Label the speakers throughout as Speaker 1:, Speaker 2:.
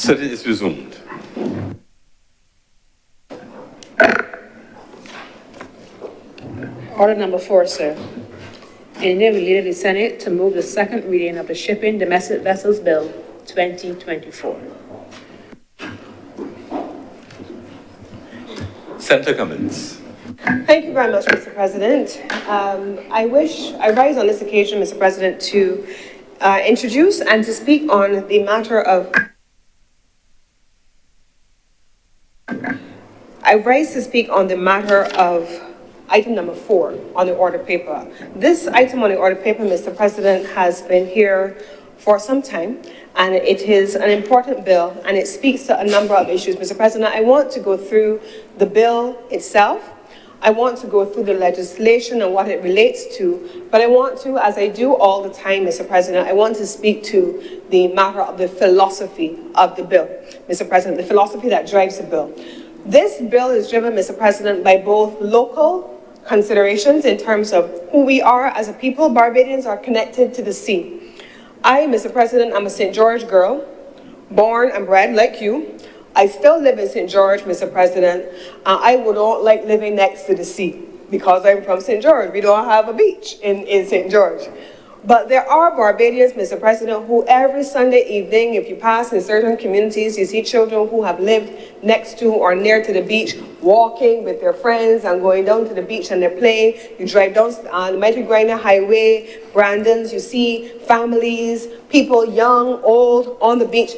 Speaker 1: Sitting is resumed.
Speaker 2: Order number 4, sir. In the name of the Leader of the Senate, to move the second reading of the Shipping Domestic Vessels Bill 2024.
Speaker 1: Senator Cummins.
Speaker 3: Thank you very much, Mr. President. I rise on this occasion, Mr. President, to introduce and to speak on the matter of item number 4 on the order paper. This item on the order paper, Mr. President, has been here for some time, and it is an important bill, and it speaks to a number of issues. Mr. President, I want to go through the bill itself. I want to go through the legislation and what it relates to, but I want to, as I do all the time, Mr. President, I want to speak to the matter of the philosophy of the bill, Mr. President, the philosophy that drives the bill. This bill is driven, Mr. President, by both local considerations in terms of who we are as a people. Barbadians are connected to the sea. I, Mr. President, I'm a St. George girl, born and bred like you. I still live in St. George, Mr. President. I would not like living next to the sea because I'm from St. George. We don't have a beach in St. George. But there are Barbadians, Mr. President, who every Sunday evening, if you pass in certain communities, you see children who have lived next to or near to the beach, walking with their friends and going down to the beach and they're playing. You drive down the Mighty Grinder Highway, Brandon's, you see families, people young, old, on the beach.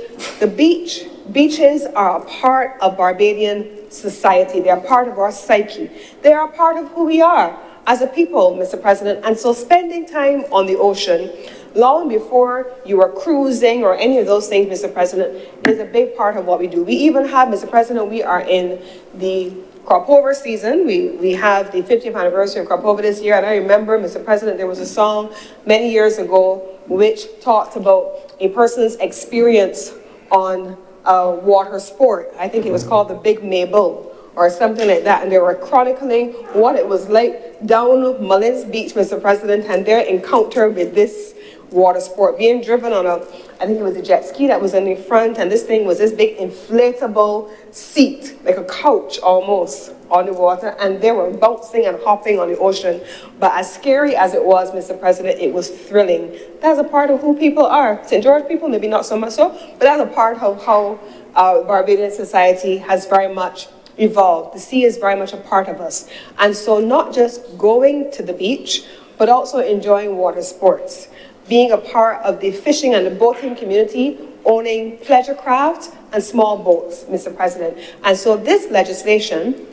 Speaker 3: Beaches are a part of Barbadian society. They are part of our psyche. They are a part of who we are as a people, Mr. President. And so spending time on the ocean, long before you are cruising or any of those things, Mr. President, is a big part of what we do. We even have, Mr. President, we are in the crop over season. We have the 50th anniversary of crop over this year. And I remember, Mr. President, there was a song many years ago which talked about a person's experience on water sport. I think it was called the Big Mabel or something like that, and they were chronicling what it was like down Mullins Beach, Mr. President, and their encounter with this water sport, being driven on I think it was a jet ski that was in the front, and this thing was this big inflatable seat, like a couch almost, on the water, and they were bouncing and hopping on the ocean. But as scary as it was, Mr. President, it was thrilling. That's a part of who people are. St. George people, maybe not so much so, but that's a part of how Barbadian society has very much evolved. The sea is very much a part of us. And so not just going to the beach, but also enjoying water sports, being a part of the fishing and the boating community, owning pleasure craft and small boats, Mr. President. And so this legislation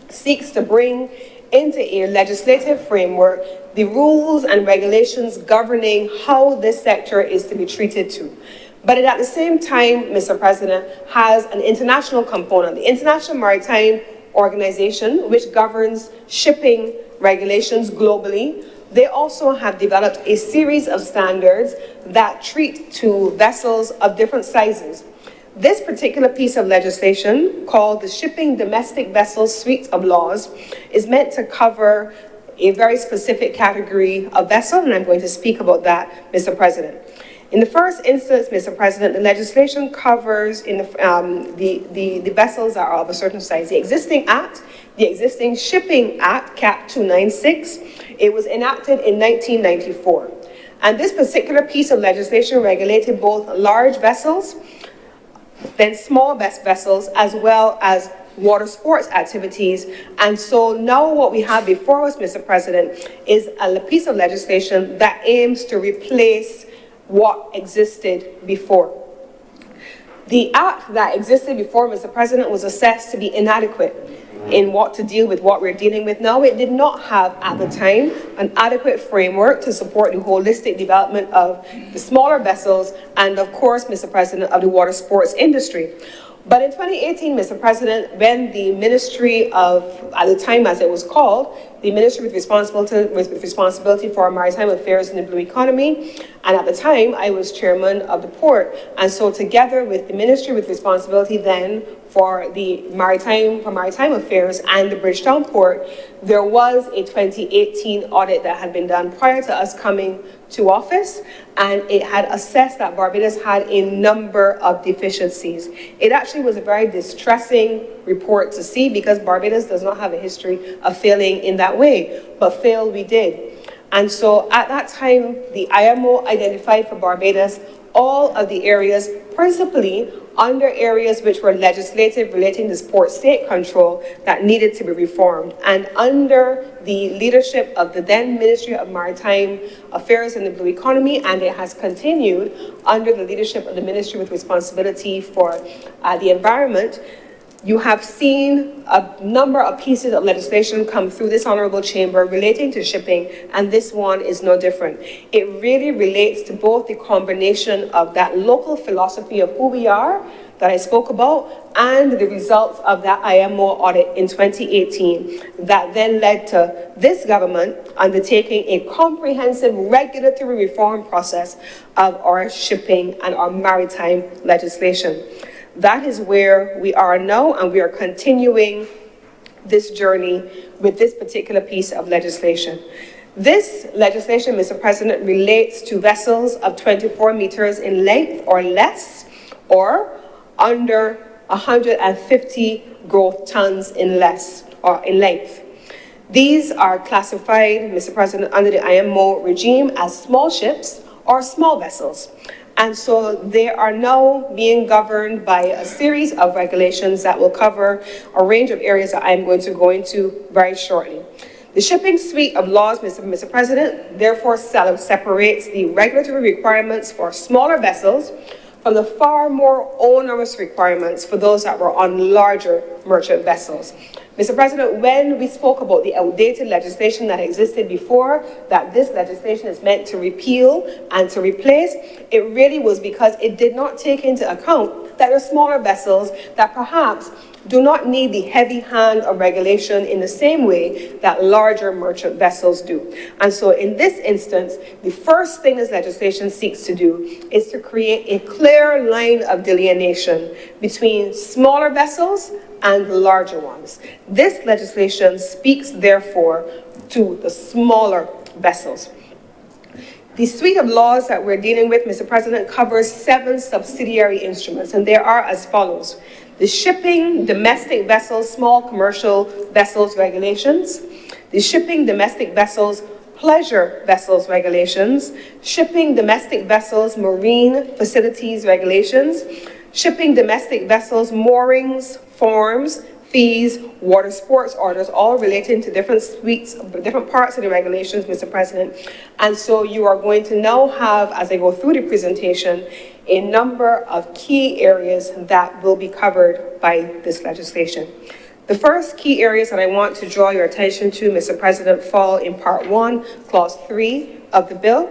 Speaker 3: seeks to bring into a legislative framework the rules and regulations governing how this sector is to be treated to. But it at the same time, Mr. President, has an international component. The International Maritime Organization, which governs shipping regulations globally, they also have developed a series of standards that treat to vessels of different sizes. This particular piece of legislation, called the Shipping Domestic Vessels Suite of Laws, is meant to cover a very specific category of vessel, and I'm going to speak about that, Mr. President. In the first instance, Mr. President, the legislation covers the vessels that are of a certain size. The existing act, the existing Shipping Act, Cap 296, it was enacted in 1994. And this particular piece of legislation regulated both large vessels, then small vessels, as well as water sports activities. And so now what we have before us, Mr. President, is a piece of legislation that aims to replace what existed before. The act that existed before, Mr. President, was assessed to be inadequate in what to deal with what we're dealing with now. It did not have, at the time, an adequate framework to support the holistic development of the smaller vessels and, of course, Mr. President, of the water sports industry. But in 2018, Mr. President, when the Ministry of, at the time as it was called, the Ministry with responsibility for maritime affairs in the blue economy, and at the time I was chairman of the port, and so together with the Ministry with responsibility then for the maritime affairs and the Bridgetown port, there was a 2018 audit that had been done prior to us coming to office, and it had assessed that Barbados had a number of deficiencies. It actually was a very distressing report to see because Barbados does not have a history of failing in that way, but fail we did. And so at that time, the IMO identified for Barbados all of the areas, principally under areas which were legislative relating to port-state control that needed to be reformed. And under the leadership of the then Ministry of Maritime Affairs and the Blue Economy, and it has continued under the leadership of the Ministry with responsibility for the environment, you have seen a number of pieces of legislation come through this honourable chamber relating to shipping, and this one is no different. It really relates to both the combination of that local philosophy of who we are that I spoke about and the results of that IMO audit in 2018 that then led to this government undertaking a comprehensive regulatory reform process of our shipping and our maritime legislation. That is where we are now, and we are continuing this journey with this particular piece of legislation. This legislation, Mr. President, relates to vessels of 24 meters in length or less, or under 150 growth tons in length. These are classified, Mr. President, under the IMO regime as small ships or small vessels. And so they are now being governed by a series of regulations that will cover a range of areas that I'm going to go into very shortly. The shipping suite of laws, Mr. President, therefore separates the regulatory requirements for smaller vessels from the far more onerous requirements for those that were on larger merchant vessels. Mr. President, when we spoke about the outdated legislation that existed before, that this legislation is meant to repeal and to replace, it really was because it did not take into account that there are smaller vessels that perhaps do not need the heavy hand of regulation in the same way that larger merchant vessels do. And so in this instance, the first thing this legislation seeks to do is to create a clear line of delineation between smaller vessels and larger ones. This legislation speaks, therefore, to the smaller vessels. The suite of laws that we're dealing with, Mr. President, covers 7 subsidiary instruments, and they are as follows: the Shipping Domestic Vessels Small Commercial Vessels Regulations, the Shipping Domestic Vessels Pleasure Vessels Regulations, Shipping Domestic Vessels Marine Facilities Regulations, Shipping Domestic Vessels Moorings, Forms, Fees, Water Sports Orders, all relating to different suites, different parts of the regulations, Mr. President. And so you are going to now have, as I go through the presentation, a number of key areas that will be covered by this legislation. The first key areas that I want to draw your attention to, Mr. President, fall in Part 1, Clause 3 of the bill,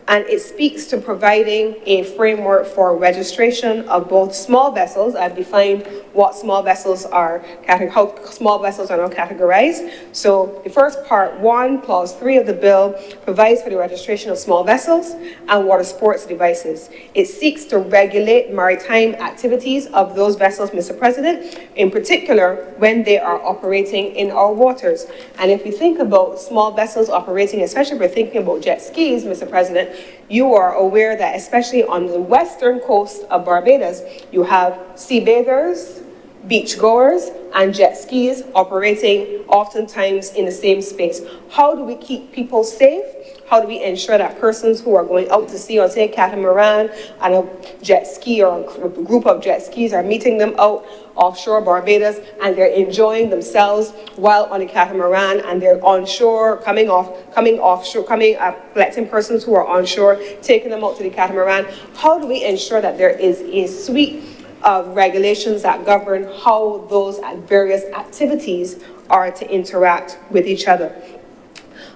Speaker 3: and it speaks to providing a framework for registration of both small vessels. I've defined what small vessels are, how small vessels are now categorized. So the first Part 1, Clause 3 of the bill provides for the registration of small vessels and water sports devices. It seeks to regulate maritime activities of those vessels, Mr. President, in particular when they are operating in our waters. And if we think about small vessels operating, especially if we're thinking about jet skis, Mr. President, you are aware that especially on the western coast of Barbados, you have sea bathers, beachgoers, and jet skis operating oftentimes in the same space. How do we keep people safe? How do we ensure that persons who are going out to sea on, say, a catamaran and a jet ski or a group of jet skis are meeting them out offshore Barbados and they're enjoying themselves while on a catamaran, and they're onshore, collecting persons who are onshore, taking them out to the catamaran? How do we ensure that there is a suite of regulations that govern how those various activities are to interact with each other?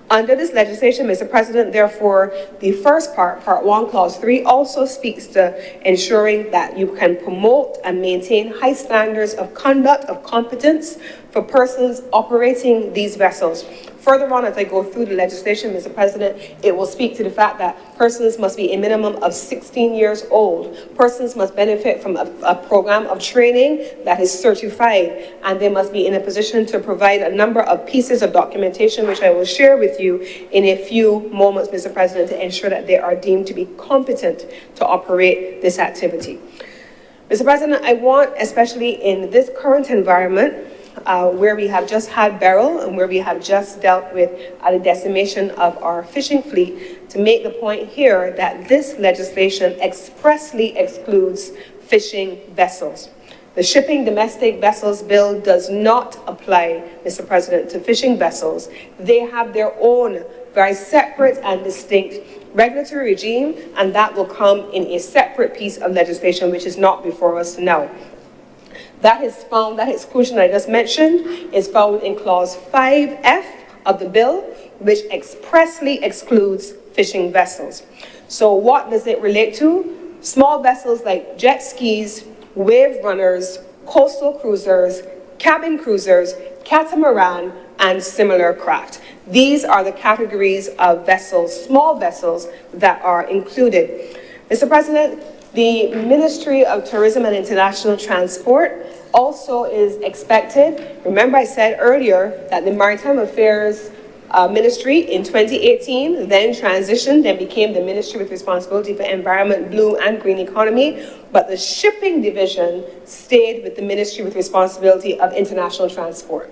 Speaker 3: Under this legislation, Mr. President, therefore, the first part, Part 1, Clause 3, also speaks to ensuring that you can promote and maintain high standards of conduct, of competence for persons operating these vessels. Further on, as I go through the legislation, Mr. President, it will speak to the fact that persons must be a minimum of 16 years old. Persons must benefit from a program of training that is certified, and they must be in a position to provide a number of pieces of documentation, which I will share with you in a few moments, Mr. President, to ensure that they are deemed to be competent to operate this activity. Mr. President, I want, especially in this current environment, where we have just had Beryl and where we have just dealt with the decimation of our fishing fleet, to make the point here that this legislation expressly excludes fishing vessels. The Shipping Domestic Vessels Bill does not apply, Mr. President, to fishing vessels. They have their own very separate and distinct regulatory regime, and that will come in a separate piece of legislation which is not before us now. That exclusion I just mentioned is found in Clause 5F of the bill, which expressly excludes fishing vessels. So what does it relate to? Small vessels like jet skis, wave runners, coastal cruisers, cabin cruisers, catamaran, and similar craft. These are the categories of vessels, small vessels, that are included. Mr. President, the Ministry of Tourism and International Transport also is expected. Remember, I said earlier that the Maritime Affairs Ministry in 2018 then transitioned, then became the Ministry with responsibility for environment, blue and green economy, but the shipping division stayed with the Ministry with responsibility of international transport.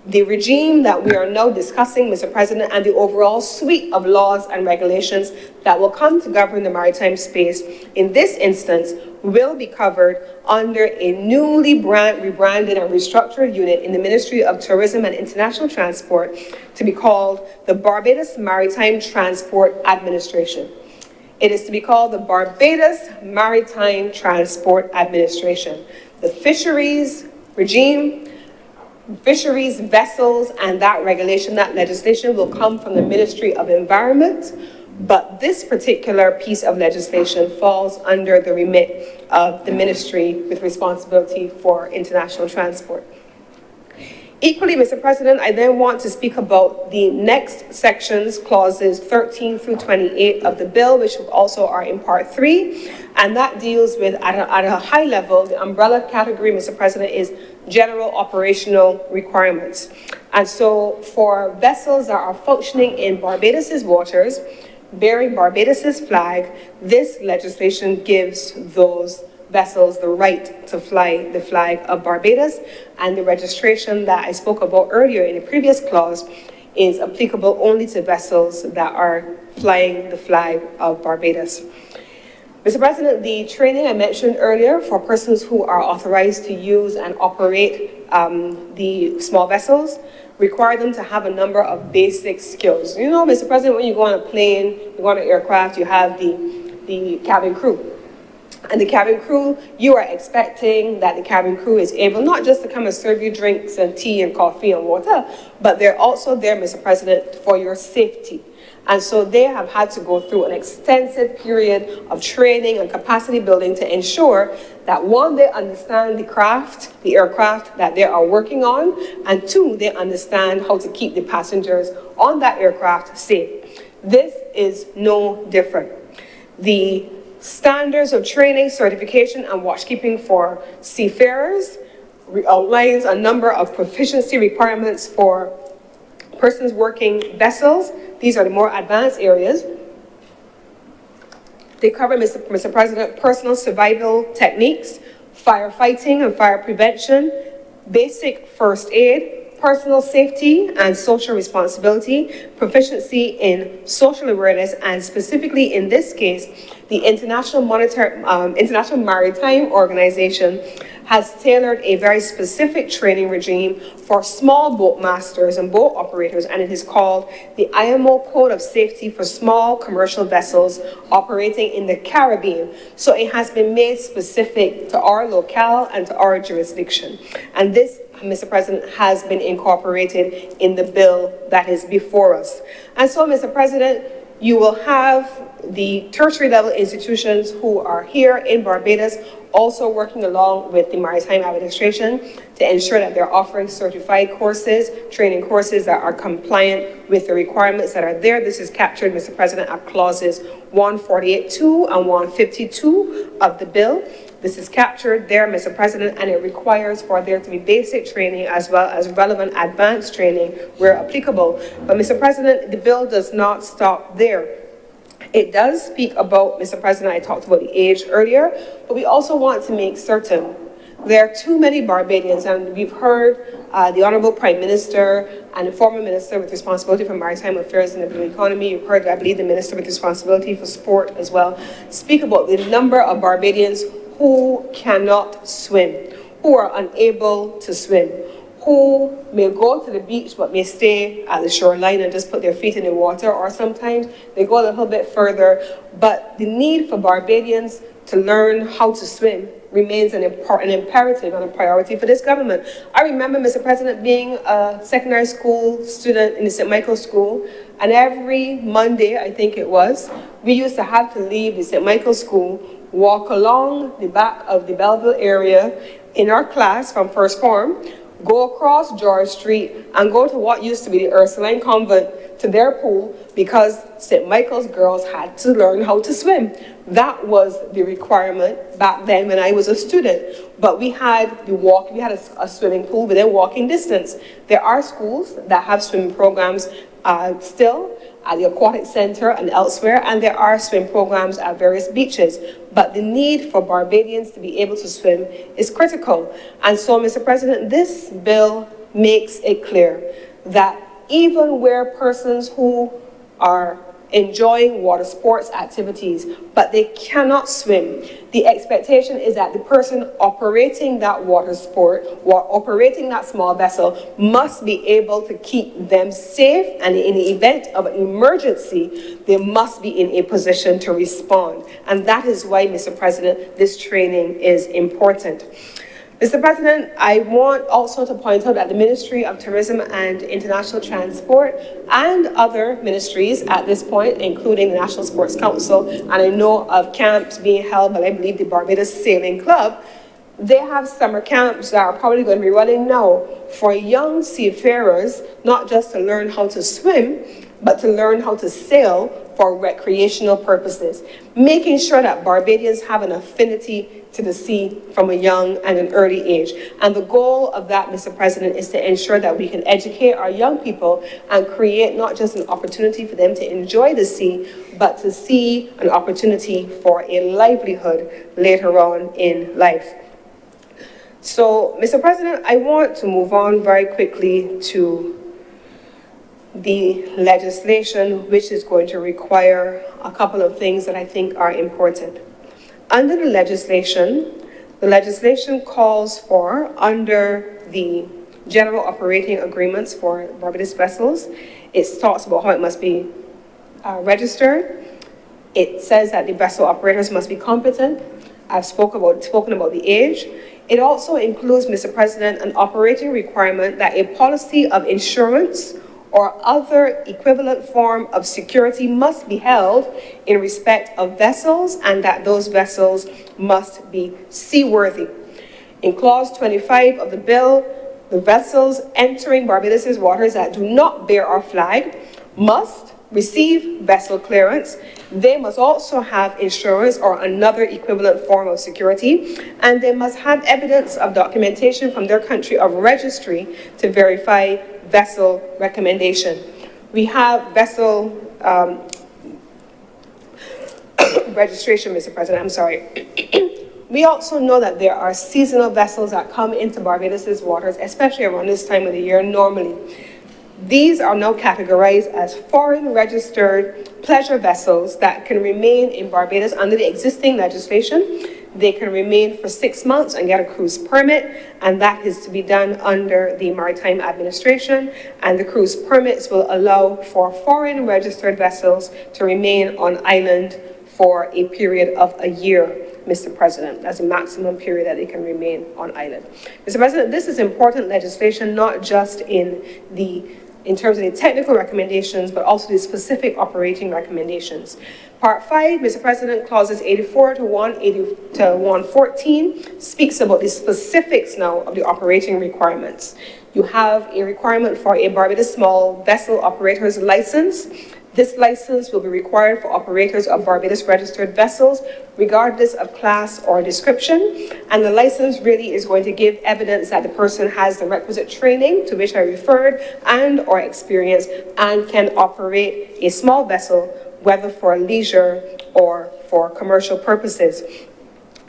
Speaker 3: The regime that we are now discussing, Mr. President, and the overall suite of laws and regulations that will come to govern the maritime space in this instance will be covered under a newly rebranded and restructured unit in the Ministry of Tourism and International Transport to be called the Barbados Maritime Transport Administration. It is to be called the Barbados Maritime Transport Administration. The fisheries regime, fisheries vessels, and that regulation, that legislation will come from the Ministry of Environment, but this particular piece of legislation falls under the remit of the Ministry with responsibility for international transport. Equally, Mr. President, I then want to speak about the next sections, clauses 13 through 28 of the bill, which also are in Part 3, and that deals with, at a high level, the umbrella category, Mr. President, is general operational requirements. And so for vessels that are functioning in Barbados's waters, bearing Barbados's flag, this legislation gives those vessels the right to fly the flag of Barbados, and the registration that I spoke about earlier in the previous clause is applicable only to vessels that are flying the flag of Barbados. Mr. President, the training I mentioned earlier for persons who are authorized to use and operate the small vessels require them to have a number of basic skills. You know, Mr. President, when you go on a plane, you go on an aircraft, you have the cabin crew. And the cabin crew, you are expecting that the cabin crew is able not just to come and serve you drinks and tea and coffee and water, but they're also there, Mr. President, for your safety. And so they have had to go through an extensive period of training and capacity building to ensure that, one, they understand the craft, the aircraft that they are working on, and two, they understand how to keep the passengers on that aircraft safe. This is no different. The standards of training, certification, and watchkeeping for seafarers outlines a number of proficiency requirements for persons working vessels. These are the more advanced areas. They cover, Mr. President, personal survival techniques, firefighting and fire prevention, basic first aid, personal safety and social responsibility, proficiency in social awareness, and specifically in this case, the International Maritime Organization has tailored a very specific training regime for small boat masters and boat operators, and it is called the IMO Code of Safety for Small Commercial Vessels Operating in the Caribbean. So it has been made specific to our locale and to our jurisdiction. And this, Mr. President, has been incorporated in the bill that is before us. And so, Mr. President, You will have the tertiary level institutions who are here in Barbados also working along with the Maritime Administration to ensure that they're offering certified courses, training courses that are compliant with the requirements that are there. This is captured, Mr. President, at clauses 148.2 and 152 of the bill. This is captured there, Mr. President, and it requires for there to be basic training as well as relevant advanced training where applicable. But, Mr. President, the bill does not stop there. It does speak about, Mr. President, I talked about the age earlier, but we also want to make certain there are too many Barbadians, and we've heard the Honourable Prime Minister and the former Minister with responsibility for maritime affairs and the blue economy, you've heard, I believe, the Minister with responsibility for sport as well, speak about the number of Barbadians who cannot swim, who are unable to swim, who may go to the beach but may stay at the shoreline and just put their feet in the water, or sometimes they go a little bit further. But the need for Barbadians to learn how to swim remains an imperative and a priority for this government. I remember, Mr. President, being a secondary school student in the St. Michael's School, and every Monday, I think it was, we used to have to leave the St. Michael's School, walk along the back of the Belleville area in our class from first form, go across George Street and go to what used to be the Ursuline Convent to their pool because St. Michael's girls had to learn how to swim. That was the requirement back then when I was a student. But we had a swimming pool within walking distance. There are schools that have swimming programs still at the Aquatic Center and elsewhere, and there are swim programs at various beaches. But the need for Barbadians to be able to swim is critical. And so, Mr. President, this bill makes it clear that even where persons who are enjoying water sports activities, but they cannot swim, the expectation is that the person operating that water sport or operating that small vessel must be able to keep them safe, and in the event of an emergency, they must be in a position to respond. And that is why, Mr. President, this training is important. Mr. President, I want also to point out that the Ministry of Tourism and International Transport and other ministries at this point, including the National Sports Council, and I know of camps being held by, I believe, the Barbados Sailing Club, they have summer camps that are probably going to be running now for young seafarers, not just to learn how to swim, but to learn how to sail for recreational purposes, making sure that Barbadians have an affinity to the sea from a young and an early age. And the goal of that, Mr. President, is to ensure that we can educate our young people and create not just an opportunity for them to enjoy the sea, but to see an opportunity for a livelihood later on in life. So, Mr. President, I want to move on very quickly to the legislation, which is going to require a couple of things that I think are important. Under the legislation calls for, under the general operating agreements for Barbados vessels, it talks about how it must be registered. It says that the vessel operators must be competent. I've spoken about the age. It also includes, Mr. President, an operating requirement that a policy of insurance or other equivalent form of security must be held in respect of vessels, and that those vessels must be seaworthy. In clause 25 of the bill, the vessels entering Barbados' waters that do not bear our flag must receive vessel clearance. They must also have insurance or another equivalent form of security, and they must have evidence of documentation from their country of registry to verify vessel recommendation. We have vessel registration, Mr. President, I'm sorry. We also know that there are seasonal vessels that come into Barbados' waters, especially around this time of the year normally. These are now categorized as foreign registered pleasure vessels that can remain in Barbados under the existing legislation. They can remain for 6 months and get a cruise permit, and that is to be done under the Maritime Administration. And the cruise permits will allow for foreign registered vessels to remain on island for a period of a year, Mr. President. That's the maximum period that they can remain on island. Mr. President, this is important legislation, not just in the in terms of the technical recommendations, but also the specific operating recommendations. Part 5, Mr. President, clauses 84 to 180 to 114 speaks about the specifics now of the operating requirements. You have a requirement for a Barbados small vessel operator's license. This license will be required for operators of Barbados registered vessels, regardless of class or description. And the license really is going to give evidence that the person has the requisite training to which I referred and or experience and can operate a small vessel, whether for leisure or for commercial purposes.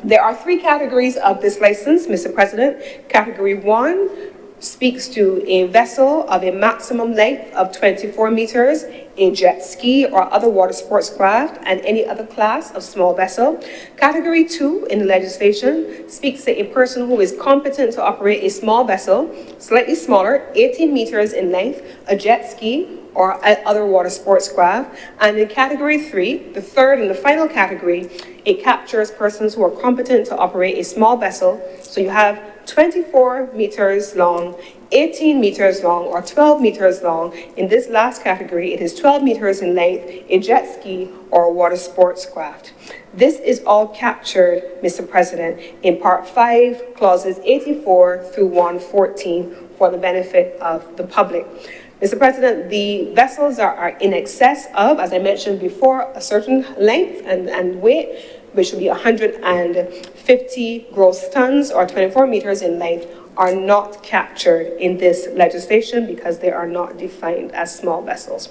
Speaker 3: There are 3 categories of this license, Mr. President. Category 1 speaks to a vessel of a maximum length of 24 meters, a jet ski or other water sports craft, and any other class of small vessel. Category 2 in the legislation speaks to a person who is competent to operate a small vessel, slightly smaller, 18 meters in length, a jet ski, or other water sports craft. And in category 3, the third and the final category, it captures persons who are competent to operate a small vessel. So you have 24 meters long, 18 meters long, or 12 meters long. In this last category, it is 12 meters in length, a jet ski, or a water sports craft. This is all captured, Mr. President, in Part 5, clauses 84 through 114 for the benefit of the public. Mr. President, the vessels are in excess of, as I mentioned before, a certain length and weight, which would be 150 gross tons or 24 meters in length, are not captured in this legislation because they are not defined as small vessels.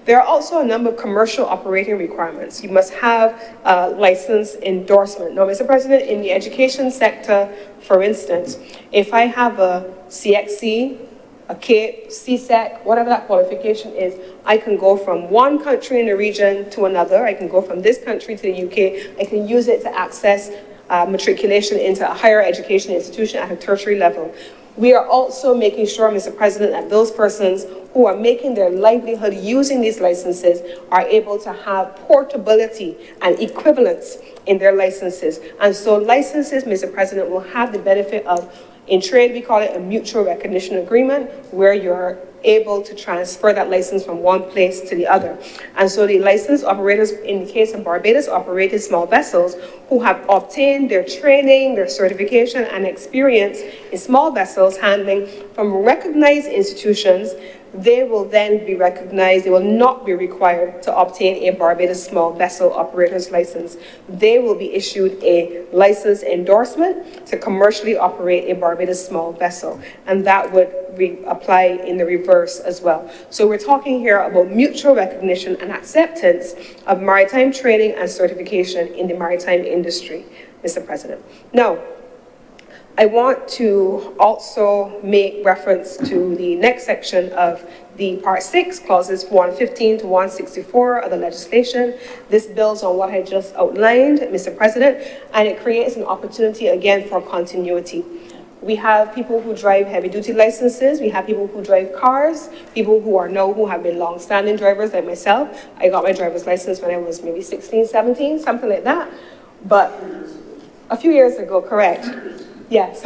Speaker 3: There are also a number of commercial operating requirements. You must have a license endorsement. Now, Mr. President, in the education sector, for instance, if I have a CXC, a CAPE, CSEC, whatever that qualification is, I can go from one country in the region to another. I can go from this country to the UK. I can use it to access matriculation into a higher education institution at a tertiary level. We are also making sure, Mr. President, that those persons who are making their livelihood using these licenses are able to have portability and equivalence in their licenses. And so licenses, Mr. President, will have the benefit of, in trade, we call it a mutual recognition agreement, where you're able to transfer that license from one place to the other. And so the licensed operators, in the case of Barbados, operated small vessels who have obtained their training, their certification, and experience in small vessels handling from recognized institutions, they will then be recognized. They will not be required to obtain a Barbados small vessel operator's license. They will be issued a license endorsement to commercially operate a Barbados small vessel, and that would apply in the reverse as well. So we're talking here about mutual recognition and acceptance of maritime training and certification in the maritime industry, Mr. President. Now, I want to also make reference to the next section of the Part 6, clauses 115 to 164 of the legislation. This builds on what I just outlined, Mr. President, and it creates an opportunity again for continuity. We have people who drive heavy-duty licenses. We have people who drive cars, people who have been long-standing drivers like myself. I got my driver's license when I was maybe 16, 17, something like that. But a few years ago, correct? Yes.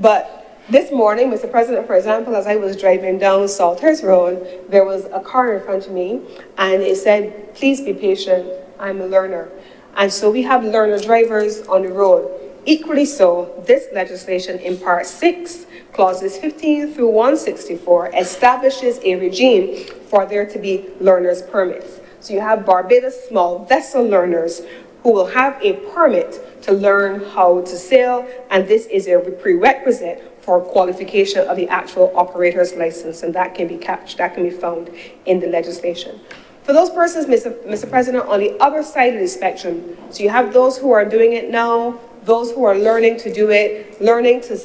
Speaker 3: But this morning, Mr. President, for example, as I was driving down Salters Road, there was a car in front of me, and it said, "Please be patient, I'm a learner." And so we have learner drivers on the road. Equally so, this legislation in Part 6, clauses 15 through 164, establishes a regime for there to be learner's permits. So you have Barbados small vessel learners who will have a permit to learn how to sail, and this is a prerequisite for qualification of the actual operator's license, and that can be found in the legislation. For those persons, Mr. President, on the other side of the spectrum, so you have those who are doing it now, those who are learning to do it, learning to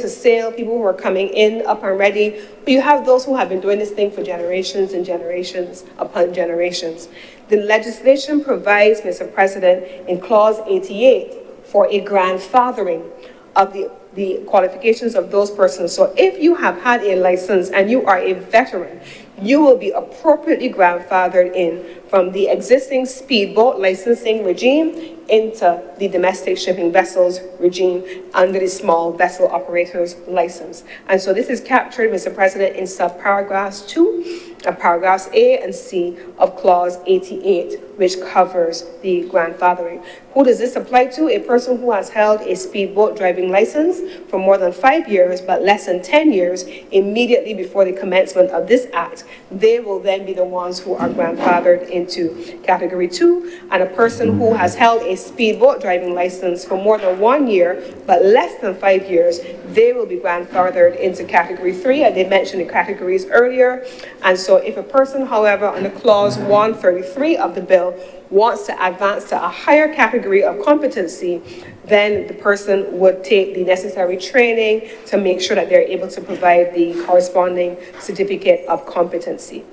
Speaker 3: sail, people who are coming in up and ready. But you have those who have been doing this thing for generations and generations upon generations. The legislation provides, Mr. President, in Clause 88 for a grandfathering of the qualifications of those persons. So if you have had a license and you are a veteran, you will be appropriately grandfathered in from the existing speedboat licensing regime into the domestic shipping vessels regime under the small vessel operators license. And so this is captured, Mr. President, in subparagraphs 2, paragraphs A and C of clause 88, which covers the grandfathering. Who does this apply to? A person who has held a speedboat driving license for more than 5 years, but less than 10 years immediately before the commencement of this act. They will then be the ones who are grandfathered into category 2. And a person who has held a speedboat driving license for more than 1 year, but less than 5 years, they will be grandfathered into category 3. I did mention the categories earlier. And so if a person, however, under clause 133 of the bill wants to advance to a higher category of competency, then the person would take the necessary training to make sure that they're able to provide the corresponding certificate of competency.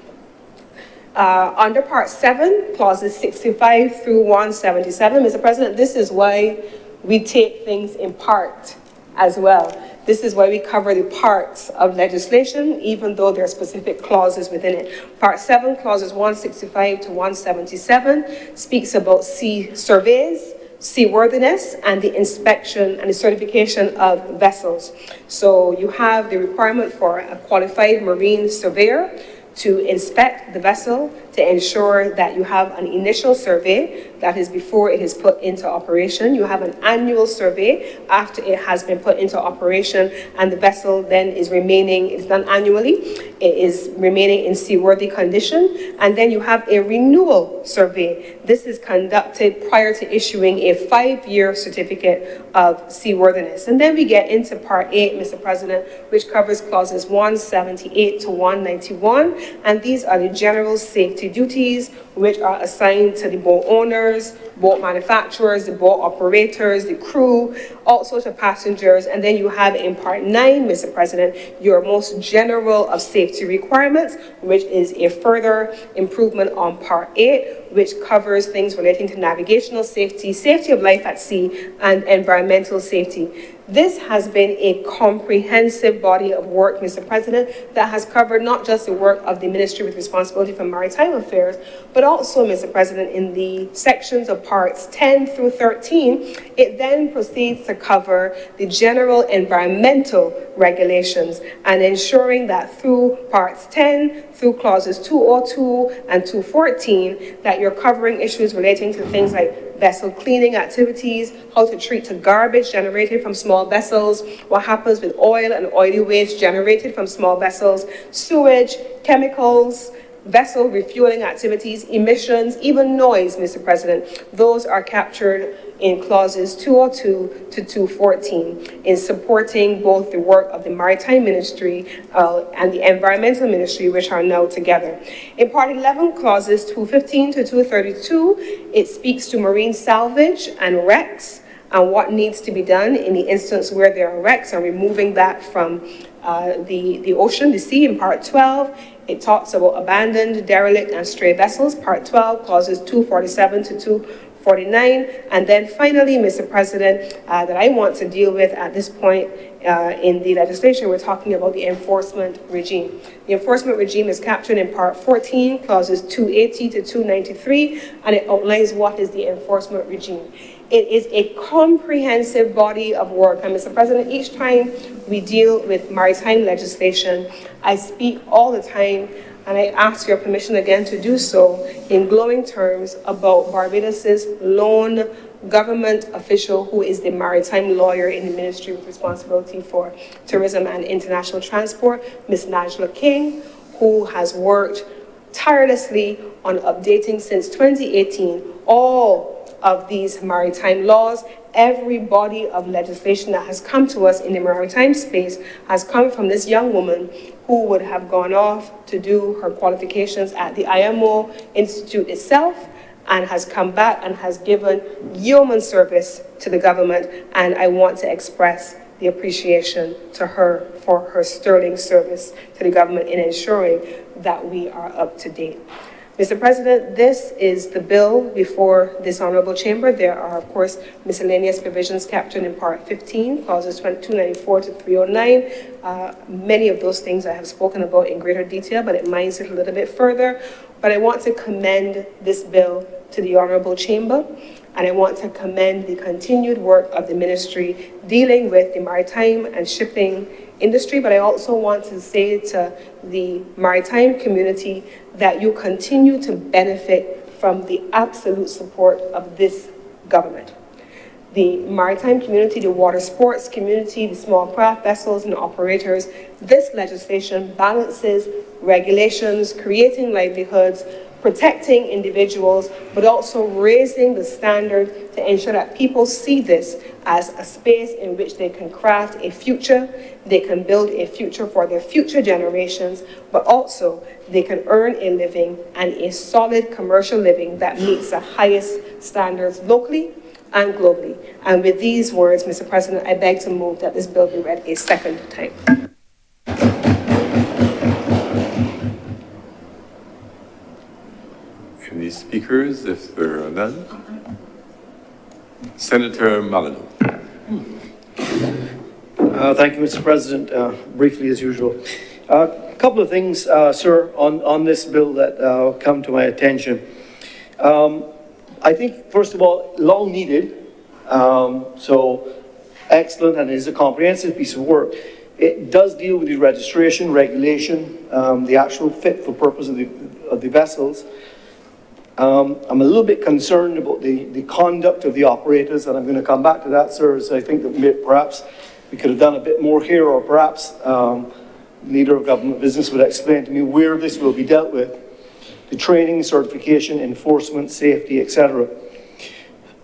Speaker 3: Under Part 7, clauses 65 through 177, Mr. President, this is why we take things in part as well. This is why we cover the parts of legislation, even though there are specific clauses within it. Part 7, clauses 165 to 177, speaks about sea surveys, seaworthiness, and the inspection and the certification of vessels. So you have the requirement for a qualified marine surveyor to inspect the vessel to ensure that you have an initial survey, that is before it is put into operation. You have an annual survey after it has been put into operation, and the vessel then is remaining, it's done annually, it is remaining in seaworthy condition, and then you have a renewal survey. This is conducted prior to issuing a 5-year certificate of seaworthiness. And then we get into Part 8, Mr. President, which covers clauses 178 to 191, and these are the general safety duties which are assigned to the boat owners, boat manufacturers, the boat operators, the crew, also to passengers. And then you have in Part 9, Mr. President, your most general of safety requirements, which is a further improvement on Part 8, which covers things relating to navigational safety, safety of life at sea, and environmental safety. This has been a comprehensive body of work, Mr. President, that has covered not just the work of the Ministry with responsibility for maritime affairs, but also, Mr. President, in the sections of parts 10 through 13, it then proceeds to cover the general environmental regulations and ensuring that through parts 10, through clauses 202 and 214, that you're covering issues relating to things like vessel cleaning activities, how to treat the garbage generated from small vessels, what happens with oil and oily waste generated from small vessels, sewage, chemicals, vessel refueling activities, emissions, even noise, Mr. President. Those are captured in clauses 202 to 214 in supporting both the work of the Maritime Ministry and the Environmental Ministry, which are now together. In Part 11, clauses 215 to 232, it speaks to marine salvage and wrecks and what needs to be done in the instance where there are wrecks and removing that from the ocean, the sea. In Part 12, it talks about abandoned, derelict, and stray vessels. Part 12, clauses 247 to 249. And then finally, Mr. President, that I want to deal with at this point in the legislation, we're talking about the enforcement regime. The enforcement regime is captured in Part 14, clauses 280 to 293, and it outlines what is the enforcement regime. It is a comprehensive body of work. And Mr. President, each time we deal with maritime legislation, I speak all the time, and I ask your permission again to do so in glowing terms about Barbados's lone government official who is the maritime lawyer in the ministry with responsibility for tourism and international transport, Ms. Najla King, who has worked tirelessly on updating since 2018 all of these maritime laws. Every body of legislation that has come to us in the maritime space has come from this young woman who would have gone off to do her qualifications at the IMO Institute itself and has come back and has given yeoman service to the government. And I want to express the appreciation to her for her sterling service to the government in ensuring that we are up to date. Mr. President, this is the bill before this honourable chamber. There are, of course, miscellaneous provisions captured in Part 15, clauses 294 to 309. Many of those things I have spoken about in greater detail, but it mines it a little bit further. But I want to commend this bill to the honourable chamber, and I want to commend the continued work of the ministry dealing with the maritime and shipping industry, but I also want to say to the maritime community that you continue to benefit from the absolute support of this government. The maritime community, the water sports community, the small craft vessels and operators, this legislation balances regulations, creating livelihoods, protecting individuals, but also raising the standard to ensure that people see this as a space in which they can craft a future, they can build a future for their future generations, but also they can earn a living and a solid commercial living that meets the highest standards locally and globally. And with these words, Mr. President, I beg to move that this bill be read a second time.
Speaker 1: Any speakers, if there are none? Senator Malino.
Speaker 4: Thank you, Mr. President. Briefly, as usual. A couple of things, sir, on this bill that come to my attention. I think, first of all, long needed, so excellent, and it is a comprehensive piece of work. It does deal with the registration, regulation, the actual fit for purpose of the vessels. I'm a little bit concerned about the conduct of the operators, and I'm going to come back to that, sir, as I think that perhaps we could have done a bit more here, or perhaps leader of government business would explain to me where this will be dealt with. The training, certification, enforcement, safety, etc.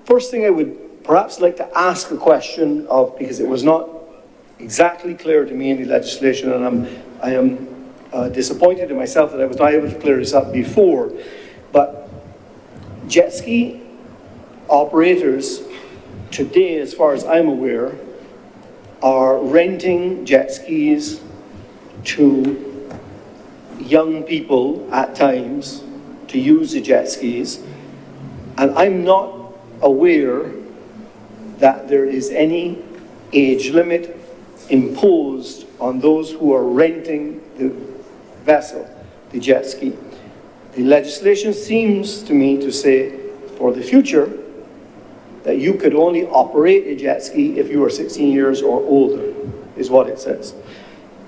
Speaker 4: First thing I would perhaps like to ask a question of, because it was not exactly clear to me in the legislation, and I am disappointed in myself that I was not able to clear this up before, but jet ski operators today, as far as I'm aware, are renting jet skis to young people at times to use the jet skis, and I'm not aware that there is any age limit imposed on those who are renting the vessel, the jet ski. The legislation seems to me to say, for the future, that you could only operate a jet ski if you are 16 years or older, is what it says.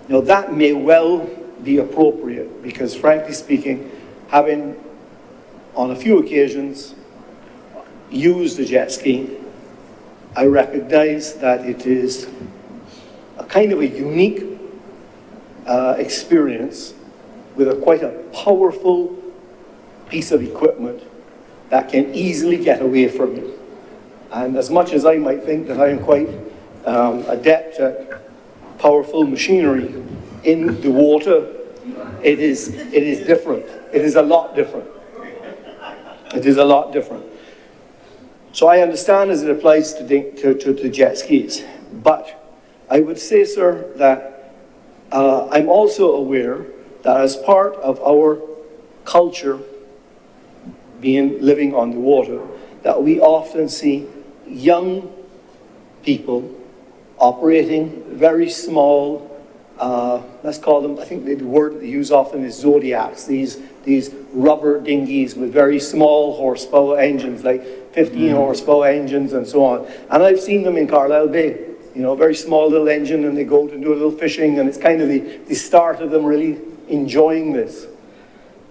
Speaker 4: Now, that may well be appropriate, because frankly speaking, having on a few occasions used the jet ski, I recognize that it is a kind of a unique experience with quite a powerful piece of equipment that can easily get away from you. And as much as I might think that I am quite adept at powerful machinery in the water, it is different. It is a lot different. It is a lot different. So I understand as it applies to jet skis, but I would say, sir, that I'm also aware that as part of our culture, living on the water, that we often see young people operating very small, let's call them, I think the word that they use often is zodiacs, these rubber dinghies with very small horsepower engines, like 15 horsepower engines and so on. And I've seen them in Carlisle Bay, you know, very small little engine, and they go to do a little fishing, and it's kind of the start of them really enjoying this.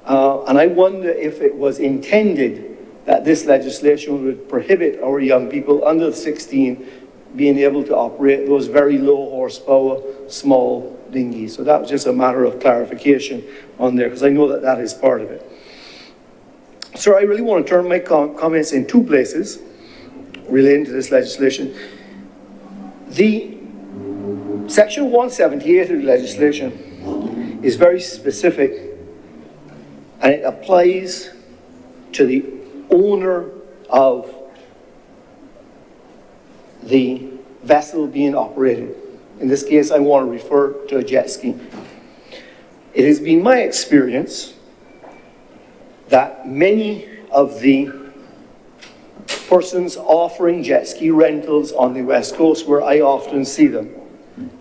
Speaker 4: And I wonder if it was intended that this legislation would prohibit our young people under 16 being able to operate those very low horsepower, small dinghies. So that was just a matter of clarification on there, because I know that that is part of it. Sir, I really want to turn my comments in two places relating to this legislation. The Section 178 of the legislation is very specific, and it applies to the owner of the vessel being operated. In this case, I want to refer to a jet ski. It has been my experience that many of the persons offering jet ski rentals on the West Coast, where I often see them,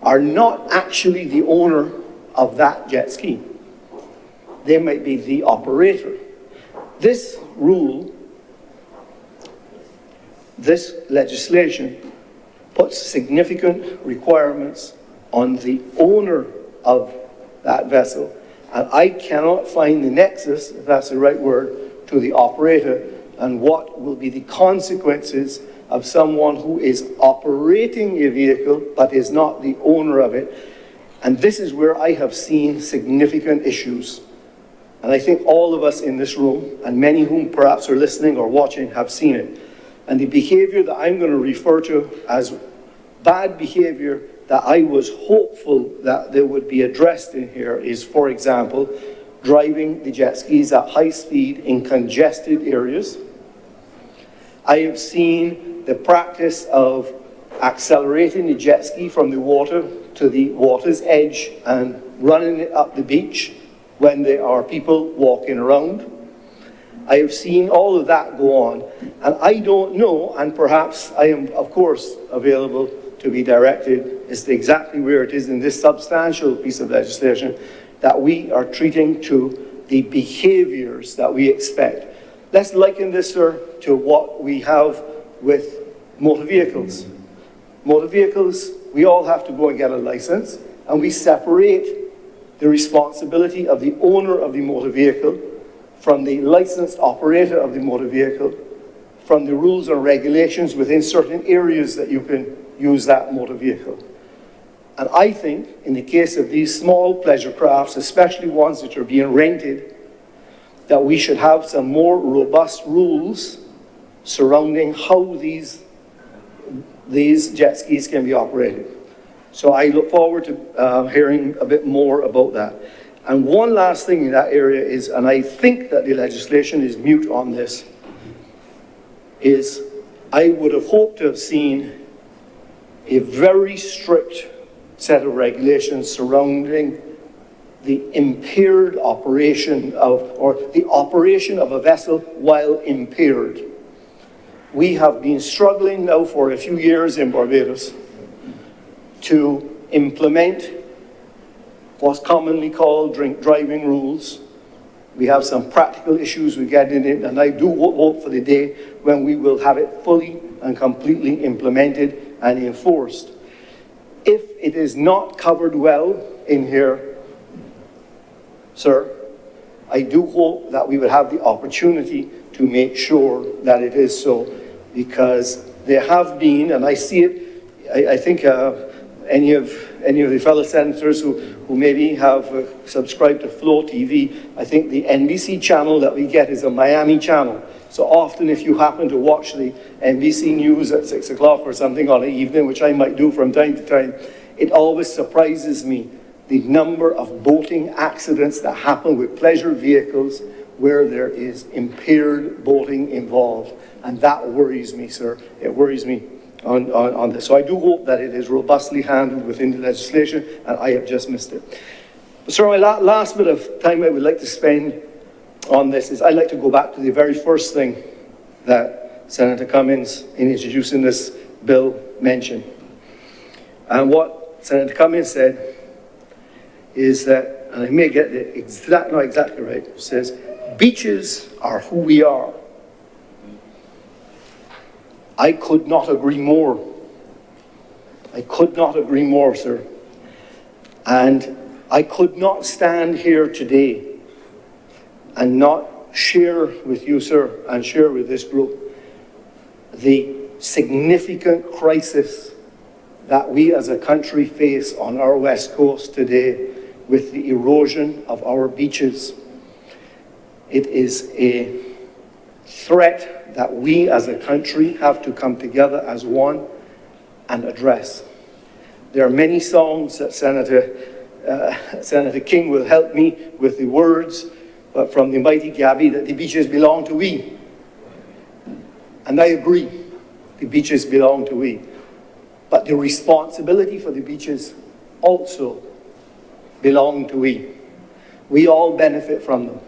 Speaker 4: are not actually the owner of that jet ski. They might be the operator. This rule, this legislation, puts significant requirements on the owner of that vessel. And I cannot find the nexus, if that's the right word, to the operator and what will be the consequences of someone who is operating a vehicle but is not the owner of it. And this is where I have seen significant issues. And I think all of us in this room, and many whom perhaps are listening or watching, have seen it. And the behavior that I'm going to refer to as bad behavior that I was hopeful that there would be addressed in here is, for example, driving the jet skis at high speed in congested areas. I have seen the practice of accelerating the jet ski from the water to the water's edge and running it up the beach when there are people walking around. I have seen all of that go on, and I don't know, and perhaps I am, of course, available to be directed as to exactly where it is in this substantial piece of legislation that we are treating to the behaviors that we expect. Let's liken this, sir, to what we have with motor vehicles. Motor vehicles, we all have to go and get a license, and we separate the responsibility of the owner of the motor vehicle from the licensed operator of the motor vehicle, from the rules and regulations within certain areas that you can use that motor vehicle. And I think, in the case of these small pleasure crafts, especially ones that are being rented, that we should have some more robust rules surrounding how these jet skis can be operated. So I look forward to hearing a bit more about that. And one last thing in that area is, and I think that the legislation is mute on this, is I would have hoped to have seen a very strict set of regulations surrounding the impaired operation of, or the operation of a vessel while impaired. We have been struggling now for a few years in Barbados to implement what's commonly called drink driving rules. We have some practical issues with getting it, and I do hope for the day when we will have it fully and completely implemented and enforced. If it is not covered well in here, sir, I do hope that we would have the opportunity to make sure that it is so, because there have been, and I see it, I think any of the fellow senators who maybe have subscribed to Flow TV, I think the NBC channel that we get is a Miami channel. So often if you happen to watch the NBC News at 6 o'clock or something on an evening, which I might do from time to time, it always surprises me the number of boating accidents that happen with pleasure vehicles where there is impaired boating involved. And that worries me, sir. It worries me on this. So I do hope that it is robustly handled within the legislation, and I have just missed it. Sir, my last bit of time I would like to spend on this is I'd like to go back to the very first thing that Senator Cummings, in introducing this bill, mentioned. And what Senator Cummings said is that, and I may get it not exactly right, says, beaches are who we are. I could not agree more. I could not agree more, sir. And I could not stand here today and not share with you, sir, and share with this group the significant crisis that we as a country face on our West Coast today with the erosion of our beaches. It is a threat that we as a country have to come together as one and address. There are many songs that Senator King will help me with the words, but from the mighty Gabby, that the beaches belong to we. And I agree, the beaches belong to we. But the responsibility for the beaches also belong to we. We all benefit from them.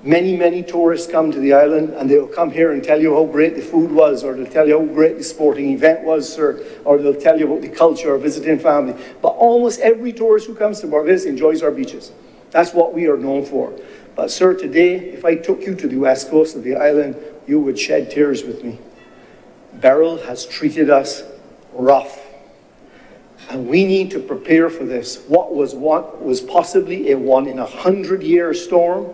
Speaker 4: Many, many tourists come to the island and they'll come here and tell you how great the food was, or they'll tell you how great the sporting event was, sir, or they'll tell you about the culture or visiting family. But almost every tourist who comes to Barbados enjoys our beaches. That's what we are known for. But sir, today, if I took you to the west coast of the island, you would shed tears with me. Beryl has treated us rough. And we need to prepare for this. What was possibly a 1-in-100-year storm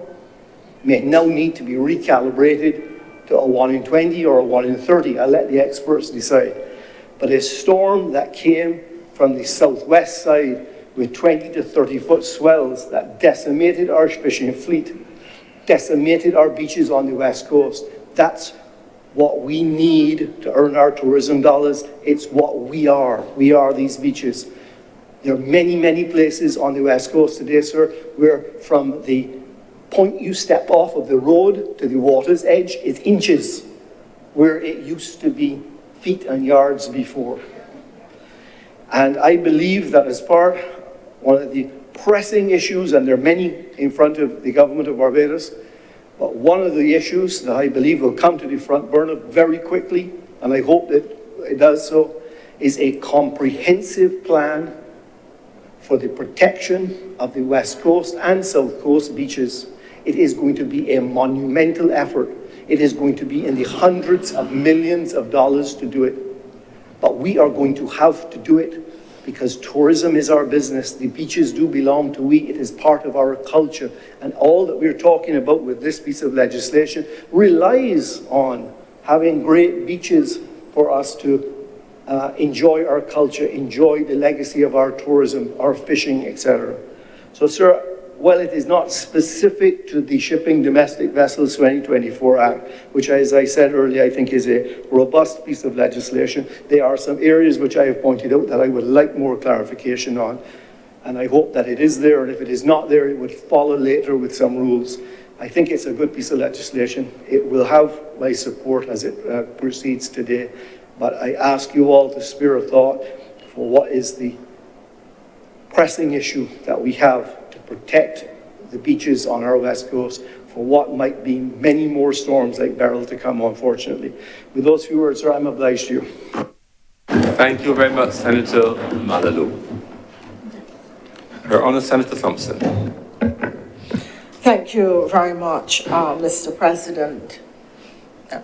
Speaker 4: may now need to be recalibrated to a 1-in-20 or a 1-in-30. I'll let the experts decide. But a storm that came from the southwest side with 20 to 30 foot swells that decimated our fishing fleet, decimated our beaches on the west coast. That's what we need to earn our tourism dollars. It's what we are. We are these beaches. There are many, many places on the west coast today, sir, where from the point you step off of the road to the water's edge is inches, where it used to be feet and yards before. And I believe that as part, one of the pressing issues, and there are many in front of the government of Barbados, but one of the issues that I believe will come to the front burner very quickly, and I hope that it does so, is a comprehensive plan for the protection of the west coast and south coast beaches. It is going to be a monumental effort. It is going to be in the hundreds of millions of dollars to do it. But we are going to have to do it because tourism is our business. The beaches do belong to we. It is part of our culture. And all that we're talking about with this piece of legislation relies on having great beaches for us to enjoy our culture, enjoy the legacy of our tourism, our fishing, etc. So, sir, while it is not specific to the Shipping Domestic Vessels 2024 Act, which, as I said earlier, I think is a robust piece of legislation, there are some areas which I have pointed out that I would like more clarification on. And I hope that it is there, and if it is not there, it would follow later with some rules. I think it's a good piece of legislation. It will have my support as it proceeds today. But I ask you all to spare a thought for what is the pressing issue that we have to protect the beaches on our west coast for what might be many more storms like Beryl to come, unfortunately. With those few words, sir, I'm obliged to you.
Speaker 1: Thank you very much, Senator Malalu. Her Honour, Senator Thompson.
Speaker 5: Thank you very much, Mr. President. I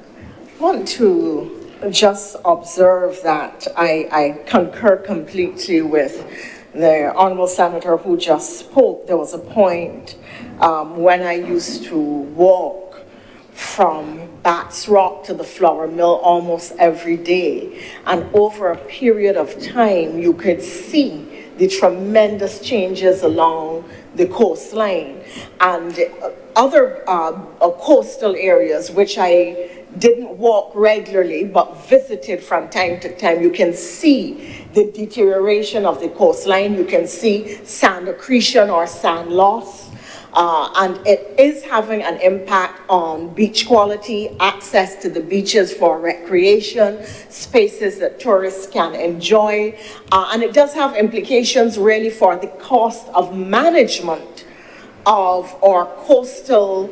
Speaker 5: want to just observe that I concur completely with the Honourable Senator who just spoke. There was a point when I used to walk from Bats Rock to the Flour Mill almost every day. And over a period of time, you could see the tremendous changes along the coastline. And other coastal areas, which I didn't walk regularly, but visited from time to time, you can see the deterioration of the coastline. You can see sand accretion or sand loss. And it is having an impact on beach quality, access to the beaches for recreation, spaces that tourists can enjoy. And it does have implications really for the cost of management of our coastal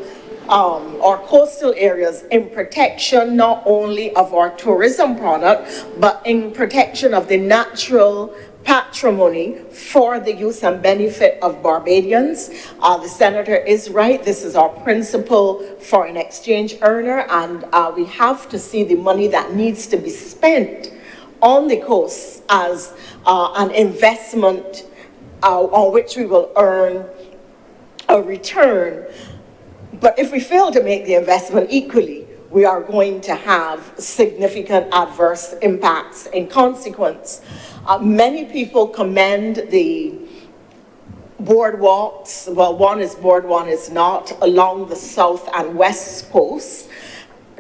Speaker 5: areas in protection not only of our tourism product, but in protection of the natural patrimony for the use and benefit of Barbadians. The Senator is right. This is our principal foreign exchange earner, and we have to see the money that needs to be spent on the coast as an investment on which we will earn a return. But if we fail to make the investment equally, we are going to have significant adverse impacts in consequence. Many people commend the boardwalks, well, one is board, one is not, along the south and west coast,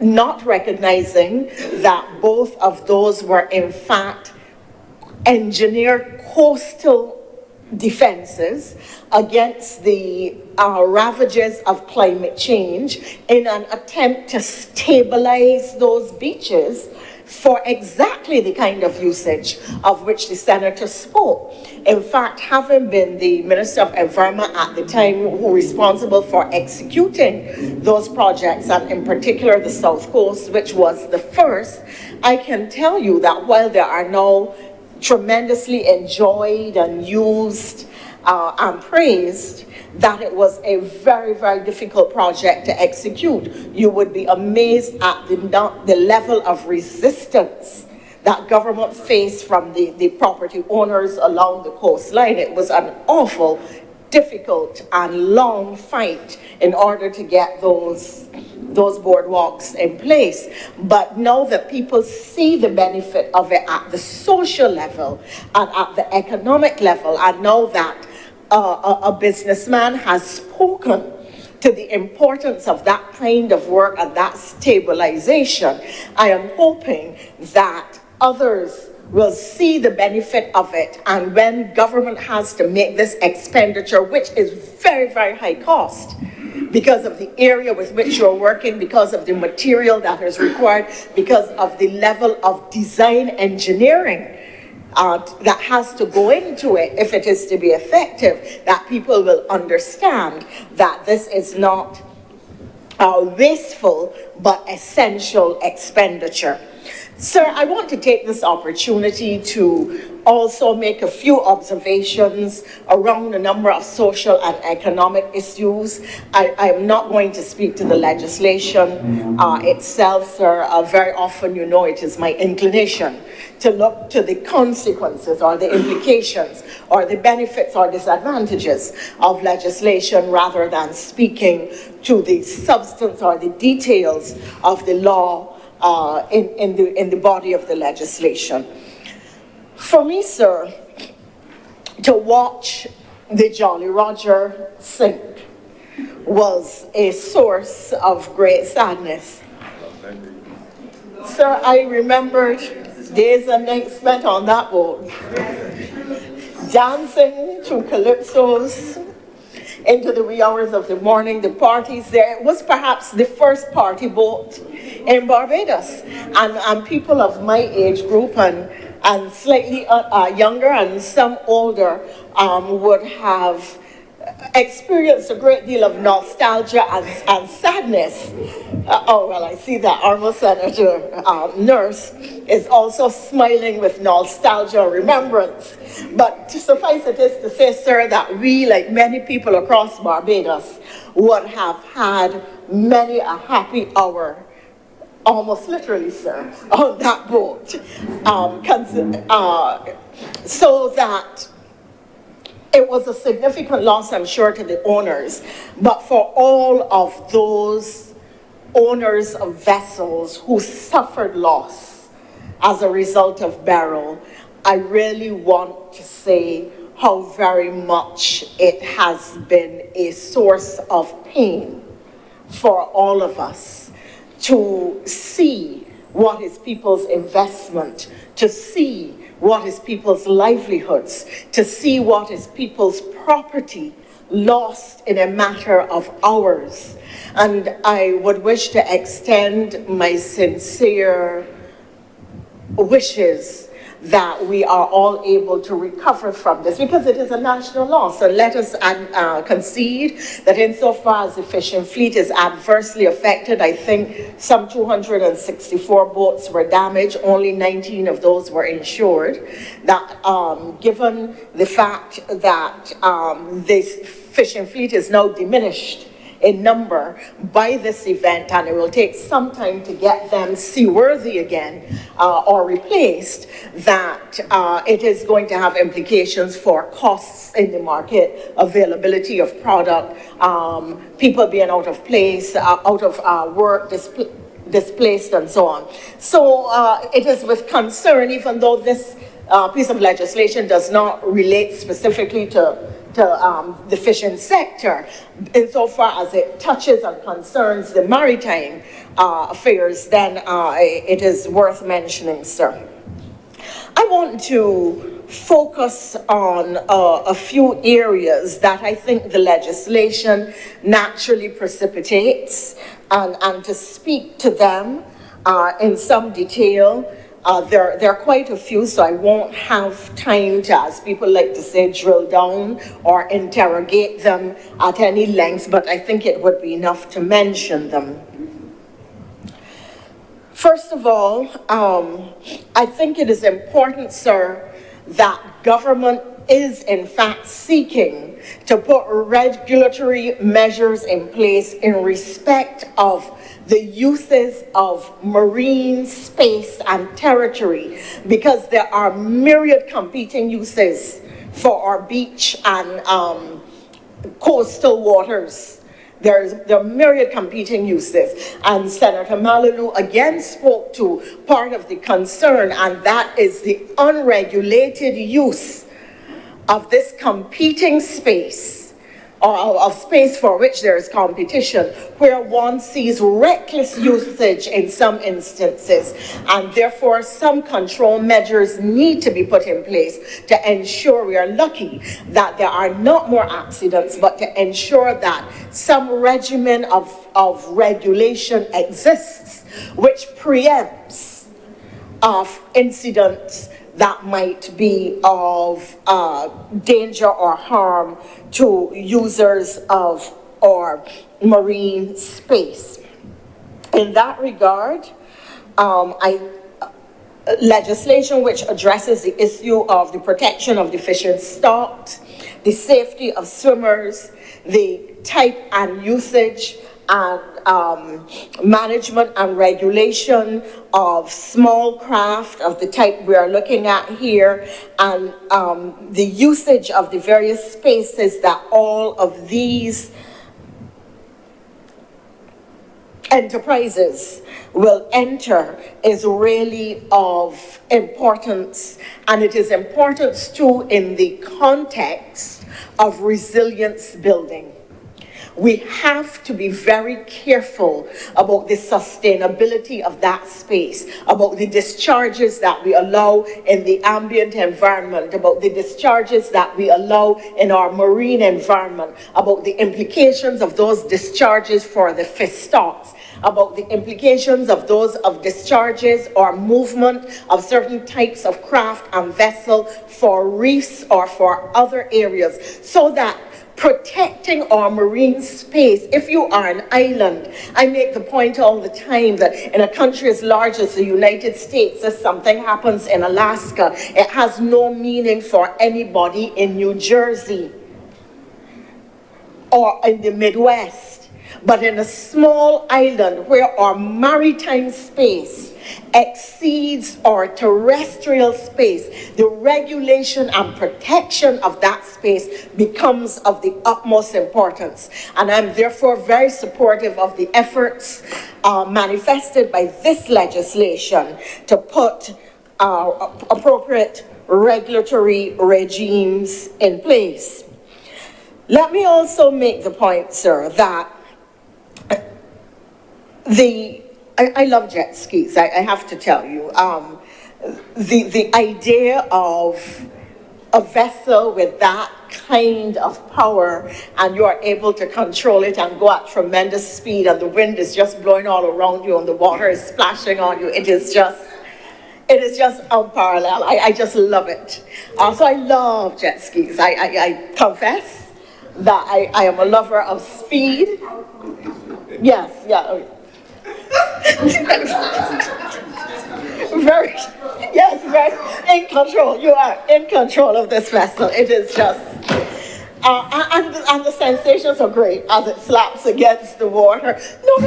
Speaker 5: not recognizing that both of those were in fact engineered coastal defenses against the ravages of climate change in an attempt to stabilize those beaches for exactly the kind of usage of which the senator spoke. In fact, having been the Minister of Environment at the time who was responsible for executing those projects, and in particular the South Coast, which was the first, I can tell you that while there are now tremendously enjoyed and used and praised, that it was a very, very difficult project to execute. You would be amazed at the level of resistance that government faced from the property owners along the coastline. It was an awful, difficult, and long fight in order to get those boardwalks in place. But now that people see the benefit of it at the social level and at the economic level, and now that a businessman has spoken to the importance of that kind of work and that stabilization, I am hoping that others will see the benefit of it. And when government has to make this expenditure, which is very, very high cost, because of the area with which you're working, because of the material that is required, because of the level of design engineering that has to go into it if it is to be effective, that people will understand that this is not wasteful but essential expenditure. Sir, I want to take this opportunity to also make a few observations around a number of social and economic issues. I am not going to speak to the legislation itself, sir. Very often, you know, it is my inclination to look to the consequences or the implications or the benefits or disadvantages of legislation rather than speaking to the substance or the details of the law in the body of the legislation. For me, sir, to watch the Jolly Roger sink was a source of great sadness. Sir, I remembered days and nights spent on that boat, dancing to calypsos into the wee hours of the morning, the parties there. It was perhaps the first party boat in Barbados. And people of my age group and slightly younger and some older would have experienced a great deal of nostalgia and sadness. Oh, well, I see that Honourable Senator Nurse is also smiling with nostalgia and remembrance. But to suffice it is to say, sir, that we, like many people across Barbados, would have had many a happy hour, almost literally, sir, on that boat. So that it was a significant loss, I'm sure, to the owners, but for all of those owners of vessels who suffered loss as a result of Beryl, I really want to say how very much it has been a source of pain for all of us to see what is people's investment, to see what is people's livelihoods, to see what is people's property lost in a matter of hours. And I would wish to extend my sincere wishes that we are all able to recover from this, because it is a national loss. And let us concede that insofar as the fishing fleet is adversely affected, I think some 264 boats were damaged, only 19 of those were insured. That given the fact that this fishing fleet is now diminished in number by this event, and it will take some time to get them seaworthy again or replaced, that it is going to have implications for costs in the market, availability of product, people being out of place, out of work, displaced, and so on. So it is with concern, even though this piece of legislation does not relate specifically to the fishing sector, insofar as it touches and concerns the maritime affairs, then it is worth mentioning, sir. I want to focus on a few areas that I think the legislation naturally precipitates, and to speak to them in some detail. There are quite a few, so I won't have time to, as people like to say, drill down or interrogate them at any length, but I think it would be enough to mention them. First of all, I think it is important, sir, that government is in fact seeking to put regulatory measures in place in respect of the uses of marine space and territory, because there are myriad competing uses for our beach and coastal waters. There are myriad competing uses, and Senator Malulu again spoke to part of the concern, and that is the unregulated use of this competing space, or of space for which there is competition, where one sees reckless usage in some instances, and therefore some control measures need to be put in place to ensure, we are lucky that there are not more accidents, but to ensure that some regimen of regulation exists which preempts of incidents that might be of danger or harm to users of our marine space. In that regard, legislation which addresses the issue of the protection of the fishing stocks, the safety of swimmers, the type and usage and management and regulation of small craft of the type we are looking at here, and the usage of the various spaces that all of these enterprises will enter is really of importance, and it is importance too in the context of resilience building. We have to be very careful about the sustainability of that space, about the discharges that we allow in the ambient environment, about the discharges that we allow in our marine environment, about the implications of those discharges for the fish stocks, about the implications of those of discharges or movement of certain types of craft and vessel for reefs or for other areas, so that protecting our marine space, if you are an island, I make the point all the time that in a country as large as the United States, if something happens in Alaska, it has no meaning for anybody in New Jersey or in the Midwest. But in a small island where our maritime space exceeds our terrestrial space, the regulation and protection of that space becomes of the utmost importance. And I'm therefore very supportive of the efforts manifested by this legislation to put appropriate regulatory regimes in place. Let me also make the point, sir, that I love jet skis, I have to tell you. The idea of a vessel with that kind of power, and you are able to control it and go at tremendous speed, and the wind is just blowing all around you and the water is splashing on you, it is just unparalleled. I just love it. So I love jet skis. I confess that I am a lover of speed. Yes, yeah. Very in control. You are in control of this vessel. It is just, and the sensations are great as it slaps against the water. No,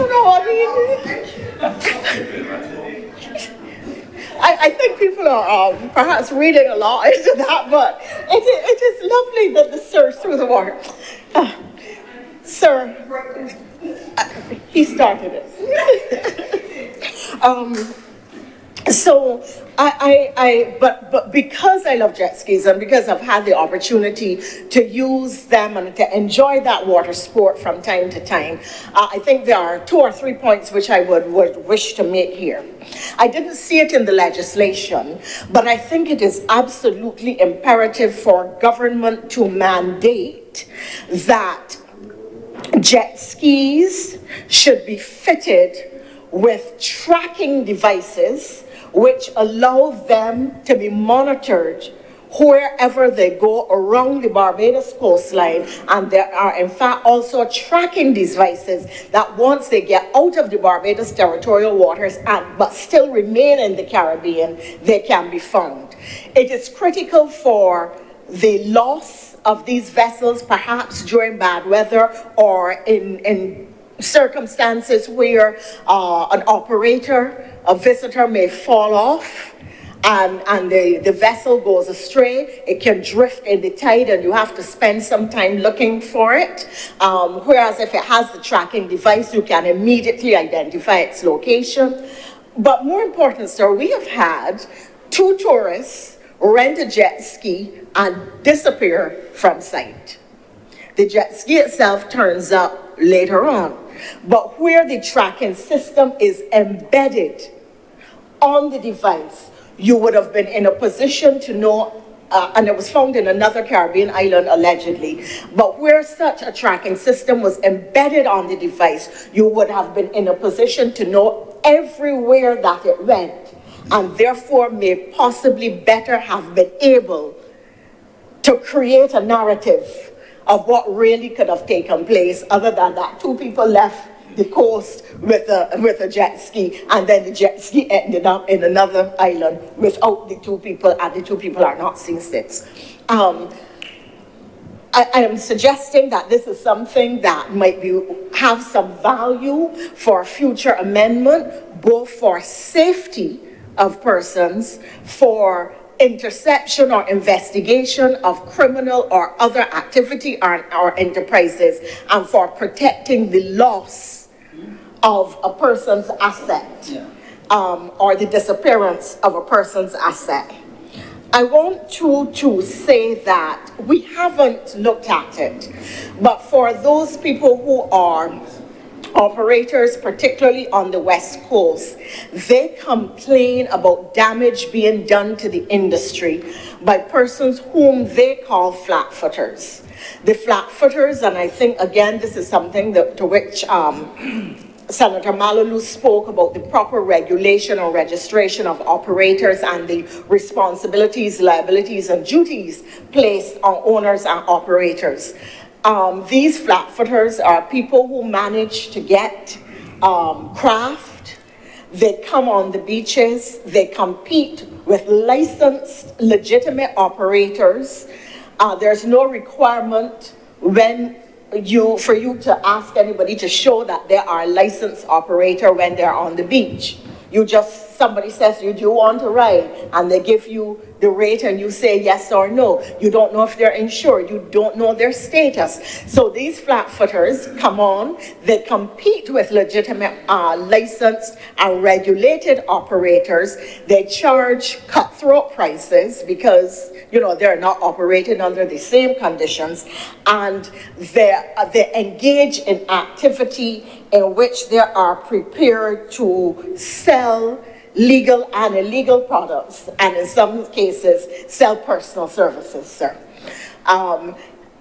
Speaker 5: I think people are perhaps reading a lot into that, but it is lovely that the surge through the water. Sir, he started it. But because I love jet skis and because I've had the opportunity to use them and to enjoy that water sport from time to time, I think there are 2 or 3 points which I would wish to make here. I didn't see it in the legislation, but I think it is absolutely imperative for government to mandate that jet skis should be fitted with tracking devices which allow them to be monitored wherever they go around the Barbados coastline. And there are in fact also tracking devices that once they get out of the Barbados territorial waters but still remain in the Caribbean, they can be found. It is critical for the loss of these vessels, perhaps during bad weather or in circumstances where an operator, a visitor may fall off and the vessel goes astray. It can drift in the tide and you have to spend some time looking for it. Whereas if it has the tracking device, you can immediately identify its location. But more important, sir, we have had 2 tourists rent a jet ski and disappear from sight. The jet ski itself turns up later on. But where the tracking system is embedded on the device, you would have been in a position to know, and it was found in another Caribbean island allegedly, but where such a tracking system was embedded on the device, you would have been in a position to know everywhere that it went, and therefore may possibly better have been able to create a narrative of what really could have taken place, other than that 2 people left the coast with a jet ski, and then the jet ski ended up in another island without the 2 people, and the 2 people are not seen since. I am suggesting that this is something that might have some value for future amendment, both for safety of persons, for interception or investigation of criminal or other activity or enterprises, and for protecting the loss of a person's asset, or the disappearance of a person's asset. I want to say that we haven't looked at it, but for those people who are operators, particularly on the West Coast, they complain about damage being done to the industry by persons whom they call flatfooters. The flatfooters, and I think again this is something to which Senator Malolu spoke about, the proper regulation or registration of operators and the responsibilities, liabilities, and duties placed on owners and operators. These flatfooters are people who manage to get craft. They come on the beaches. They compete with licensed, legitimate operators. There's no requirement for you to ask anybody to show that they are a licensed operator when they're on the beach. Somebody says, do you want to ride? And they give you the rate and you say yes or no. You don't know if they're insured. You don't know their status. So these flatfooters come on, they compete with legitimate licensed and regulated operators. They charge cutthroat prices because, they're not operating under the same conditions, and they engage in activity in which they are prepared to sell legal and illegal products, and in some cases, sell personal services, sir.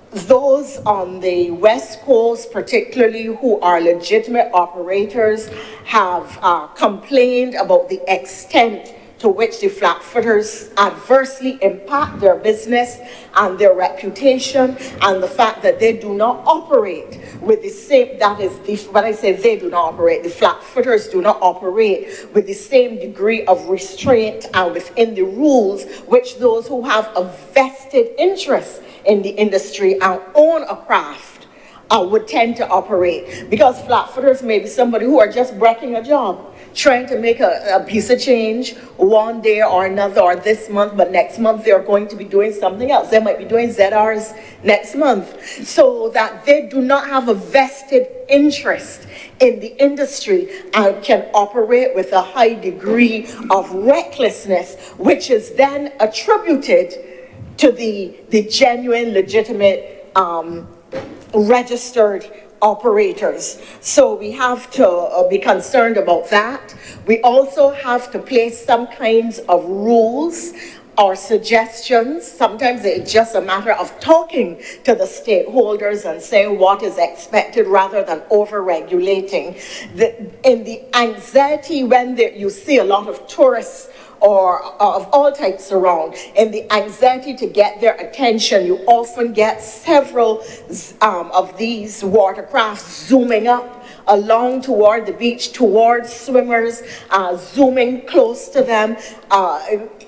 Speaker 5: Those on the West Coast, particularly who are legitimate operators, have complained about the extent to which the flatfooters adversely impact their business and their reputation, and the fact that they do not operate with the same, when I say they do not operate, the flatfooters do not operate with the same degree of restraint and within the rules which those who have a vested interest in the industry and own a craft would tend to operate. Because flatfooters may be somebody who are just breaking a job, trying to make a piece of change one day or another, or this month, but next month they're going to be doing something else. They might be doing ZRs next month. So that they do not have a vested interest in the industry and can operate with a high degree of recklessness, which is then attributed to the genuine, legitimate, registered operators. So we have to be concerned about that. We also have to place some kinds of rules our suggestions. Sometimes it's just a matter of talking to the stakeholders and saying what is expected rather than over-regulating. In the anxiety when you see a lot of tourists or of all types around, in the anxiety to get their attention, you often get several of these watercrafts zooming up along toward the beach, towards swimmers, zooming close to them.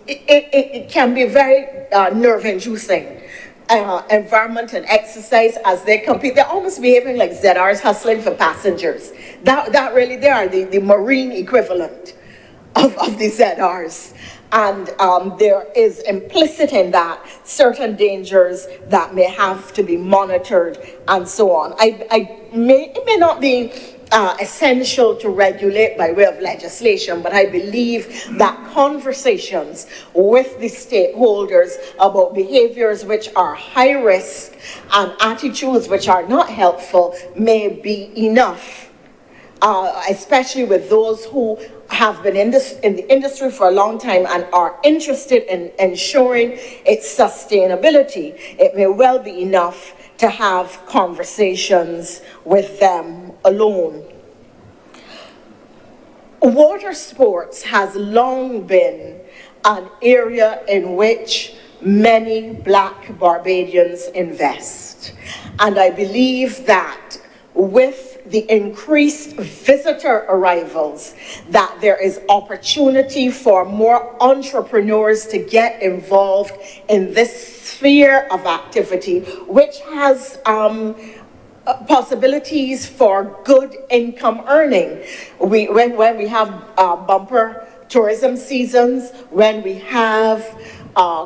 Speaker 5: It can be very nerve-inducing environment and exercise as they compete. They're almost behaving like ZRs hustling for passengers. That really, they are the marine equivalent of the ZRs. And there is implicit in that certain dangers that may have to be monitored and so on. It may not be essential to regulate by way of legislation, but I believe that conversations with the stakeholders about behaviors which are high risk and attitudes which are not helpful may be enough, especially with those who have been in the industry for a long time and are interested in ensuring its sustainability. It may well be enough to have conversations with them alone. Water sports has long been an area in which many Black Barbadians invest. And I believe that with the increased visitor arrivals, that there is opportunity for more entrepreneurs to get involved in this sphere of activity, which has possibilities for good income earning. When we have bumper tourism seasons, when we have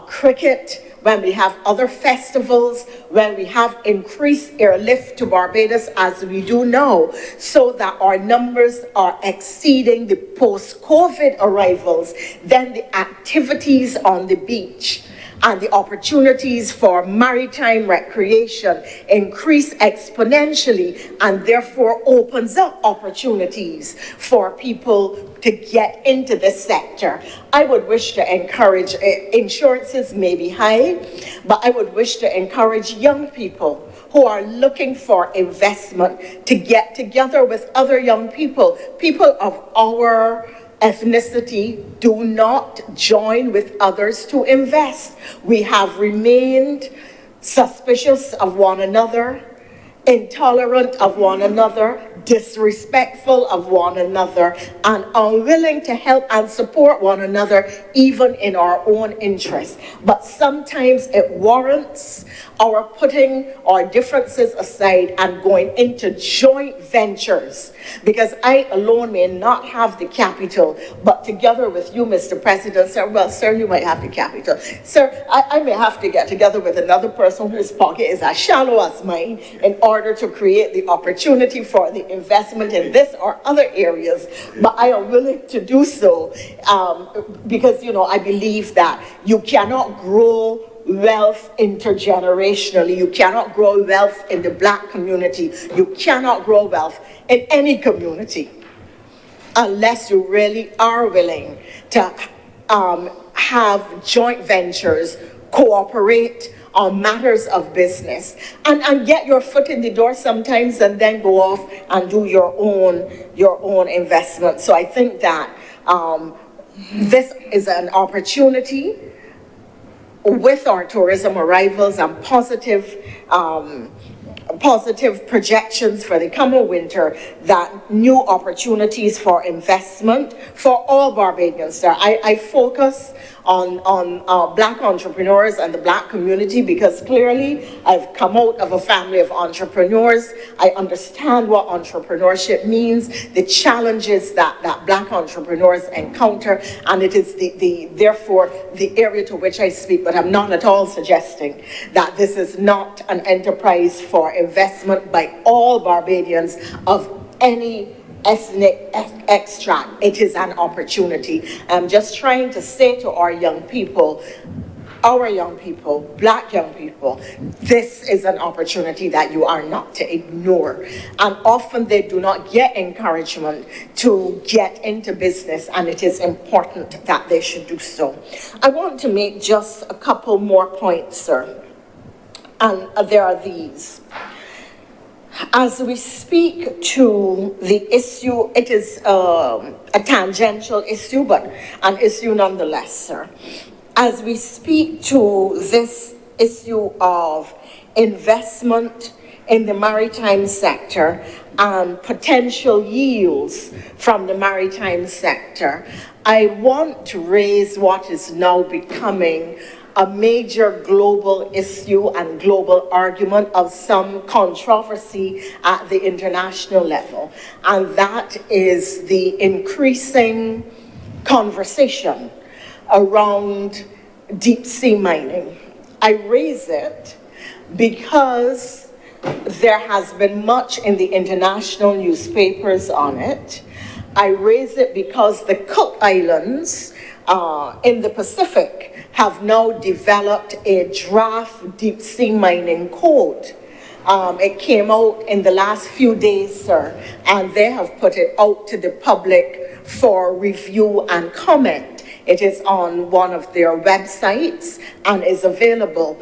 Speaker 5: cricket, when we have other festivals, when we have increased airlift to Barbados as we do now, so that our numbers are exceeding the post-COVID arrivals, then the activities on the beach and the opportunities for maritime recreation increase exponentially, and therefore opens up opportunities for people to get into this sector. I would wish to encourage, insurances may be high, but I would wish to encourage young people who are looking for investment to get together with other young people. People of our ethnicity do not join with others to invest. We have remained suspicious of one another, intolerant of one another, disrespectful of one another, and unwilling to help and support one another even in our own interests. But sometimes it warrants our putting our differences aside and going into joint ventures, because I alone may not have the capital, but together with you, Mr. President, sir, well, sir, you might have the capital. Sir, I may have to get together with another person whose pocket is as shallow as mine in order to create the opportunity for the investment in this or other areas, but I am willing to do so because, you know, I believe that you cannot grow wealth intergenerationally. You cannot grow wealth in the Black community. You cannot grow wealth in any community unless you really are willing to have joint ventures, cooperate on matters of business, and get your foot in the door sometimes and then go off and do your own investment. So I think that this is an opportunity with our tourism arrivals and positive projections for the coming winter, that new opportunities for investment for all Barbadians. I focus on Black entrepreneurs and the Black community because clearly I've come out of a family of entrepreneurs. I understand what entrepreneurship means, the challenges that Black entrepreneurs encounter, and it is therefore the area to which I speak. But I'm not at all suggesting that this is not an enterprise for investment by all Barbadians of any ethnic extract. It is an opportunity. I'm just trying to say to our young people, our young people, black young people, this is an opportunity that you are not to ignore. And often they do not get encouragement to get into business, and it is important that they should do so. I want to make just a couple more points, sir. And there are these. As we speak to the issue, it is a tangential issue, but an issue nonetheless, sir. As we speak to this issue of investment in the maritime sector and potential yields from the maritime sector, I want to raise what is now becoming a major global issue and global argument of some controversy at the international level. And that is the increasing conversation around deep sea mining. I raise it because there has been much in the international newspapers on it. I raise it because the Cook Islands in the Pacific have now developed a draft deep sea mining code. It came out in the last few days, sir, and they have put it out to the public for review and comment. It is on one of their websites and is available.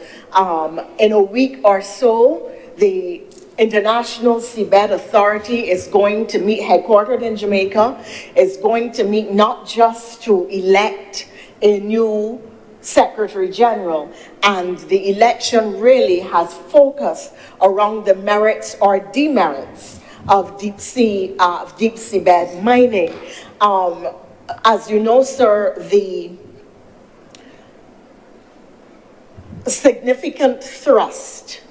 Speaker 5: In a week or so, the International Seabed Authority is going to meet, headquartered in Jamaica, is going to meet not just to elect a new Secretary General, and the election really has focused around the merits or demerits of deep sea bed mining. As you know, sir, the significant thrust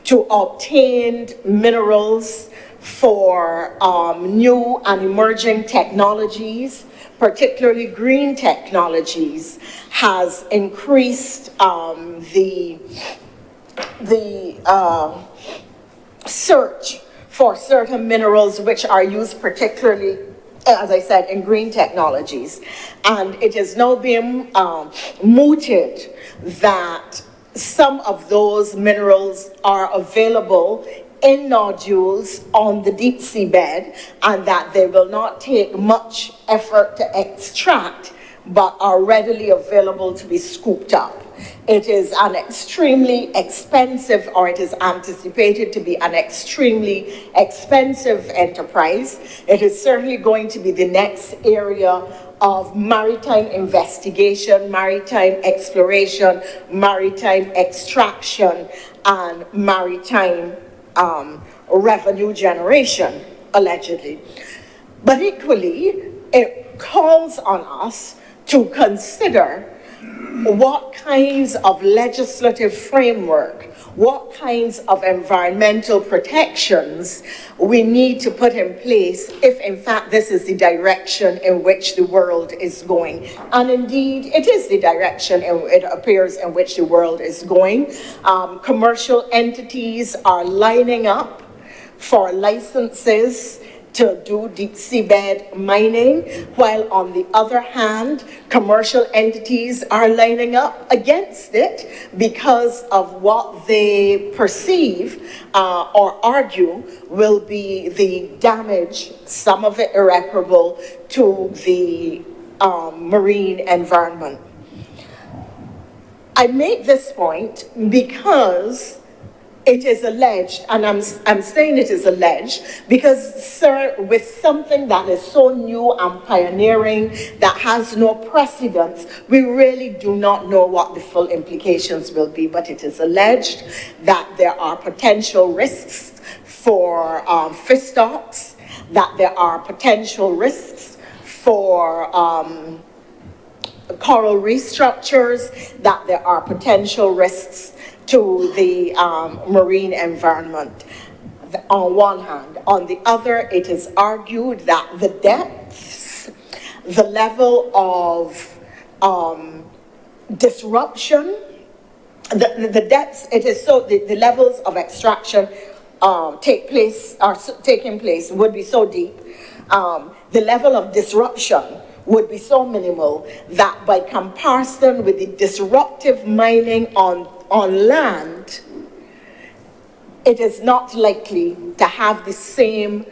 Speaker 5: to obtain minerals for new and emerging technologies, particularly green technologies, has increased the search for certain minerals which are used particularly, as I said, in green technologies. And it is now being mooted that some of those minerals are available in nodules on the deep sea bed, and that they will not take much effort to extract, but are readily available to be scooped up. It is an extremely expensive, or it is anticipated to be an extremely expensive enterprise. It is certainly going to be the next area of maritime investigation, maritime exploration, maritime extraction, and maritime revenue generation, allegedly. But equally, it calls on us to consider what kinds of legislative framework, what kinds of environmental protections we need to put in place if in fact this is the direction in which the world is going. And indeed, it is the direction it appears in which the world is going. Commercial entities are lining up for licenses to do deep seabed mining, while on the other hand, commercial entities are lining up against it because of what they perceive or argue will be the damage, some of it irreparable, to the marine environment. I make this point because it is alleged, and I'm saying it is alleged, because, sir, with something that is so new and pioneering, that has no precedence, we really do not know what the full implications will be. But it is alleged that there are potential risks for fish stocks, that there are potential risks for coral reef structures, that there are potential risks to the marine environment, on one hand. On the other, it is argued that the depths, the level of disruption, the depths, it is so, the levels of extraction taking place would be so deep. The level of disruption would be so minimal that by comparison with the disruptive mining on land, it is not likely to have the same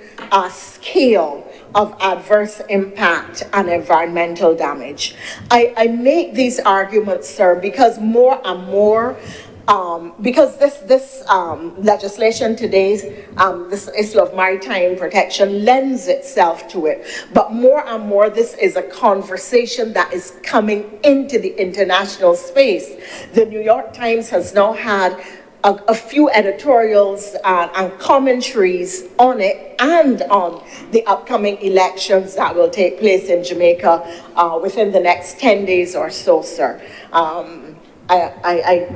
Speaker 5: scale of adverse impact and environmental damage. I make these arguments, sir, because more and more, because this legislation today, this issue of maritime protection lends itself to it, but more and more this is a conversation that is coming into the international space. The New York Times has now had a few editorials and commentaries on it and on the upcoming elections that will take place in Jamaica within the next 10 days or so, sir. I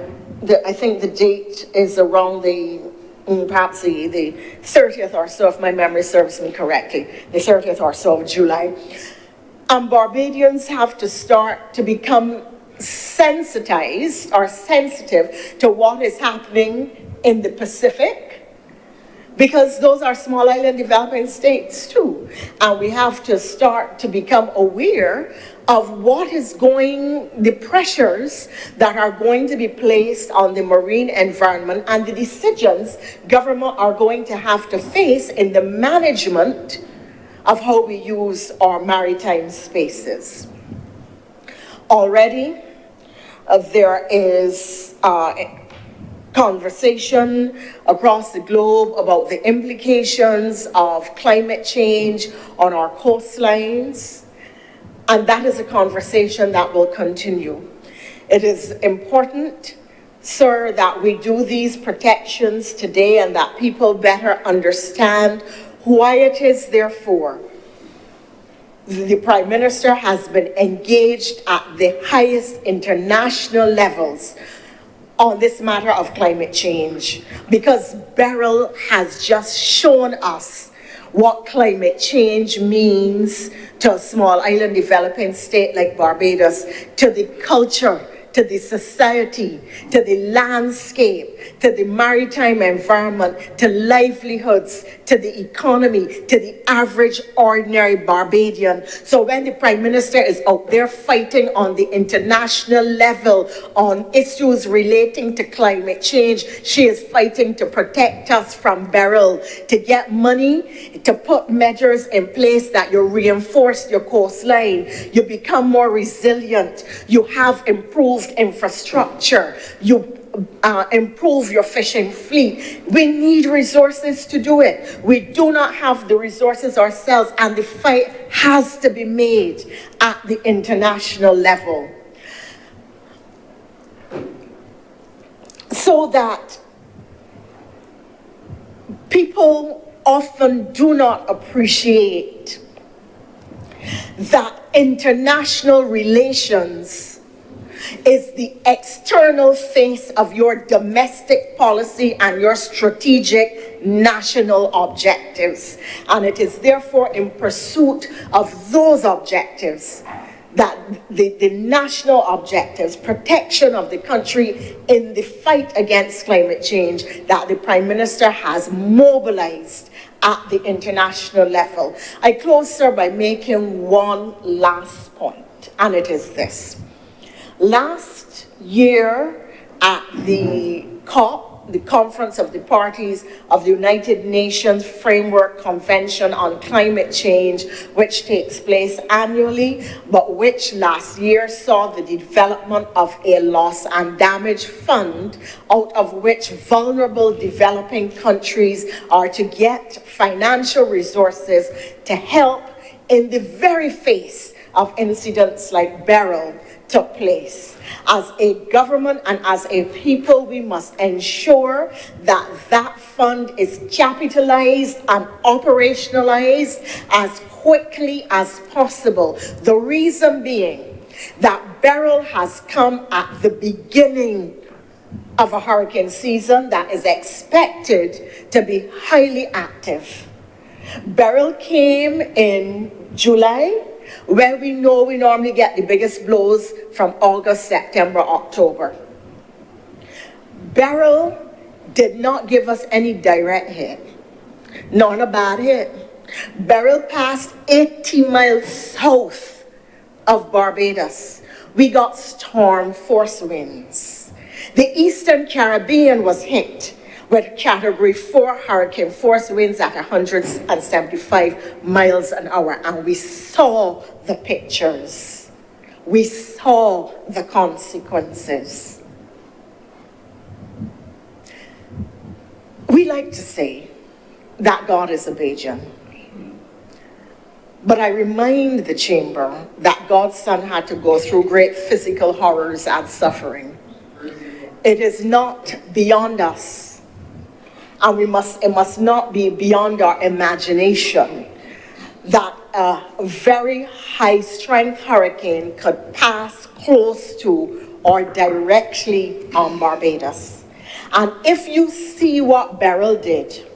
Speaker 5: think the date is around perhaps the 30th or so, if my memory serves me correctly, the 30th or so of July. And Barbadians have to start to become sensitized or sensitive to what is happening in the Pacific, because those are small island developing states too. And we have to start to become aware of what is the pressures that are going to be placed on the marine environment and the decisions government are going to have to face in the management of how we use our maritime spaces. Already, there is conversation across the globe about the implications of climate change on our coastlines, and that is a conversation that will continue. It is important, sir, that we do these protections today and that people better understand why it is, therefore, the Prime Minister has been engaged at the highest international levels on this matter of climate change, because Beryl has just shown us what climate change means to a small island developing state like Barbados, to the culture, to the society, to the landscape, to the maritime environment, to livelihoods, to the economy, to the average ordinary Barbadian. So when the Prime Minister is out there fighting on the international level on issues relating to climate change, she is fighting to protect us from Beryl, to get money, to put measures in place that you reinforce your coastline, you become more resilient, you have improved infrastructure, you improve your fishing fleet. We need resources to do it. We do not have the resources ourselves, and the fight has to be made at the international level, so that people often do not appreciate that international relations is the external face of your domestic policy and your strategic national objectives. And it is therefore in pursuit of those objectives, that the national objectives, protection of the country in the fight against climate change, that the Prime Minister has mobilized at the international level. I close, sir, by making one last point, and it is this. Last year at the COP, the Conference of the Parties of the United Nations Framework Convention on Climate Change, which takes place annually, but which last year saw the development of a loss and damage fund, out of which vulnerable developing countries are to get financial resources to help in the very face of incidents like Beryl took place. As a government and as a people, we must ensure that that fund is capitalized and operationalized as quickly as possible. The reason being that Beryl has come at the beginning of a hurricane season that is expected to be highly active. Beryl came in July, where we know we normally get the biggest blows from August, September, October. Beryl did not give us any direct hit, not a bad hit. Beryl passed 80 miles south of Barbados, we got storm force winds. The Eastern Caribbean was hit with Category 4 hurricane force winds at 175 miles an hour, and we saw the pictures. We saw the consequences. We like to say that God is a Bajan. But I remind the chamber that God's Son had to go through great physical horrors and suffering. It is not beyond us, and it must not be beyond our imagination that a very high strength hurricane could pass close to or directly on Barbados. And if you see what Beryl did,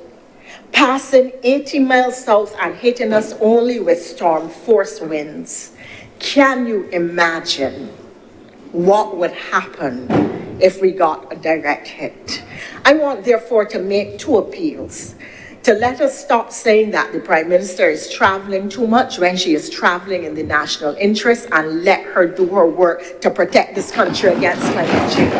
Speaker 5: passing 80 miles south and hitting us only with storm force winds, can you imagine what would happen if we got a direct hit? I want therefore to make two appeals. To let us stop saying that the Prime Minister is traveling too much when she is traveling in the national interest, and let her do her work to protect this country against climate change.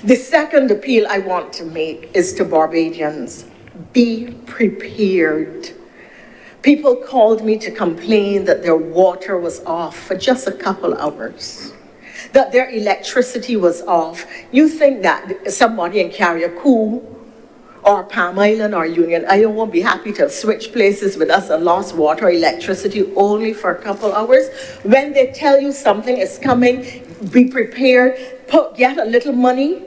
Speaker 5: The second appeal I want to make is to Barbadians. Be prepared. People called me to complain that their water was off for just a couple hours, that their electricity was off. You think that somebody in Carriacou or Palm Island or Union Island won't be happy to switch places with us and lost water or electricity only for a couple hours? When they tell you something is coming, be prepared. Get a little money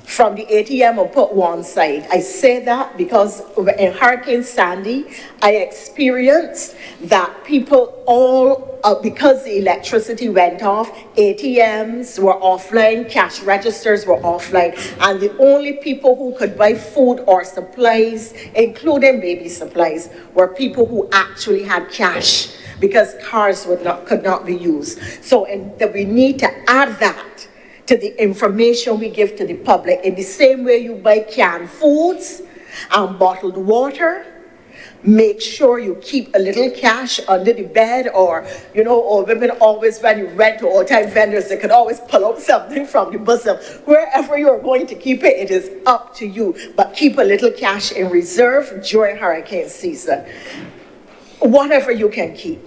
Speaker 5: from the ATM and put one side. I say that because in Hurricane Sandy, I experienced that people all, because the electricity went off, ATMs were offline, cash registers were offline, and the only people who could buy food or supplies, including baby supplies, were people who actually had cash, because cards could not be used. So we need to add that to the information we give to the public. In the same way you buy canned foods and bottled water, make sure you keep a little cash under the bed, or, or women always, when you rent to all-time vendors, they could always pull out something from the bosom. Wherever you're going to keep it, it is up to you. But keep a little cash in reserve during hurricane season. Whatever you can keep.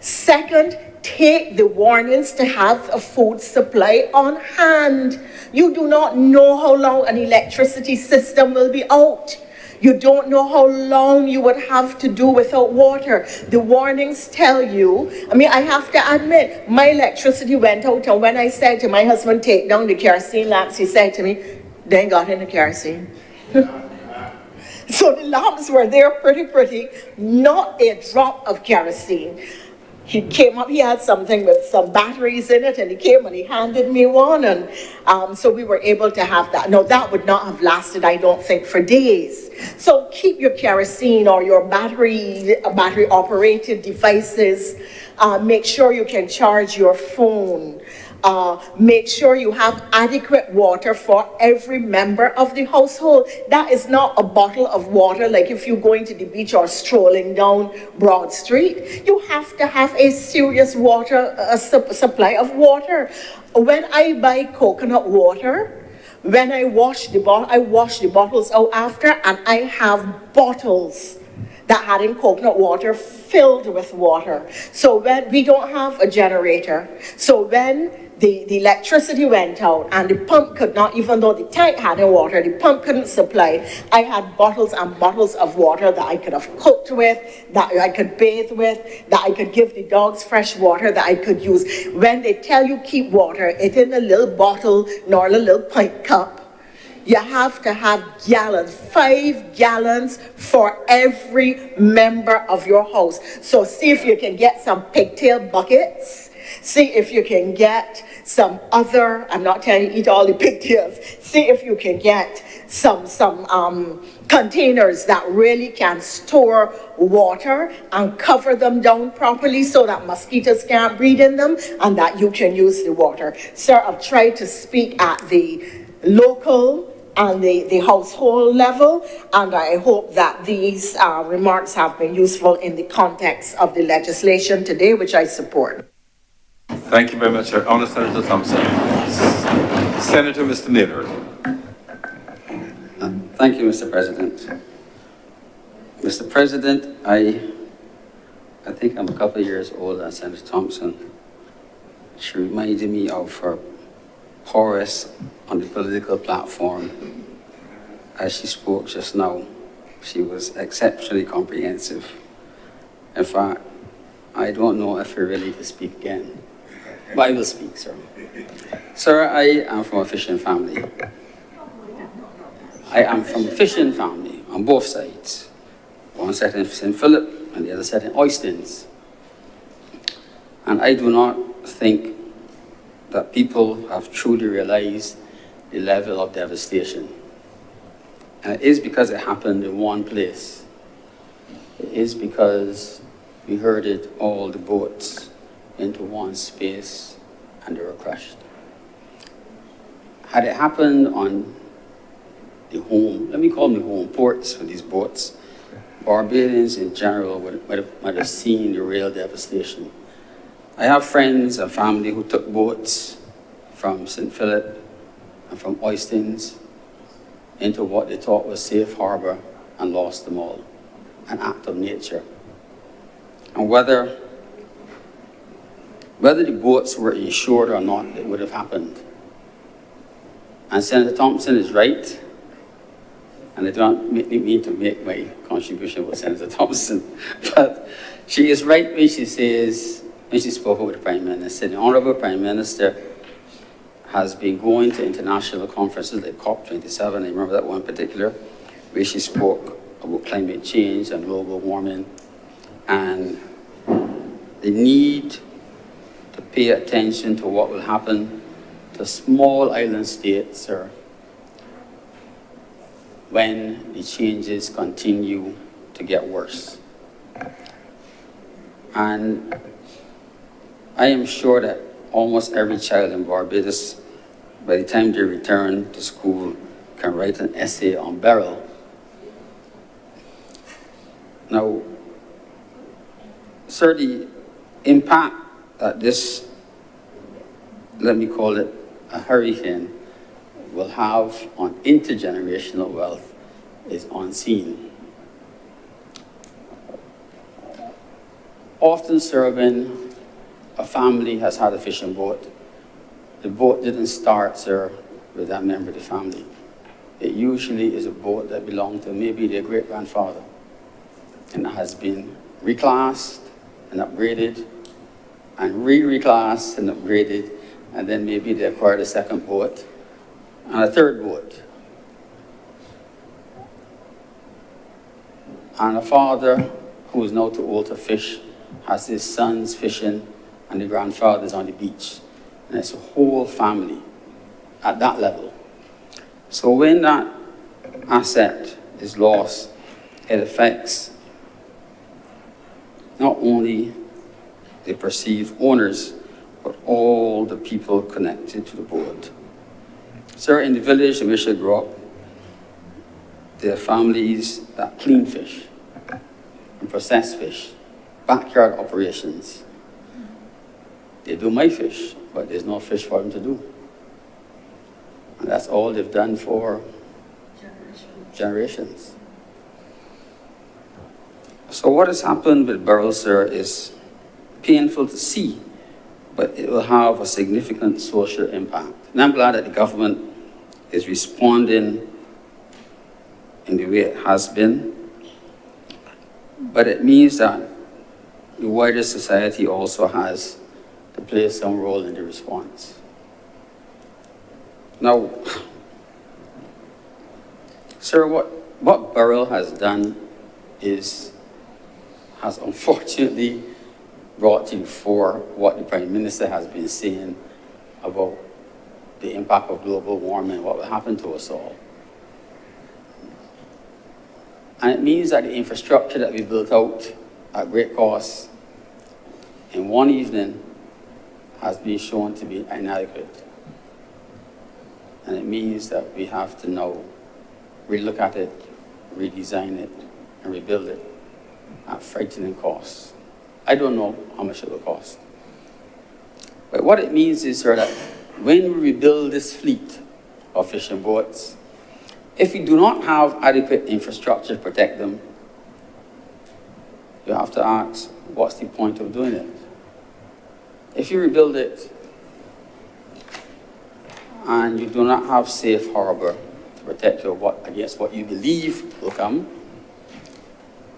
Speaker 5: Second, take the warnings to have a food supply on hand. You do not know how long an electricity system will be out. You don't know how long you would have to do without water. The warnings tell you. I have to admit, my electricity went out, and when I said to my husband, take down the kerosene lamps, he said to me, they ain't got any kerosene. So the lamps were there pretty, not a drop of kerosene. He came up, he had something with some batteries in it, and he came and he handed me one, and so we were able to have that. No, that would not have lasted, I don't think, for days. So keep your kerosene or your battery-operated devices. Make sure you can charge your phone. Make sure you have adequate water for every member of the household. That is not a bottle of water like if you're going to the beach or strolling down Broad Street. You have to have a serious supply of water. When I buy coconut water, when I wash the bottles out after, and I have bottles that had in coconut water filled with water. So when we don't have a generator, so when the electricity went out and the pump could not, even though the tank had in water, the pump couldn't supply, I had bottles and bottles of water that I could have cooked with, that I could bathe with, that I could give the dogs fresh water that I could use. When they tell you keep water, it in a little bottle nor a little pint cup. You have to have gallons, 5 gallons for every member of your house. So see if you can get some pigtail buckets. See if you can get some other, I'm not telling you eat all the pigtails. See if you can get some containers that really can store water and cover them down properly so that mosquitoes can't breed in them and that you can use the water. Sir, I've tried to speak at the local and the household level, and I hope that these remarks have been useful in the context of the legislation today, which I support.
Speaker 1: Thank you very much, Your Honor, Senator Thompson. Senator Mr. Naylor.
Speaker 6: Thank you, Mr. President. Mr. President, I think I'm a couple of years older than Senator Thompson. She reminded me of her prowess on the political platform. As she spoke just now, she was exceptionally comprehensive. In fact, I don't know if you're ready to speak again, but I will speak, sir. Sir, I am from a fishing family. I am from a fishing family on both sides. One set in St. Philip and the other set in Oistins. And I do not think that people have truly realized the level of devastation. And it is because it happened in one place. It is because we herded all the boats into one space and they were crushed. Had it happened on the home, let me call them the home ports for these boats, Barbadians in general might have seen the real devastation. I have friends and family who took boats from St. Philip and from Oistins into what they thought was safe harbor and lost them all. An act of nature. And whether the boats were insured or not, it would have happened. And Senator Thompson is right, and I don't mean to make my contribution with Senator Thompson, but she is right when she says, when she spoke with the Prime Minister, the Honourable Prime Minister has been going to international conferences like COP27, I remember that one in particular, where she spoke about climate change and global warming, and the need to pay attention to what will happen to small island states, sir, when the changes continue to get worse. And I am sure that almost every child in Barbados, by the time they return to school, can write an essay on Beryl. Now, sir, the impact that this, let me call it a hurricane, will have on intergenerational wealth is unseen. Often, sir, when a family has had a fishing boat, the boat didn't start, sir, with that member of the family. It usually is a boat that belonged to maybe their great-grandfather, and it has been reclassed and upgraded, and re-reclassed and upgraded, and then maybe they acquired a second boat and a third boat. And a father who is now too old to fish has his sons fishing and the grandfather's on the beach. And it's a whole family at that level. So when that asset is lost, it affects not only the perceived owners, but all the people connected to the boat. Sir, in the village in which I grew up, there are families that clean fish and process fish, backyard operations. They do my fish, but there's no fish for them to do. And that's all they've done for generations. So what has happened with Beryl, sir, is painful to see, but it will have a significant social impact. And I'm glad that the government is responding in the way it has been, but it means that the wider society also has to play some role in the response. Now, sir, what Beryl has done has unfortunately brought to the fore what the Prime Minister has been saying about the impact of global warming, what will happen to us all. And it means that the infrastructure that we built out at great cost in one evening has been shown to be inadequate. And it means that we have to now relook at it, redesign it, and rebuild it at frightening costs. I don't know how much it will cost. But what it means is, sir, that when we rebuild this fleet of fishing boats, if we do not have adequate infrastructure to protect them, you have to ask, what's the point of doing it? If you rebuild it and you do not have safe harbor to protect you against what you believe will come,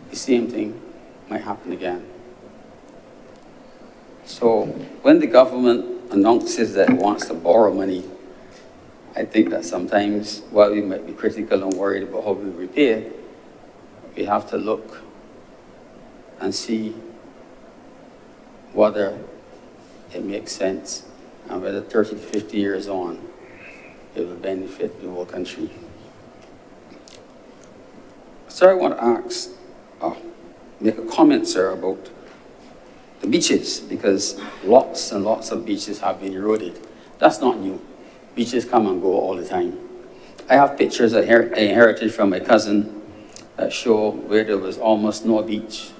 Speaker 6: the same thing might happen again. So when the government announces that it wants to borrow money, I think that sometimes, while we might be critical and worried about how we repay, we have to look and see whether it makes sense and whether 30 to 50 years on, it will benefit the whole country. Sir, I want to ask, make a comment, sir, about the beaches, because lots and lots of beaches have been eroded. That's not new. Beaches come and go all the time. I have pictures I inherited from my cousin that show where there was almost no beach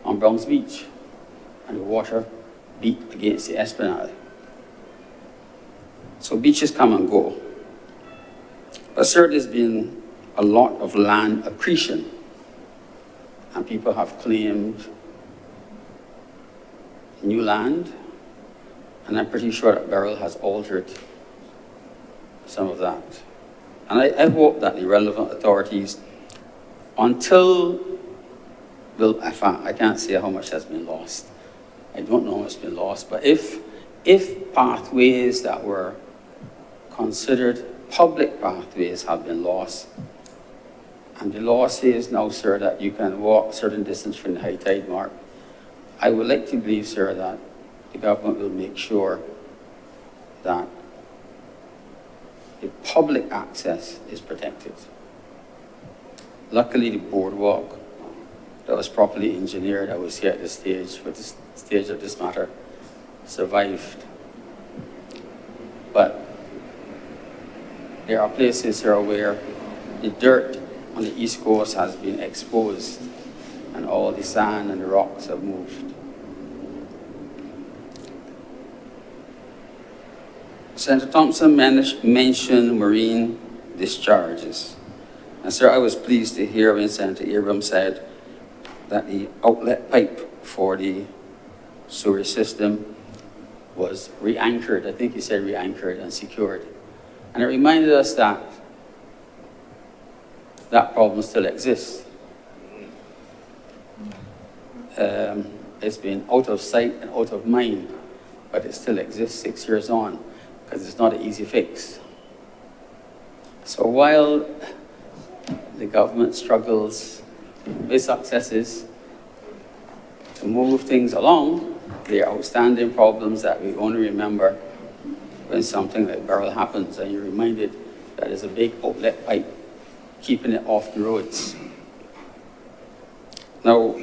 Speaker 6: on Browns Beach, and the water beat against the esplanade. So beaches come and go. But sir, there's been a lot of land accretion, and people have claimed new land, and I'm pretty sure that Beryl has altered some of that. And I hope that the relevant authorities, until, well, I can't say how much has been lost. I don't know how much has been lost, but if pathways that were considered public pathways have been lost, and the law says now, sir, that you can walk a certain distance from the high tide mark, I would like to believe, sir, that the government will make sure that the public access is protected. Luckily, the boardwalk that was properly engineered, I was here at the stage of this matter, survived. But there are places here where the dirt on the East Coast has been exposed and all the sand and the rocks have moved. Senator Thompson mentioned marine discharges. And sir, I was pleased to hear when Senator Abrams said that the outlet pipe for the sewer system was re-anchored. I think he said re-anchored and secured. And it reminded us that that problem still exists. It's been out of sight and out of mind, but it still exists 6 years on, because it's not an easy fix. So while the government struggles with successes to move things along, there are outstanding problems that we only remember when something like Beryl happens and you're reminded that there's a big outlet pipe keeping it off the roads. Now,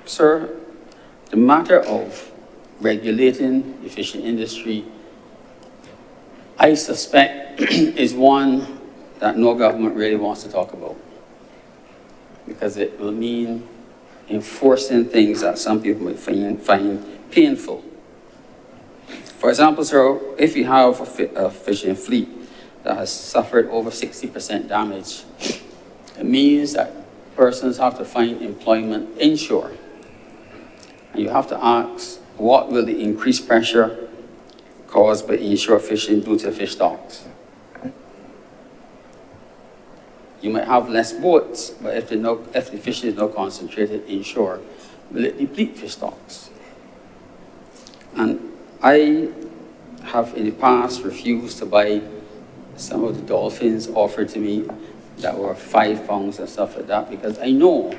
Speaker 6: sir, the matter of regulating the fishing industry, I suspect, is one that no government really wants to talk about, because it will mean enforcing things that some people might find painful. For example, sir, if you have a fishing fleet that has suffered over 60% damage, it means that persons have to find employment inshore. And you have to ask, what will the increased pressure caused by inshore fishing do to fish stocks? You might have less boats, but if the fishing is not concentrated inshore, will it deplete fish stocks? And I have in the past refused to buy some of the dolphins offered to me that were 5 pounds and stuff like that, because I know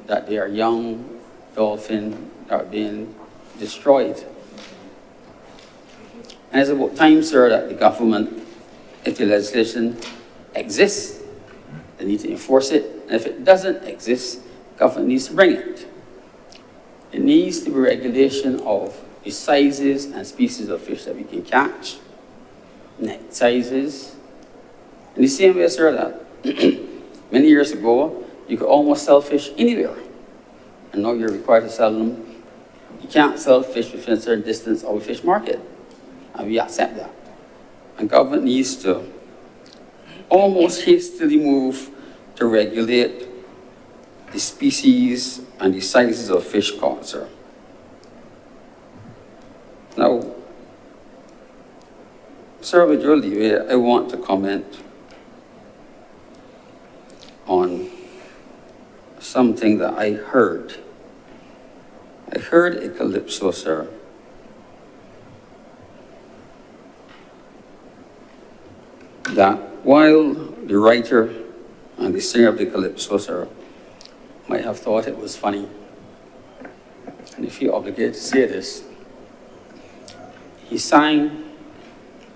Speaker 6: that they are young dolphins that are being destroyed. And it's about time, sir, that the government, if the legislation exists, they need to enforce it. And if it doesn't exist, government needs to bring it. It needs to be regulation of the sizes and species of fish that we can catch, net sizes. In the same way, sir, that many years ago, you could almost sell fish anywhere. And now you're required to sell them. You can't sell fish within a certain distance of a fish market. And we accept that. And government needs to almost hastily move to regulate the species and the sizes of fish caught, sir. Now, sir, with your leave, I want to comment on something that I heard. I heard a calypso, sir, that while the writer and the singer of the calypso, sir, might have thought it was funny, and if you're obligated to say this, he sang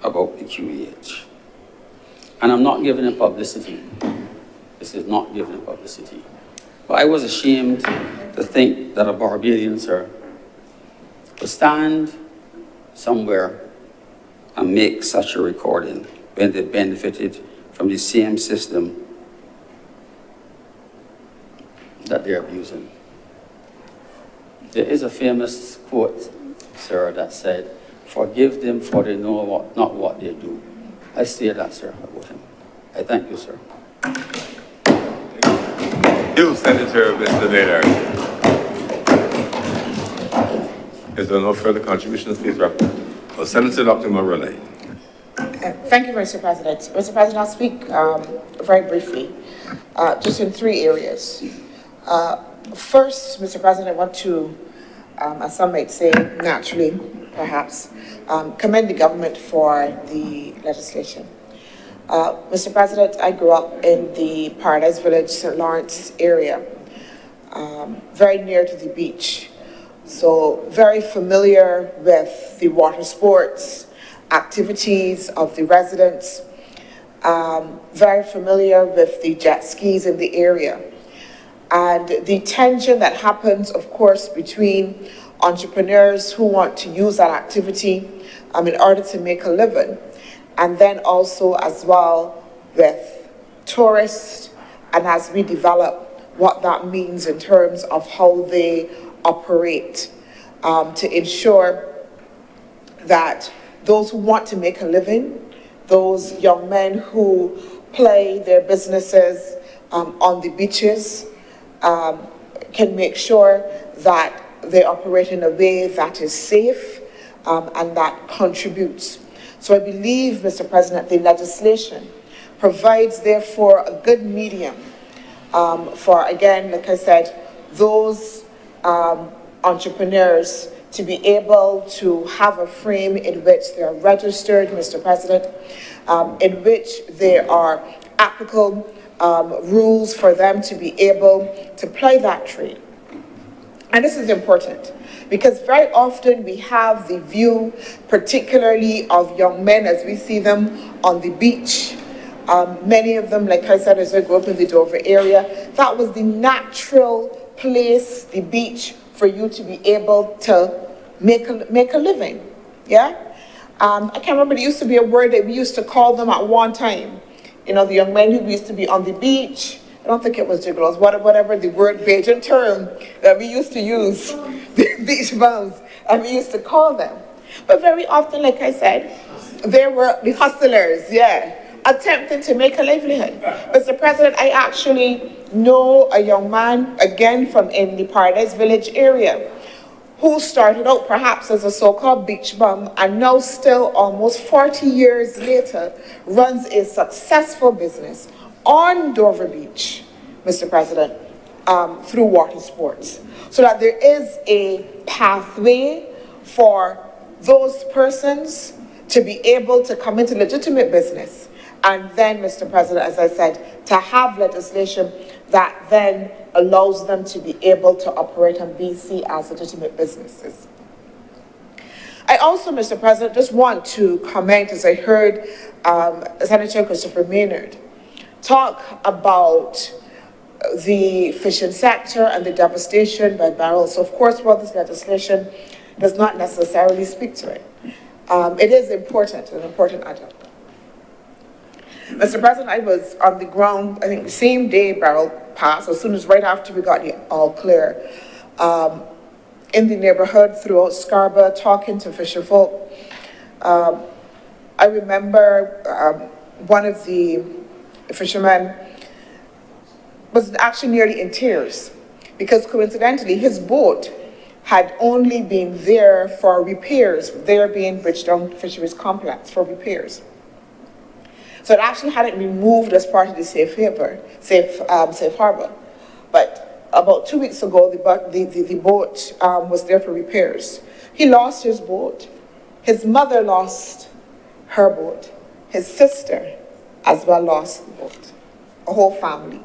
Speaker 6: about the QEH. And I'm not giving him publicity. This is not giving him publicity. But I was ashamed to think that a Barbadian, sir, would stand somewhere and make such a recording when they benefited from the same system that they're abusing. There is a famous quote, sir, that said, "Forgive them, for they know not what they do." I say that, sir, about him. I thank you, sir.
Speaker 1: You, Senator Mr. Naylor. Is there no further contributions, please, Rapporteur? Well, Senator Dr. Morelli.
Speaker 7: Thank you, Mr. President. Mr. President, I'll speak very briefly, just in 3 areas. First, Mr. President, I want to, as some might say, naturally, perhaps, commend the government for the legislation. Mr. President, I grew up in the Paradise Village, St. Lawrence area, very near to the beach. So very familiar with the water sports, activities of the residents, very familiar with the jet skis in the area. And the tension that happens, of course, between entrepreneurs who want to use that activity in order to make a living, and then also as well with tourists, and as we develop what that means in terms of how they operate to ensure that those who want to make a living, those young men who play their businesses on the beaches, can make sure that they operate in a way that is safe and that contributes. So I believe, Mr. President, the legislation provides, therefore, a good medium for, again, like I said, those entrepreneurs to be able to have a frame in which they are registered, Mr. President, in which there are applicable rules for them to be able to play that trade. And this is important because very often we have the view, particularly of young men as we see them on the beach. Many of them, like I said, as I grew up in the Dover area, that was the natural place, the beach, for you to be able to make a living. Yeah? I can't remember, there used to be a word that we used to call them at one time. You know, the young men who used to be on the beach. I don't think it was gigolos, whatever the word Bajan term that we used to use, the beach bums, and we used to call them. But very often, like I said, there were the hustlers, yeah, attempting to make a livelihood. Mr. President, I actually know a young man, again from in the Paradise Village area, who started out perhaps as a so-called beach bum and now still almost 40 years later runs a successful business on Dover Beach, Mr. President, through water sports. So that there is a pathway for those persons to be able to come into legitimate business. And then, Mr. President, as I said, to have legislation that then allows them to be able to operate on BC as legitimate businesses. I also, Mr. President, just want to comment, as I heard Senator Christopher Maynard talk about the fishing sector and the devastation by barrels. So of course, while this legislation does not necessarily speak to it, it is important, an important adjunct. Mr. President, I was on the ground, I think the same day barrel passed, as soon as right after we got the all clear, in the neighborhood throughout Scarborough, talking to fisher folk. I remember one of the fishermen was actually nearly in tears because coincidentally his boat had only been there for repairs, there being Bridgetown Fisheries Complex for repairs. So it actually hadn't been moved as part of the safe harbor. But about 2 weeks ago, the boat was there for repairs. He lost his boat. His mother lost her boat. His sister as well lost the boat. A whole family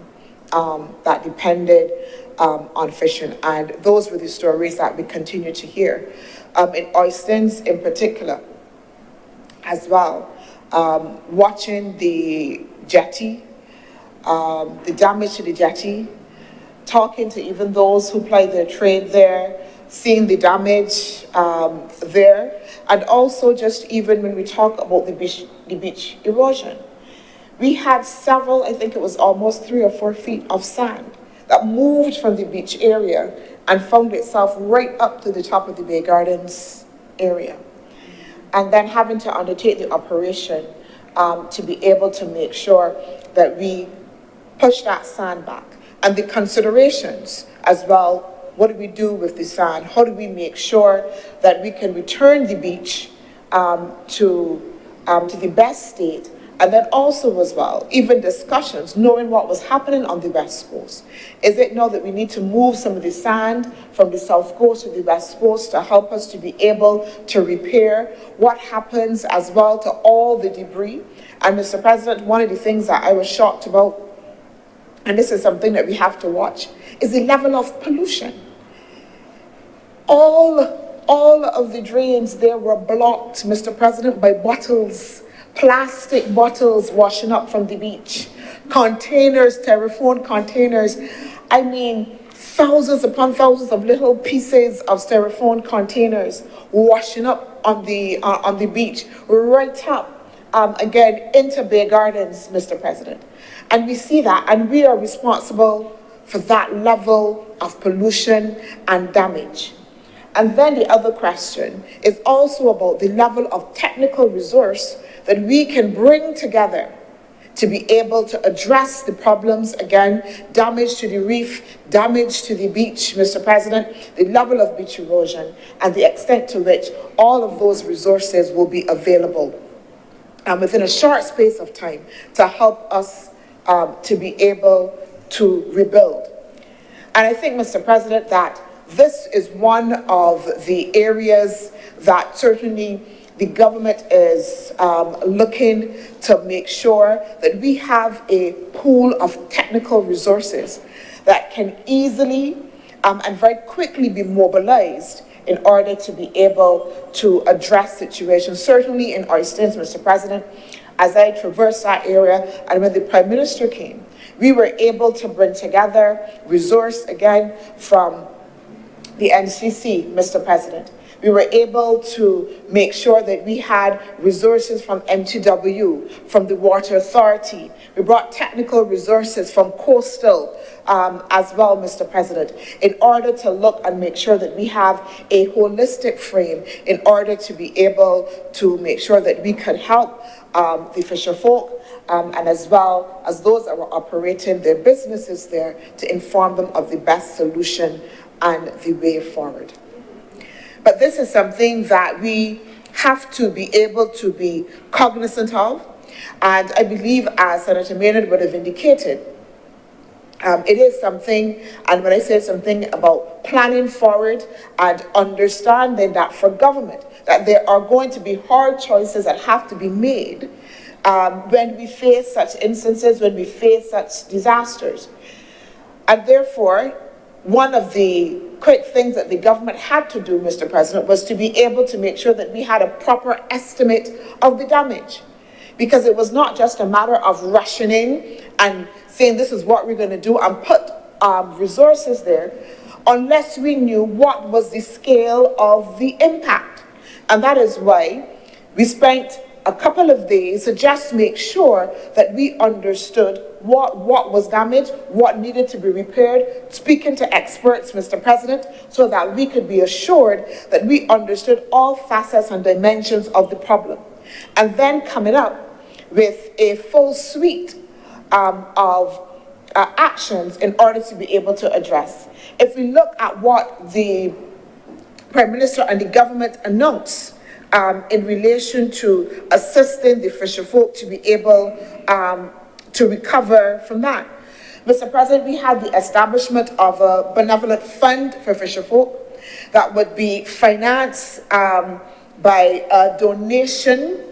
Speaker 7: that depended on fishing. And those were the stories that we continue to hear. In Oystins in particular as well. Watching the jetty, the damage to the jetty, talking to even those who ply their trade there, seeing the damage there, and also just even when we talk about the beach erosion. We had several, I think it was almost 3 or 4 feet of sand that moved from the beach area and found itself right up to the top of the Bay Gardens area. And then having to undertake the operation to be able to make sure that we push that sand back. And the considerations as well, what do we do with the sand? How do we make sure that we can return the beach to the best state? And then also as well, even discussions, knowing what was happening on the West Coast. Is it now that we need to move some of the sand from the South Coast to the West Coast to help us to be able to repair? What happens as well to all the debris? And Mr. President, one of the things that I was shocked about, and this is something that we have to watch, is the level of pollution. All of the drains there were blocked, Mr. President, by bottles. Plastic bottles washing up from the beach, containers, styrofoam containers. I mean, thousands upon thousands of little pieces of styrofoam containers washing up on the beach, right up, again, into Bay Gardens, Mr. President. And we see that, and we are responsible for that level of pollution and damage. And then the other question is also about the level of technical resource that we can bring together to be able to address the problems, again, damage to the reef, damage to the beach, Mr. President, the level of beach erosion, and the extent to which all of those resources will be available within a short space of time to help us to be able to rebuild. And I think, Mr. President, that this is one of the areas that certainly the government is looking to make sure that we have a pool of technical resources that can easily and very quickly be mobilized in order to be able to address situations. Certainly in Oystins, Mr. President, as I traversed that area, and when the Prime Minister came, we were able to bring together resource again from the NCC, Mr. President. We were able to make sure that we had resources from MTW, from the Water Authority. We brought technical resources from Coastal as well, Mr. President, in order to look and make sure that we have a holistic frame in order to be able to make sure that we could help the fisher folk and as well as those that were operating their businesses there to inform them of the best solution and the way forward. But this is something that we have to be able to be cognizant of. And I believe, as Senator Maynard would have indicated, it is something, and when I say something about planning forward and understanding that for government, that there are going to be hard choices that have to be made when we face such instances, when we face such disasters. And therefore, one of the quick things that the government had to do, Mr. President, was to be able to make sure that we had a proper estimate of the damage. Because it was not just a matter of rationing and saying this is what we're going to do and put resources there unless we knew what was the scale of the impact. And that is why we spent a couple of days to just make sure that we understood what was damaged, what needed to be repaired, speaking to experts, Mr. President, so that we could be assured that we understood all facets and dimensions of the problem. And then coming up with a full suite of actions in order to be able to address. If we look at what the Prime Minister and the government announced in relation to assisting the fisher folk to be able to recover from that. Mr. President, we had the establishment of a benevolent fund for fisher folk that would be financed by a donation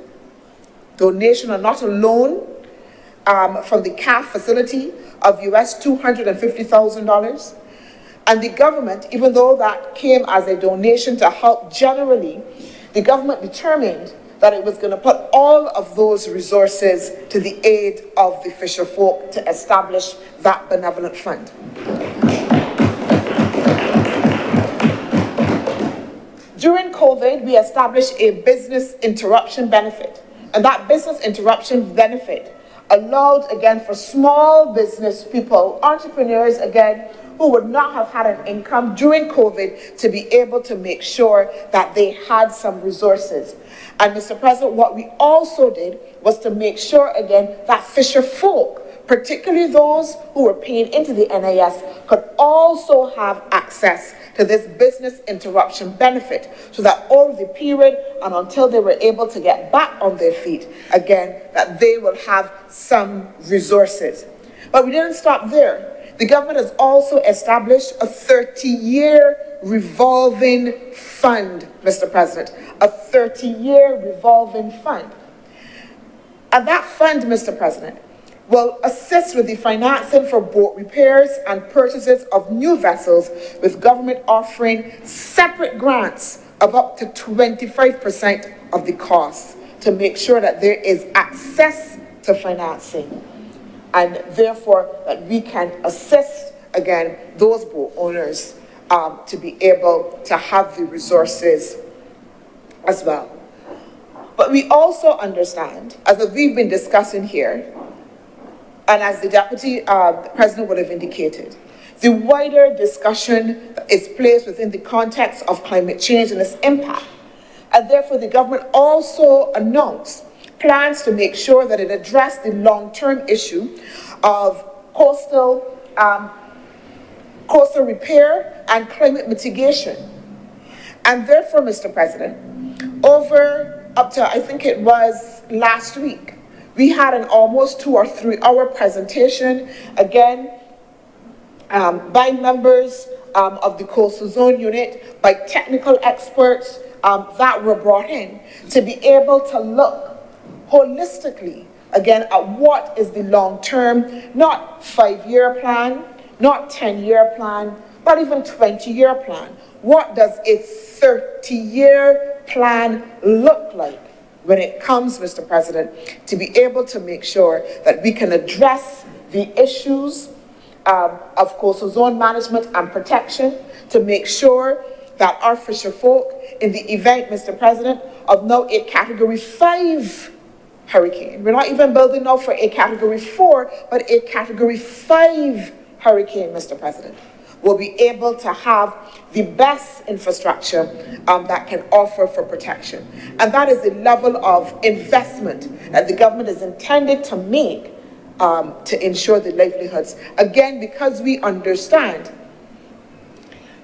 Speaker 7: or not a loan from the CAF facility of US $250,000. And the government, even though that came as a donation to help generally, the government determined that it was going to put all of those resources to the aid of the fisher folk to establish that benevolent fund. During COVID, we established a business interruption benefit. And that business interruption benefit allowed, again, for small business people, entrepreneurs, again, who would not have had an income during COVID to be able to make sure that they had some resources. And Mr. President, what we also did was to make sure, again, that fisher folk, particularly those who were paying into the NIS, could also have access to this business interruption benefit so that over the period and until they were able to get back on their feet, again, that they will have some resources. But we didn't stop there. The government has also established a 30-year revolving fund, Mr. President, a 30-year revolving fund. And that fund, Mr. President, will assist with the financing for boat repairs and purchases of new vessels, with government offering separate grants of up to 25% of the cost to make sure that there is access to financing, and therefore that we can assist, again, those boat owners to be able to have the resources as well. But we also understand, as we've been discussing here, and as the Deputy President would have indicated, the wider discussion is placed within the context of climate change and its impact. And therefore, the government also announced plans to make sure that it addressed the long-term issue of coastal repair and climate mitigation. And therefore, Mr. President, up to, I think it was last week, we had an almost 2 or 3 hour presentation, again, by members of the Coastal Zone Unit, by technical experts that were brought in to be able to look holistically, again, at what is the long-term, not 5-year plan, not 10-year plan, not even 20-year plan. What does a 30-year plan look like when it comes, Mr. President, to be able to make sure that we can address the issues of coastal zone management and protection, to make sure that our fisher folk, in the event, Mr. President, of now a Category 5 hurricane, we're not even building now for a Category 4, but a Category 5 hurricane, Mr. President, will be able to have the best infrastructure that can offer for protection. And that is the level of investment that the government is intended to make to ensure the livelihoods. Again, because we understand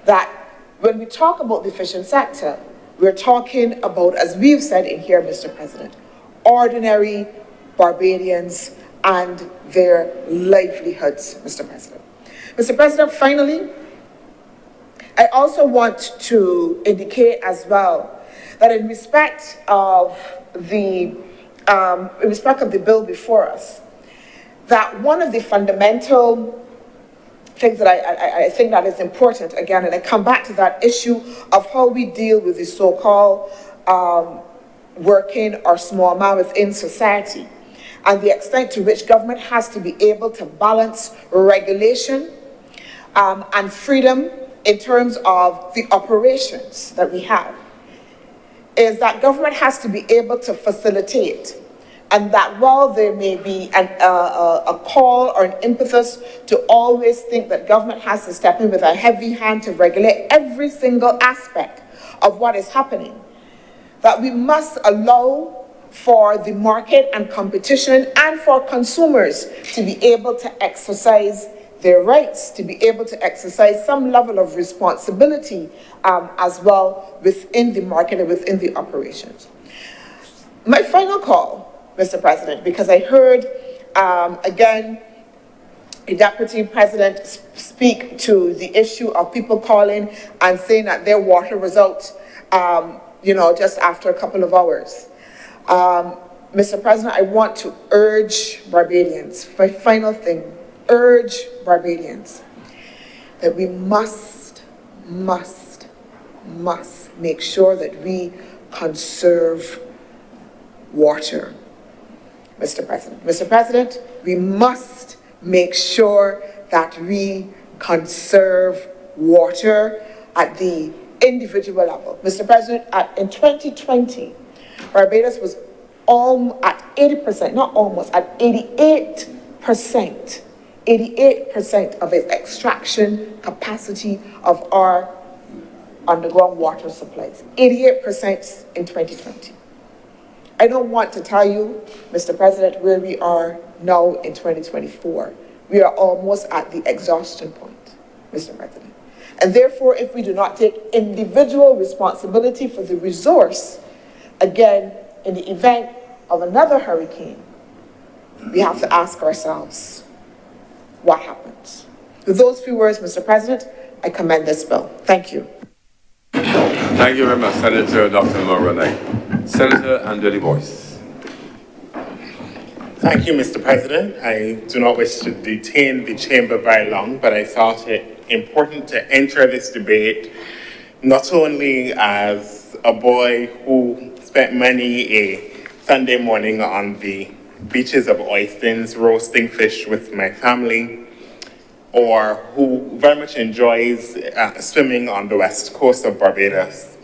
Speaker 7: that when we talk about the fishing sector, we're talking about, as we've said in here, Mr. President, ordinary Barbadians and their livelihoods, Mr. President. Mr. President, finally, I also want to indicate as well that in respect of the bill before us, that one of the fundamental things that I think that is important, again, and I come back to that issue of how we deal with the so-called working or small man within society. and the extent to which government has to be able to balance regulation and freedom in terms of the operations that we have, is that government has to be able to facilitate, and that while there may be a call or an impetus to always think that government has to step in with a heavy hand to regulate every single aspect of what is happening, that we must allow for the market and competition and for consumers to be able to exercise their rights, to be able to exercise some level of responsibility as well within the market and within the operations. My final call, Mr. President, because I heard, again, a deputy president speak to the issue of people calling and saying that their water was out, just after a couple of hours. Mr. President, I want to urge Barbadians, my final thing, urge Barbadians that we must make sure that we conserve water. Mr. President. Mr. President, we must make sure that we conserve water at the individual level. Mr. President, in 2020, Barbados was at 80%, not almost, at 88% of its extraction capacity of our underground water supplies. 88% in 2020. I don't want to tell you, Mr. President, where we are now in 2024. We are almost at the exhaustion point, Mr. President. And therefore, if we do not take individual responsibility for the resource, again, in the event of another hurricane, we have to ask ourselves, what happens? With those few words, Mr. President, I commend this bill. Thank you.
Speaker 1: Thank you very much, Senator Dr. Moroni. Senator Anthony Boyce.
Speaker 8: Thank you, Mr. President. I do not wish to detain the chamber very long, but I thought it important to enter this debate not only as a boy who spent many a Sunday morning on the beaches of Oistins roasting fish with my family, or who very much enjoys swimming on the west coast of Barbados,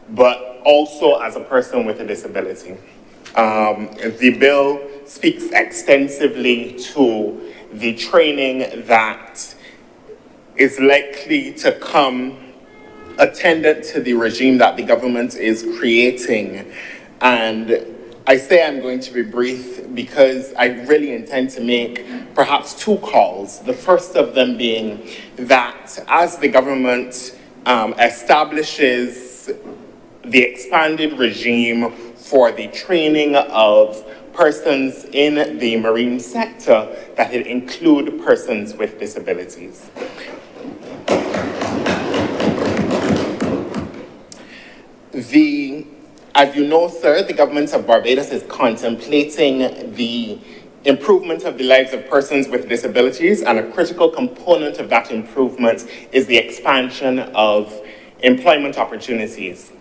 Speaker 8: but also as a person with a disability. The bill speaks extensively to the training that is likely to come attendant to the regime that the government is creating. And I say I'm going to be brief because I really intend to make perhaps two calls. The first of them being that as the government establishes the expanded regime for the training of persons in the marine sector, that it include persons with disabilities. As you know, sir, the government of Barbados is contemplating the improvement of the lives of persons with disabilities, and a critical component of that improvement is the expansion of employment opportunities.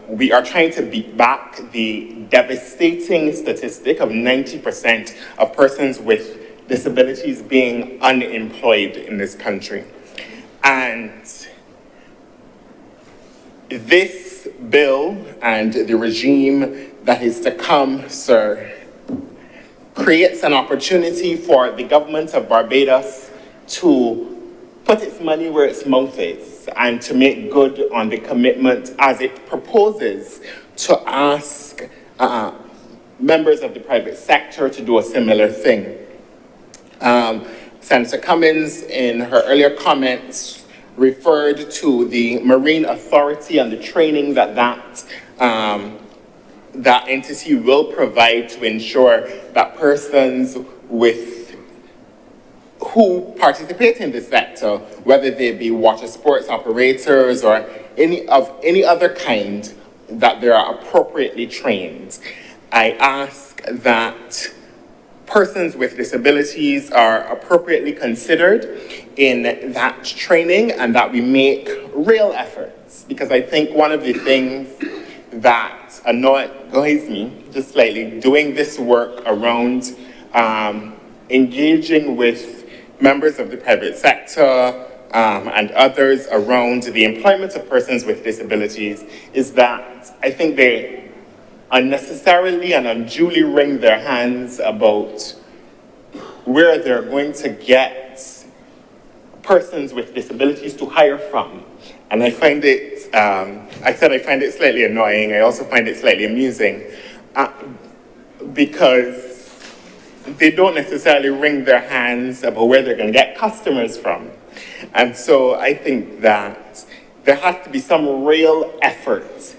Speaker 8: We are trying to beat back the devastating statistic of 90% of persons with disabilities being unemployed in this country. And this bill and the regime that is to come, sir, creates an opportunity for the government of Barbados to put its money where its mouth is and to make good on the commitment as it proposes to ask members of the private sector to do a similar thing. Senator Cummins, in her earlier comments, referred to the Marine Authority and the training that entity will provide to ensure that persons who participate in the sector, whether they be water sports operators or any other kind, that they are appropriately trained. I ask that persons with disabilities are appropriately considered in that training and that we make real efforts, because I think one of the things that annoys me just slightly, doing this work around engaging with members of the private sector and others around the employment of persons with disabilities, is that I think they unnecessarily and unduly wring their hands about where they're going to get persons with disabilities to hire from. And I find it, I said I find it slightly annoying. I also find it slightly amusing because they don't necessarily wring their hands about where they're going to get customers from. And so I think that there has to be some real effort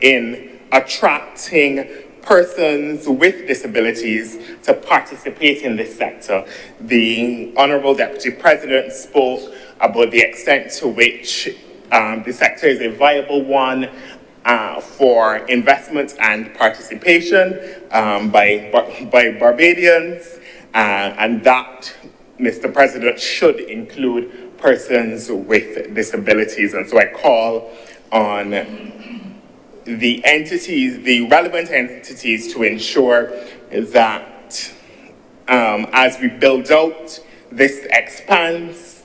Speaker 8: in attracting persons with disabilities to participate in this sector. The Honourable Deputy President spoke about the extent to which the sector is a viable one for investment and participation by Barbadians, and that, Mr. President, should include persons with disabilities. And so I call on the entities, the relevant entities, to ensure that as we build out this expands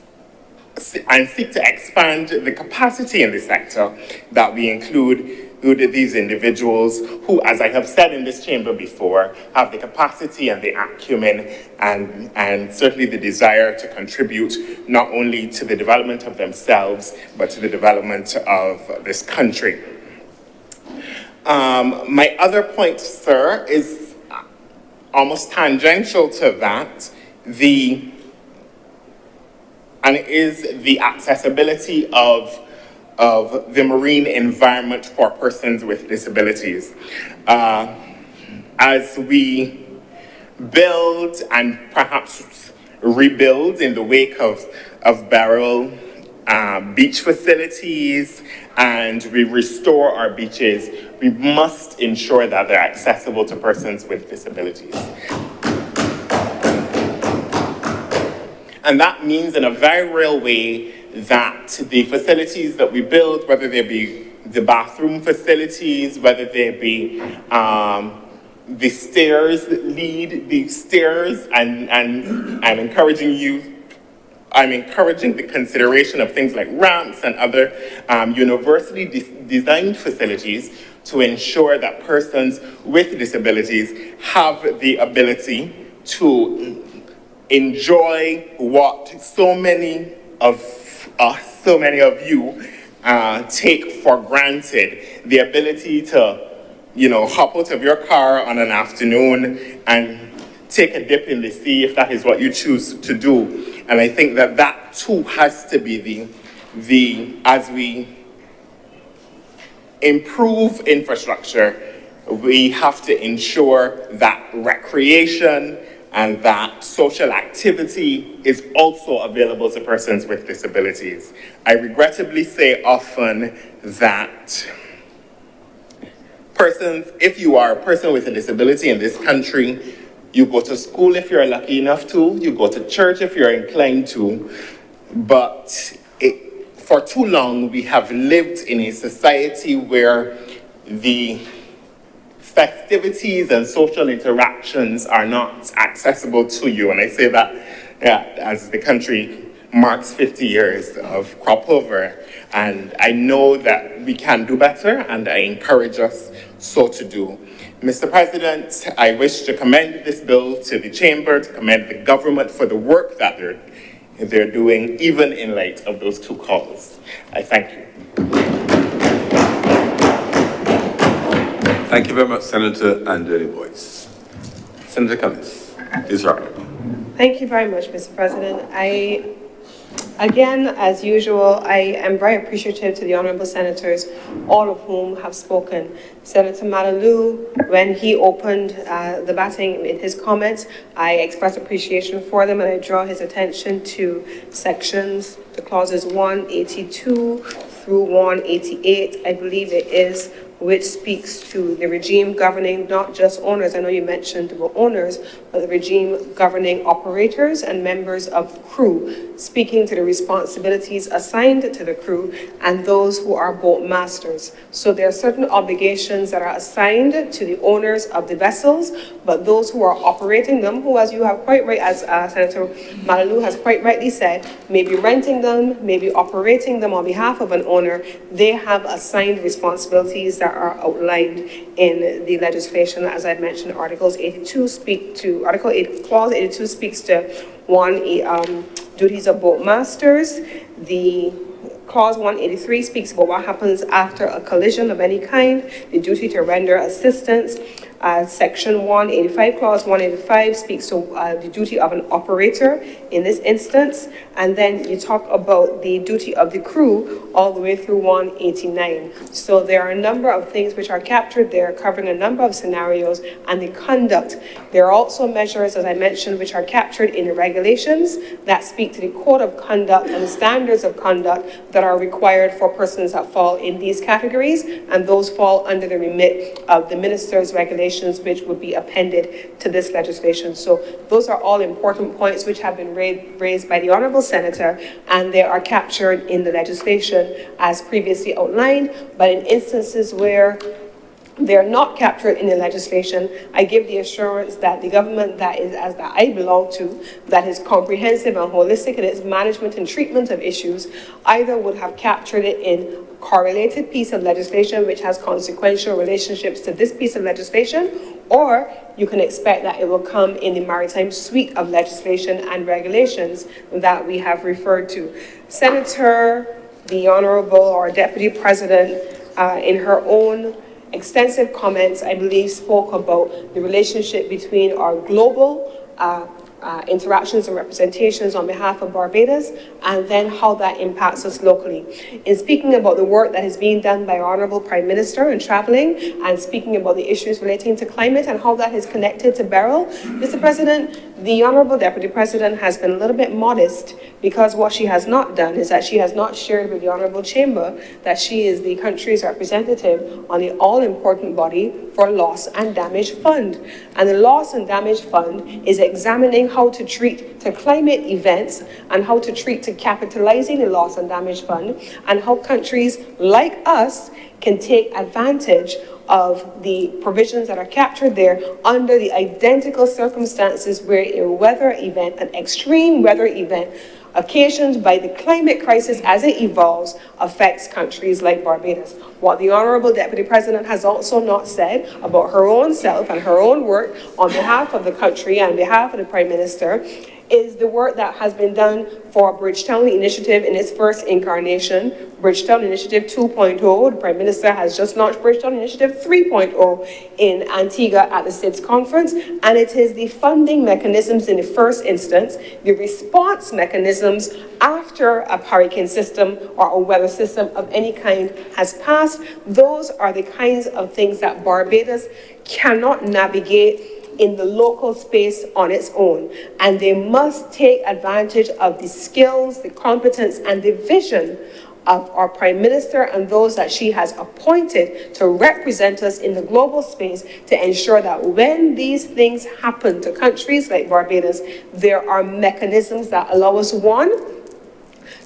Speaker 8: and seek to expand the capacity in the sector, that we include these individuals who, as I have said in this chamber before, have the capacity and the acumen and certainly the desire to contribute not only to the development of themselves, but to the development of this country. My other point, sir, is almost tangential to that, and is the accessibility of the marine environment for persons with disabilities. As we build and perhaps rebuild in the wake of Beryl, beach facilities, and we restore our beaches, we must ensure that they're accessible to persons with disabilities. And that means in a very real way that the facilities that we build, whether they be the bathroom facilities, whether they be the stairs that lead the stairs, and I'm encouraging the consideration of things like ramps and other university designed facilities to ensure that persons with disabilities have the ability to enjoy what so many of us, so many of you take for granted, the ability to, hop out of your car on an afternoon and take a dip in the sea if that is what you choose to do. And I think that that too has to be as we improve infrastructure, we have to ensure that recreation and that social activity is also available to persons with disabilities. I regrettably say often that if you are a person with a disability in this country, you go to school if you're lucky enough to, you go to church if you're inclined to, but for too long we have lived in a society where the festivities and social interactions are not accessible to you. And I say that as the country marks 50 years of crop over. And I know that we can do better, and I encourage us so to do. Mr. President, I wish to commend this bill to the chamber, to commend the government for the work that they're doing, even in light of those two calls. I thank you.
Speaker 1: Thank you very much, Senator Anthony Boyce. Senator Cummings, please rise.
Speaker 3: Thank you very much, Mr. President. Again, as usual, I am very appreciative to the honourable senators, all of whom have spoken. Senator Malalou, when he opened the batting in his comments, I expressed appreciation for them, and I draw his attention to the clauses 182 through 188, I believe it is, which speaks to the regime governing not just owners, I know you mentioned about owners, but the regime governing operators and members of crew, speaking to the responsibilities assigned to the crew and those who are boat masters. So there are certain obligations that are assigned to the owners of the vessels, but those who are operating them, who, as you have quite right, as Senator Malalu has quite rightly said, may be renting them, may be operating them on behalf of an owner, they have assigned responsibilities that are outlined in the legislation. As I've mentioned, Articles 82 speak to, Article 8, Clause 82 speaks to duties of boat masters. The Clause 183 speaks about what happens after a collision of any kind, the duty to render assistance. Section 185, Clause 185 speaks to the duty of an operator in this instance. And then you talk about the duty of the crew all the way through 189. So there are a number of things which are captured there, covering a number of scenarios and the conduct. There are also measures, as I mentioned, which are captured in the regulations that speak to the code of conduct and the standards of conduct that are required for persons that fall in these categories, and those fall under the remit of the minister's regulations, which would be appended to this legislation. So those are all important points which have been raised by the Honourable Senator, and they are captured in the legislation as previously outlined. But in instances where they're not captured in the legislation, I give the assurance that the government that I belong to, that is comprehensive and holistic in its management and treatment of issues, either would have captured it in correlated piece of legislation which has consequential relationships to this piece of legislation, or you can expect that it will come in the maritime suite of legislation and regulations that we have referred to. Senator, the Honourable or Deputy President, in her own extensive comments, I believe, spoke about the relationship between our global interactions and representations on behalf of Barbados, and then how that impacts us locally. In speaking about the work that is being done by our Honourable Prime Minister and travelling, and speaking about the issues relating to climate and how that is connected to Beryl, Mr. President, the Honourable Deputy President has been a little bit modest, because what she has not done is that she has not shared with the Honourable Chamber that she is the country's representative on the all-important body for Loss and Damage Fund. And the Loss and Damage Fund is examining how to treat to climate events and how to treat to capitalizing the Loss and Damage Fund, and how countries like us can take advantage of the provisions that are captured there under the identical circumstances where a weather event, an extreme weather event occasioned by the climate crisis as it evolves, affects countries like Barbados. What the Honourable Deputy President has also not said about her own self and her own work on behalf of the country and on behalf of the Prime Minister is the work that has been done for Bridgetown Initiative in its first incarnation, Bridgetown Initiative 2.0. The Prime Minister has just launched Bridgetown Initiative 3.0 in Antigua at the SIDS conference, and it is the funding mechanisms in the first instance, the response mechanisms after a hurricane system or a weather system of any kind has passed. Those are the kinds of things that Barbados cannot navigate in the local space on its own, and they must take advantage of the skills, the competence, and the vision of our Prime Minister and those that she has appointed to represent us in the global space, to ensure that when these things happen to countries like Barbados, there are mechanisms that allow us, one,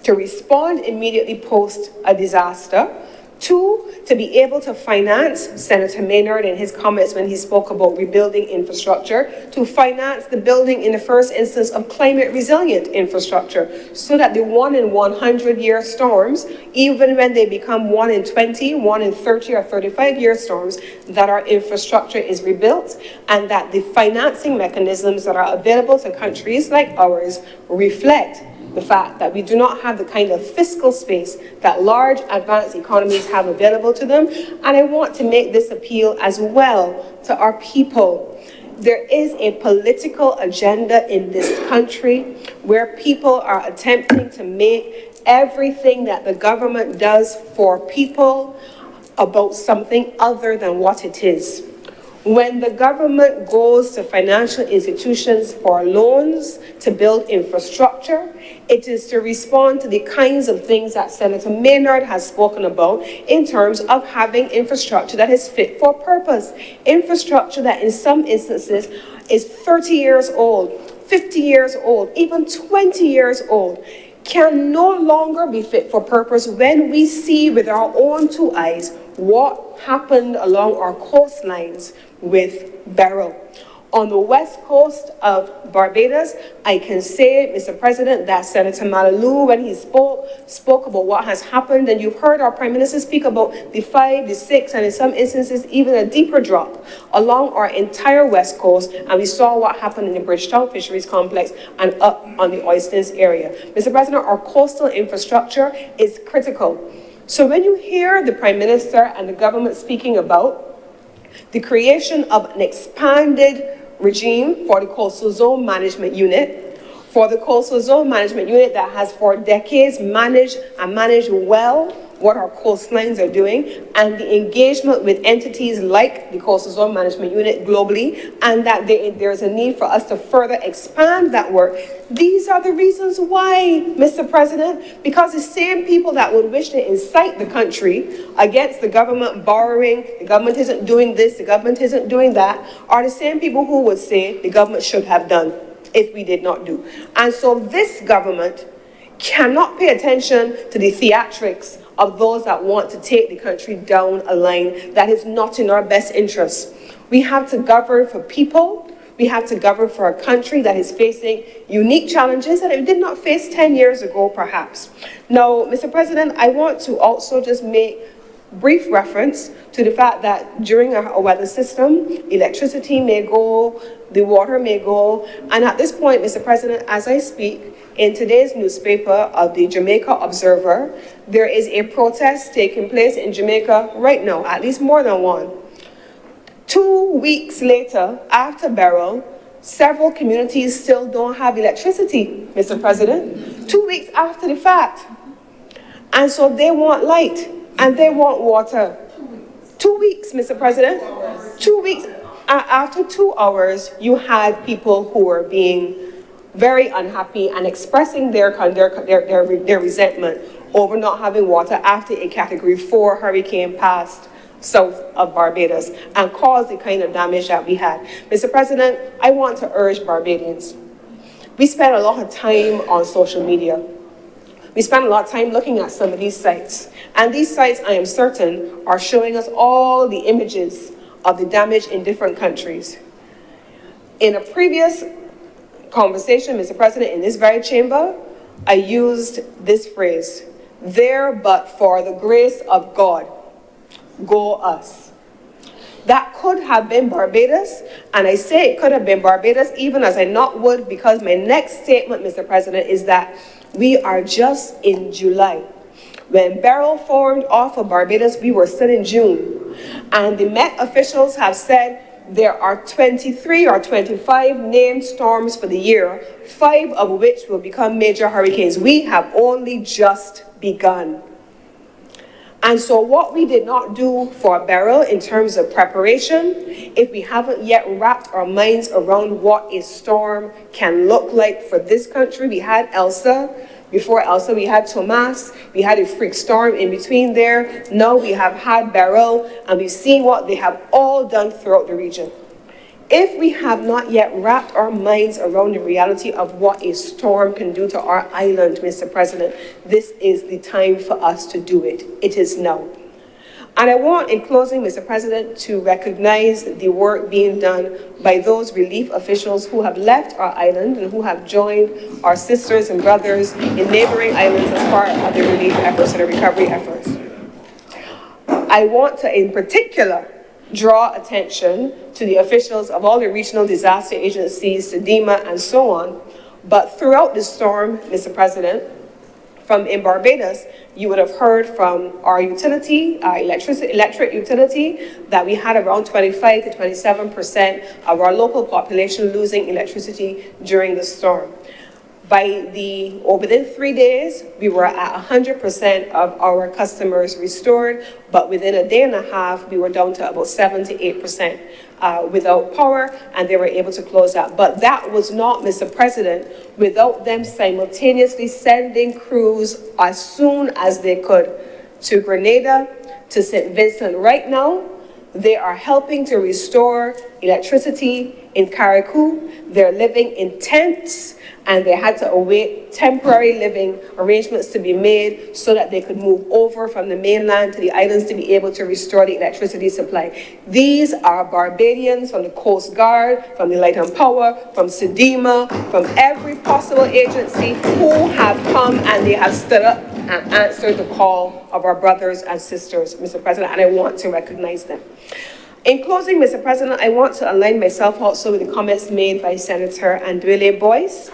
Speaker 3: to respond immediately post a disaster, two, to be able to finance, Senator Maynard in his comments when he spoke about rebuilding infrastructure, to finance the building in the first instance of climate resilient infrastructure, so that the 1 in 100 year storms, even when they become 1 in 20, 1 in 30 or 35 year storms, that our infrastructure is rebuilt, and that the financing mechanisms that are available to countries like ours reflect the fact that we do not have the kind of fiscal space that large advanced economies have available to them. And I want to make this appeal as well to our people. There is a political agenda in this country where people are attempting to make everything that the government does for people about something other than what it is. When the government goes to financial institutions for loans to build infrastructure, it is to respond to the kinds of things that Senator Maynard has spoken about in terms of having infrastructure that is fit for purpose. Infrastructure that in some instances is 30 years old, 50 years old, even 20 years old, can no longer be fit for purpose when we see with our own two eyes what happened along our coastlines with Beryl. On the west coast of Barbados, I can say, Mr. President, that Senator Malalou, when he spoke about what has happened, and you've heard our Prime Minister speak about the 5, the 6, and in some instances even a deeper drop along our entire west coast, and we saw what happened in the Bridgetown Fisheries Complex and up on the Oysters area. Mr. President, our coastal infrastructure is critical. So when you hear the Prime Minister and the government speaking about the creation of an expanded regime for the Coastal Zone Management Unit, for the Coastal Zone Management Unit that has for decades managed well what our coastlines are doing, and the engagement with entities like the Coastal Zone Management Unit globally, and that there's a need for us to further expand that work. These are the reasons why, Mr. President, because the same people that would wish to incite the country against the government borrowing, the government isn't doing this, the government isn't doing that, are the same people who would say the government should have done if we did not do. And so this government cannot pay attention to the theatrics of those that want to take the country down a line that is not in our best interest. We have to govern for people. We have to govern for a country that is facing unique challenges that it did not face 10 years ago, perhaps. Now, Mr. President, I want to also just make brief reference to the fact that during a weather system, electricity may go, the water may go, and at this point, Mr. President, as I speak, in today's newspaper of the Jamaica Observer, there is a protest taking place in Jamaica right now, at least more than one. 2 weeks later, after Beryl, several communities still don't have electricity, Mr. President. 2 weeks after the fact. And so they want light and they want water. 2 weeks, Mr. President. 2 weeks. After 2 hours, you had people who were being very unhappy and expressing their resentment over not having water after a Category 4 hurricane passed south of Barbados and caused the kind of damage that we had. Mr. President, I want to urge Barbadians. We spend a lot of time on social media. We spend a lot of time looking at some of these sites. And these sites, I am certain, are showing us all the images of the damage in different countries. In a previous conversation, Mr. President, in this very chamber, I used this phrase, "There but for the grace of God, go us." That could have been Barbados, and I say it could have been Barbados even as I not would, because my next statement, Mr. President, is that we are just in July. When Beryl formed off of Barbados, we were still in June, and the Met officials have said there are 23 or 25 named storms for the year, 5 of which will become major hurricanes. We have only just begun. And so what we did not do for Beryl in terms of preparation, if we haven't yet wrapped our minds around what a storm can look like for this country, we had Elsa. Before Elsa, we had Tomas. We had a freak storm in between there. Now we have had Beryl, and we've seen what they have all done throughout the region. If we have not yet wrapped our minds around the reality of what a storm can do to our island, Mr. President, this is the time for us to do it. It is now. And I want, in closing, Mr. President, to recognize the work being done by those relief officials who have left our island and who have joined our sisters and brothers in neighboring islands as part of the relief efforts and the recovery efforts. I want to, in particular, draw attention to the officials of all the regional disaster agencies, SEDEMA, and so on. But throughout the storm, Mr. President, from in Barbados, you would have heard from our utility, our electric utility, that we had around 25 to 27% of our local population losing electricity during the storm. Within 3 days, we were at 100% of our customers restored, but within a day and a half, we were down to about 7 to 8% without power, and they were able to close that. But that was not, Mr. President, without them simultaneously sending crews as soon as they could to Grenada, to St. Vincent. Right now, they are helping to restore electricity in Carriacou. They're living in tents, and they had to await temporary living arrangements to be made so that they could move over from the mainland to the islands to be able to restore the electricity supply. These are Barbadians from the Coast Guard, from the Light and Power, from SEDEMA, from every possible agency who have come and they have stood up and answered the call of our brothers and sisters, Mr. President, and I want to recognize them. In closing, Mr. President, I want to align myself also with the comments made by Senator Andrele Boyce.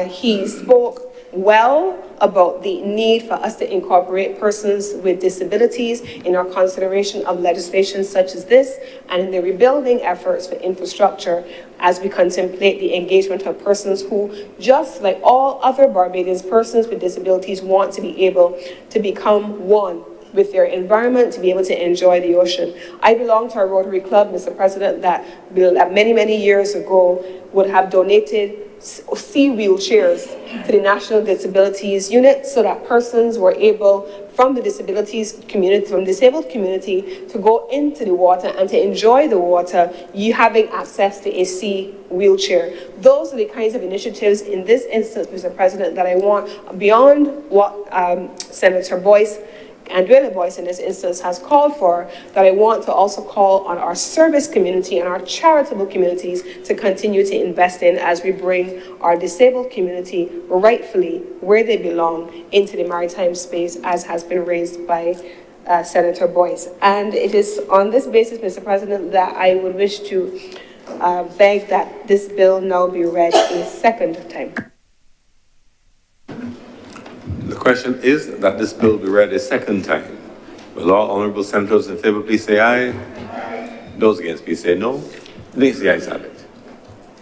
Speaker 3: He spoke well about the need for us to incorporate persons with disabilities in our consideration of legislation such as this and in the rebuilding efforts for infrastructure as we contemplate the engagement of persons who, just like all other Barbadians, persons with disabilities want to be able to become one with their environment, to be able to enjoy the ocean. I belong to a Rotary Club, Mr. President, that many, many years ago would have donated sea wheelchairs to the National Disabilities Unit so that persons were able, from the disabilities community, from disabled community, to go into the water and to enjoy the water, you having access to a sea wheelchair. Those are the kinds of initiatives in this instance, Mr. President, that I want beyond what Senator Boyce Andrele Boyce in this instance has called for, that I want to also call on our service community and our charitable communities to continue to invest in as we bring our disabled community rightfully where they belong into the maritime space, as has been raised by Senator Boyce. And it is on this basis, Mr. President, that I would wish to beg that this bill now be read a second time.
Speaker 1: The question is that this bill be read a second time. Will all honourable senators in favour please say aye? Those against please say no. The ayes have it.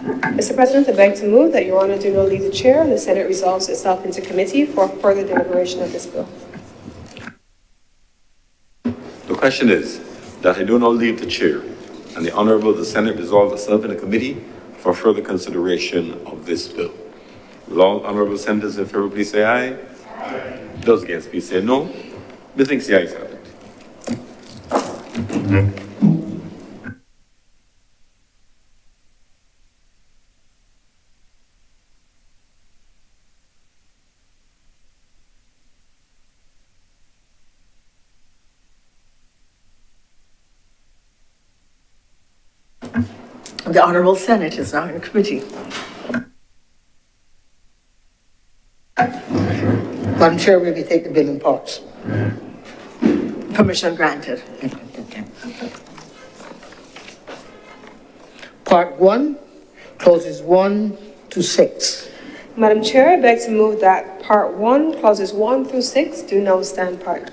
Speaker 3: Mr. President, I beg to move that Your Honour do not leave the chair and the Senate resolves itself into committee for further deliberation of this bill.
Speaker 1: The question is that I do not leave the chair and the Honourable the Senate resolve itself in a committee for further consideration of this bill. Will all honourable senators in favour please say aye? Those against please say no. Methinks the ayes have it.
Speaker 5: The Honourable Senate is now in committee.
Speaker 9: Madam Chair, will we take the bill in parts?
Speaker 5: Permission granted.
Speaker 9: Part 1, clauses 1 to 6.
Speaker 3: Madam Chair, I beg to move that Part 1, clauses 1 through 6 do now stand part.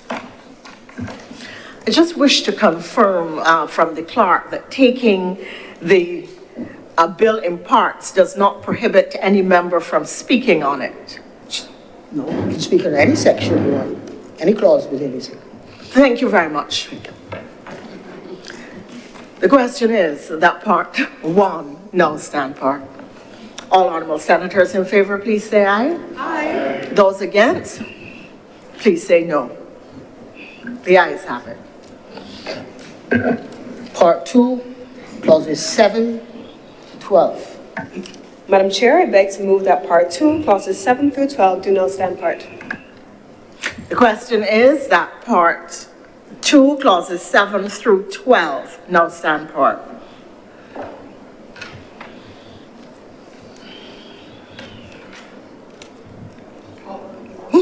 Speaker 5: I just wish to confirm from the clerk that taking the bill in parts does not prohibit any member from speaking on it.
Speaker 9: No, you can speak on any section you want, any clause within it.
Speaker 5: Thank you very much. The question is that Part 1 now stand part. All honourable senators in favour, please say aye. Aye. Those against, please say no. The ayes have it.
Speaker 9: Part 2, clauses 7 to 12.
Speaker 3: Madam Chair, I beg to move that Part 2, clauses 7 through 12 do now stand part.
Speaker 5: The question is that Part 2, clauses 7 through 12 now stand part.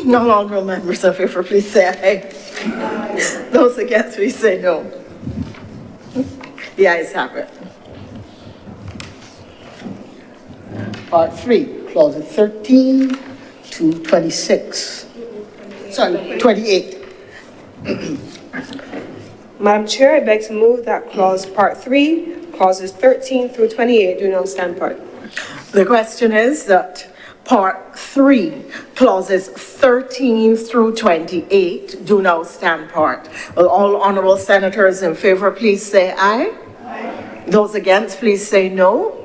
Speaker 5: No longer members of favor, please say aye. Those against, please say no. The ayes have it.
Speaker 9: Part 3, clauses 13 to 26. Sorry, 28.
Speaker 3: Madam Chair, I beg to move that Part 3, clauses 13 through 28 do now stand part.
Speaker 5: The question is that Part 3, clauses 13 through 28 do now stand part. Will all honourable senators in favour please say aye? Aye. Those against please say no.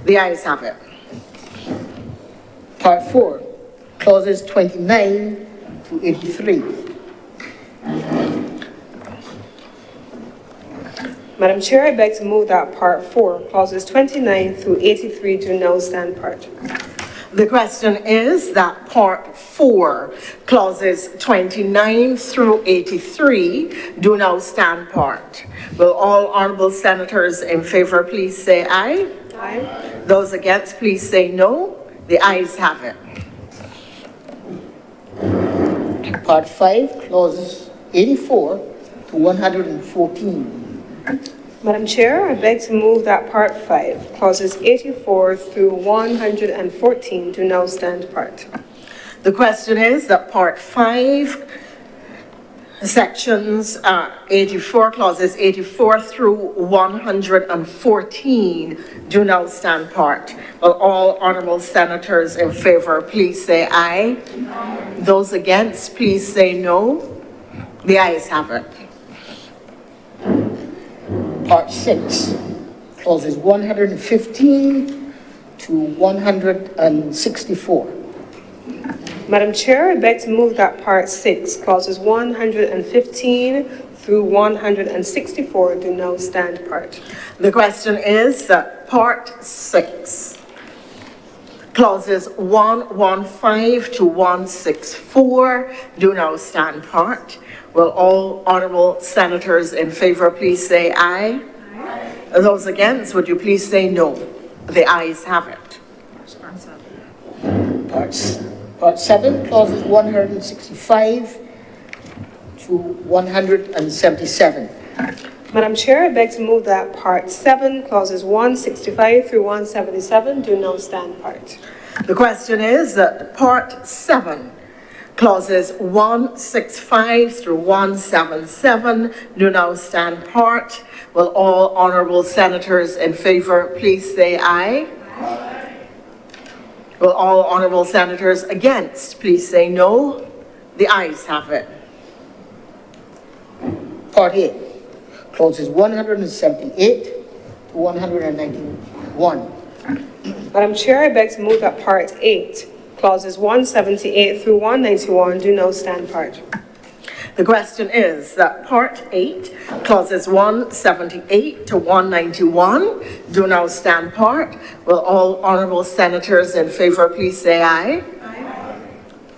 Speaker 5: The ayes have it.
Speaker 9: Part 4, clauses 29 to 83.
Speaker 3: Madam Chair, I beg to move that Part 4, clauses 29 through 83 do now stand part.
Speaker 5: The question is that Part 4, clauses 29 through 83 do now stand part. Will all honourable senators in favour please say aye?
Speaker 3: Aye.
Speaker 5: Those against please say no. The ayes have it.
Speaker 9: Part 5, clauses 84 to 114.
Speaker 3: Madam Chair, I beg to move that Part 5, clauses 84 through 114 do now stand part.
Speaker 5: The question is that Part 5, sections 84, clauses 84 through 114 do now stand part. Will all honourable senators in favour please say aye? Aye. Those against please say no. The ayes have it.
Speaker 9: Part 6, clauses 115 to 164.
Speaker 3: Madam Chair, I beg to move that Part 6, clauses 115 through 164 do now stand part.
Speaker 5: The question is that Part 6, clauses 115 to 164 do now stand part. Will all honourable senators in favour please say aye? Aye. Those against, would you please say no? The ayes have it.
Speaker 9: Part 7, clauses 165 to 177.
Speaker 3: Madam Chair, I beg to move that Part 7, clauses 165 through 177 do now stand part.
Speaker 5: The question is that Part 7, clauses 165 through 177 do now stand part. Will all honourable senators in favour please say aye? Aye. Will all honourable senators against please say no? The ayes have it.
Speaker 9: Part 8, clauses 178 to 191.
Speaker 3: Madam Chair, I beg to move that Part 8, clauses 178 through 191 do now stand part.
Speaker 5: The question is that Part 8, clauses 178 to 191 do now stand part. Will all honourable senators in favour please say aye? Aye.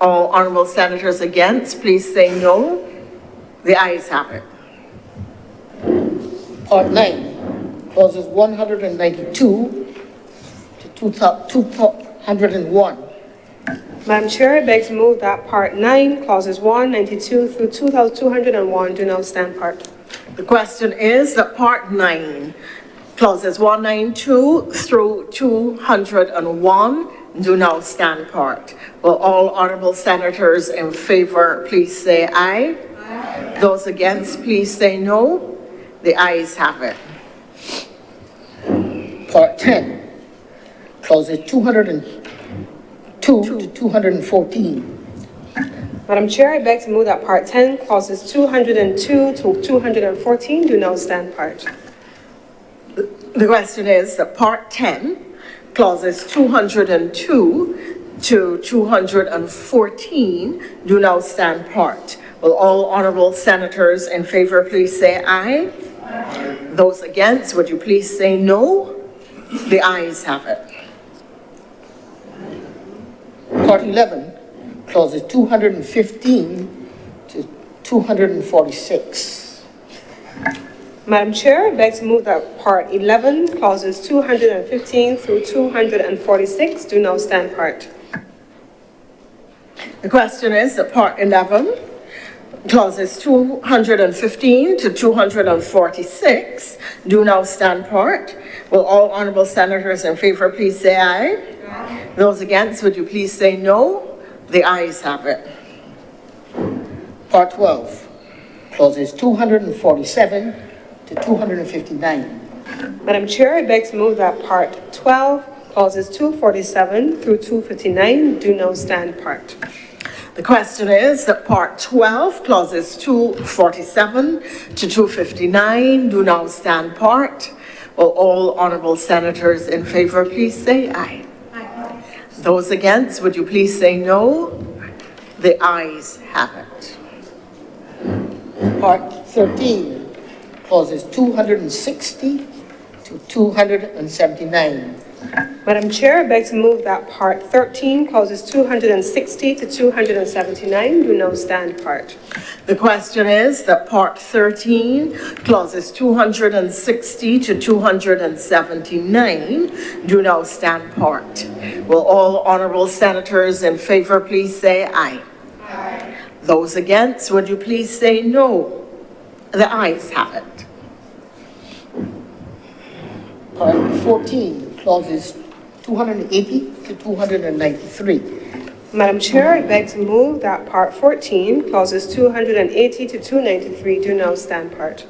Speaker 5: All honourable senators against please say no. The ayes have it.
Speaker 9: Part 9, clauses 192 to 201.
Speaker 3: Madam Chair, I beg to move that Part 9, clauses 192 through 2201 do now stand part.
Speaker 5: The question is that Part 9, clauses 192 through 201 do now stand part. Will all honourable senators in favour please say aye? Aye. Those against please say no. The ayes have it.
Speaker 9: Part 10, clauses 202 to 214.
Speaker 3: Madam Chair, I beg to move that Part 10, clauses 202 to 214 do now stand part.
Speaker 5: The question is that Part 10, clauses 202 to 214 do now stand part. Will all honourable senators in favour please say aye? Aye. Those against, would you please say no? The ayes have it.
Speaker 9: Part 11, clauses 215 to 246.
Speaker 3: Madam Chair, I beg to move that Part 11, clauses 215 through 246 do now stand part.
Speaker 5: The question is that Part 11, clauses 215 to 246 do now stand part. Will all honourable senators in favour please say aye? Aye. Those against, would you please say no? The ayes have it.
Speaker 9: Part 12, clauses 247 to 259.
Speaker 3: Madam Chair, I beg to move that Part 12, Clauses 247 through 259 do now stand part.
Speaker 5: The question is that Part 12, Clauses 247 to 259 do now stand part. Will all honourable senators in favour please say aye. Aye. Those against, would you please say no? The ayes have it.
Speaker 9: Part 13, clauses 260 to 279.
Speaker 3: Madam Chair, I beg to move that Part 13, Clauses 260 to 279 do now stand part.
Speaker 5: The question is that Part 13, Clauses 260 to 279 do now stand part. Will all honourable senators in favour please say aye. Aye. Those against, would you please say no? The ayes have it.
Speaker 9: Part 14, clauses 280 to 293.
Speaker 3: Madam Chair, I beg to move that Part 14, Clauses 280 to 293 do now stand part.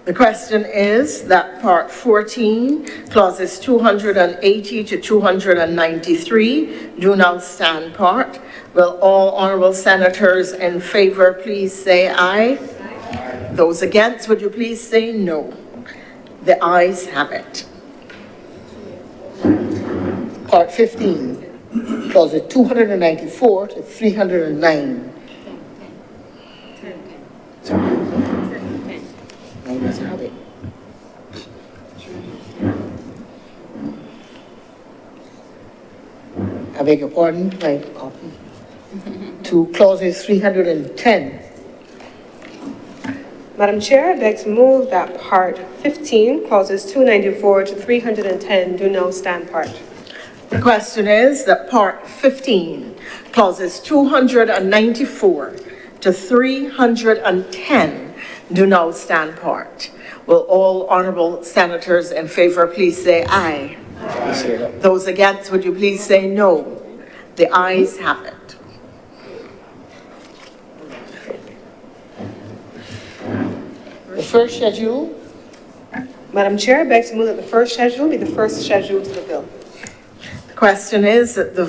Speaker 5: The question is that Part 14, Clauses 280 to 293 do now stand part. Will all honourable senators in favour please say aye? Aye. Those against, would you please say no? The ayes have it.
Speaker 9: Part 15, clauses 294 to 309. Ayes have it. I beg your pardon, my copy. To clauses 310.
Speaker 3: Madam Chair, I beg to move that Part 15, Clauses 294 to 310 do now stand part.
Speaker 5: The question is that Part 15, Clauses 294 to 310 do now stand part. Will all honourable senators in favour please say aye? Aye. Those against, would you please say no? The ayes have it.
Speaker 9: The first schedule,
Speaker 3: Madam Chair, I beg to move that the first schedule be the first schedule to the bill.
Speaker 5: The question is that the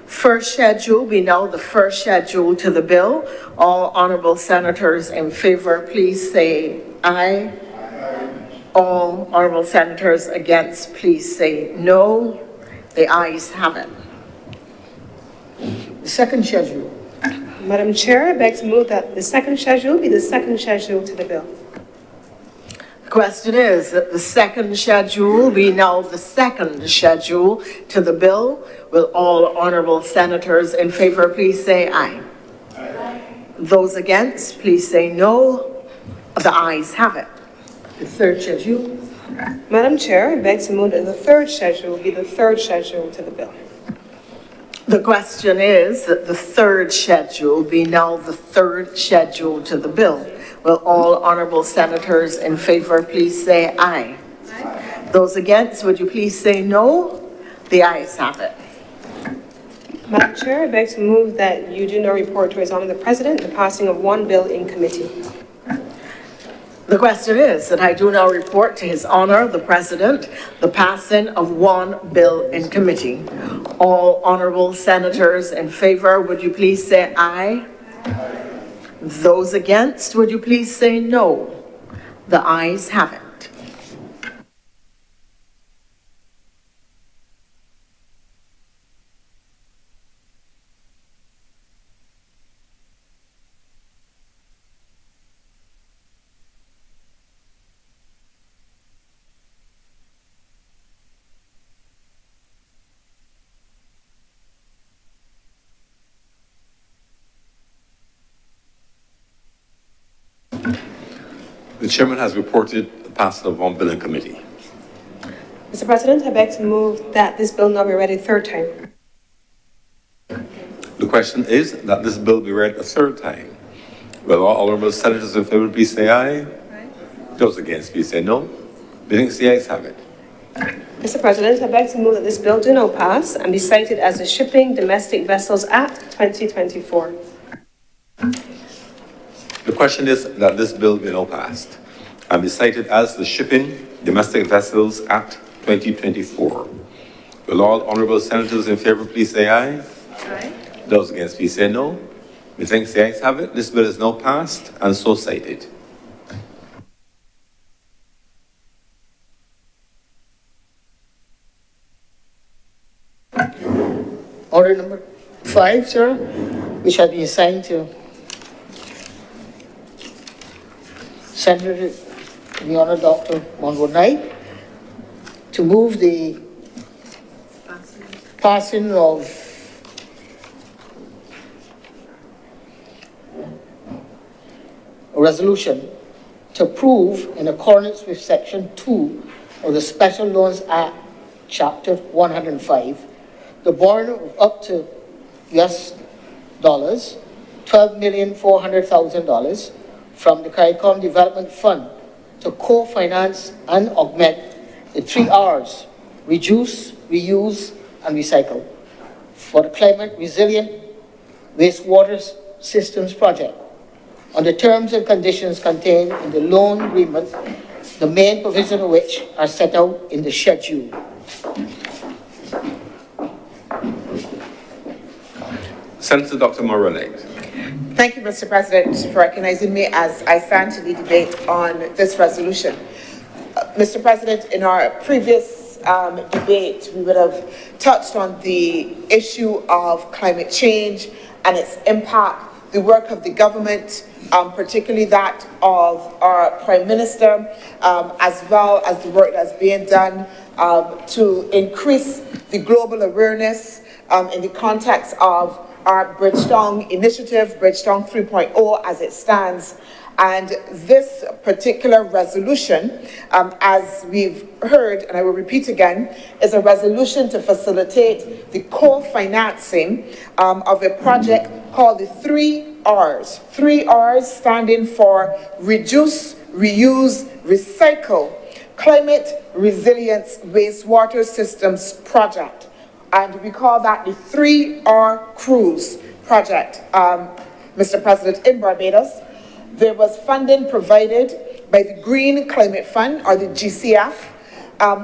Speaker 5: first schedule be now the first schedule to the bill. All honourable senators in favour please say aye. Aye. All honourable senators against please say no. The ayes have it.
Speaker 9: the second schedule,
Speaker 3: Madam Chair, I beg to move that the second schedule be the second schedule to the bill.
Speaker 5: The question is that the second schedule be now the second schedule to the bill. Will all honourable senators in favour please say aye? Aye. Those against, please say no. The ayes have it.
Speaker 9: the third schedule,
Speaker 3: Madam Chair, I beg to move that the third schedule be the third schedule to the bill.
Speaker 5: The question is that the third schedule be now the third schedule to the bill. Will all honourable senators in favour please say aye? Aye. Those against, would you please say no? The ayes have it.
Speaker 3: Madam Chair, I beg to move that you do not report to His Honour the President the passing of one bill in committee.
Speaker 5: The question is that I do now report to His Honour the President the passing of one bill in committee. All honourable senators in favour, would you please say aye? Aye. Those against, would you please say no? The ayes have it.
Speaker 1: The chairman has reported the passing of one bill in committee.
Speaker 3: Mr. President, I beg to move that this bill now be read a third time.
Speaker 1: The question is that this bill be read a third time. Will all honourable senators in favour please say aye? Aye. Those against please say no. Meetings the ayes have it.
Speaker 3: Mr. President, I beg to move that this bill do now pass and be cited as the Shipping Domestic Vessels Act 2024.
Speaker 1: The question is that this bill be now passed and be cited as the Shipping Domestic Vessels Act 2024. Will all honourable senators in favour please say aye? Aye. Those against please say no. Methinks the ayes have it. This bill is now passed and so cited.
Speaker 9: Order number 5, sir, which has been assigned to Senator the Honourable Dr. Monroe Knight to move the passing of a resolution to approve in accordance with Section 2 of the Special Loans Act, Chapter 105, the borrowing of up to US dollars, $12,400,000 from the CARICOM Development Fund to co-finance and augment the 3 R's, reduce, reuse, and recycle, for the climate resilient wastewater systems project, on the terms and conditions contained in the loan agreement, the main provisions of which are set out in the schedule.
Speaker 1: Senator Dr. Morale.
Speaker 7: Thank you, Mr. President, for recognizing me as I stand to lead debate on this resolution. Mr. President, in our previous debate, we would have touched on the issue of climate change and its impact, the work of the government, particularly that of our Prime Minister, as well as the work that's being done to increase the global awareness in the context of our Bridgestone initiative, Bridgestone 3.0 as it stands. And this particular resolution, as we've heard, and I will repeat again, is a resolution to facilitate the co-financing of a project called the 3 R's. 3 R's standing for Reduce, Reuse, Recycle, Climate Resilience Wastewater Systems Project. And we call that the 3R Cruise project, Mr. President, in Barbados. There was funding provided by the Green Climate Fund, or the GCF,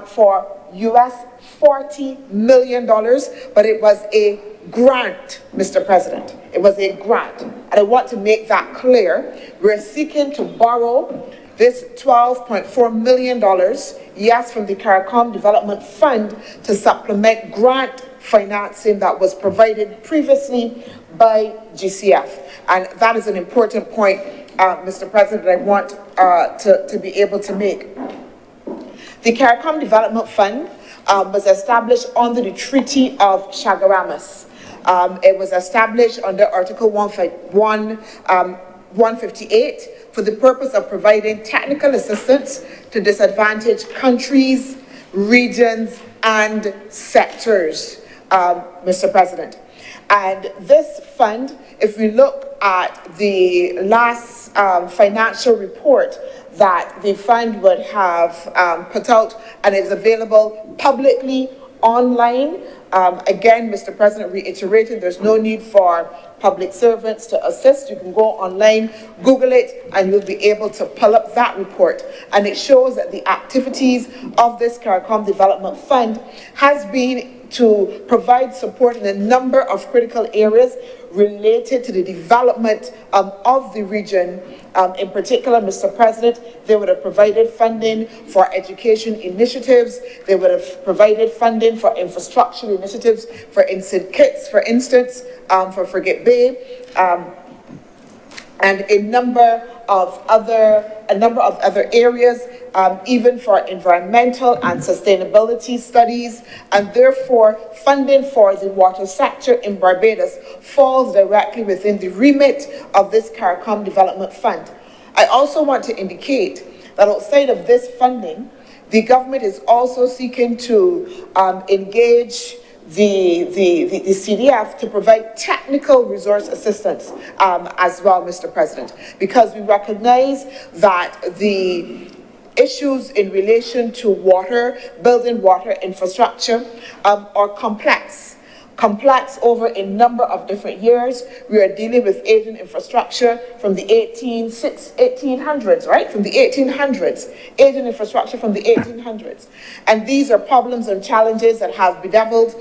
Speaker 7: for US $40 million, but it was a grant, Mr. President. It was a grant. And I want to make that clear. We're seeking to borrow this $12.4 million, yes, from the CARICOM Development Fund to supplement grant financing that was provided previously by GCF. And that is an important point, Mr. President, I want to be able to make. The CARICOM Development Fund was established under the Treaty of Chaguaramas. It was established under Article 158 for the purpose of providing technical assistance to disadvantaged countries, regions, and sectors, Mr. President. And this fund, if we look at the last financial report that the fund would have put out, and is available publicly online, again, Mr. President reiterated, there's no need for public servants to assist. You can go online, Google it, and you'll be able to pull up that report. And it shows that the activities of this CARICOM Development Fund has been to provide support in a number of critical areas related to the development of the region. In particular, Mr. President, they would have provided funding for education initiatives. They would have provided funding for infrastructure initiatives, for instant kits, for instance, for Frigate Bay, and a number of other areas, even for environmental and sustainability studies, and therefore funding for the water sector in Barbados falls directly within the remit of this CARICOM Development Fund. I also want to indicate that outside of this funding, the government is also seeking to engage the CDF to provide technical resource assistance as well, Mr. President, because we recognize that the issues in relation to water, building water infrastructure, are complex. complex over a number of different years. We are dealing with aging infrastructure from the 1800s, right? From the 1800s, aging infrastructure from the 1800s. And these are problems and challenges that have bedeviled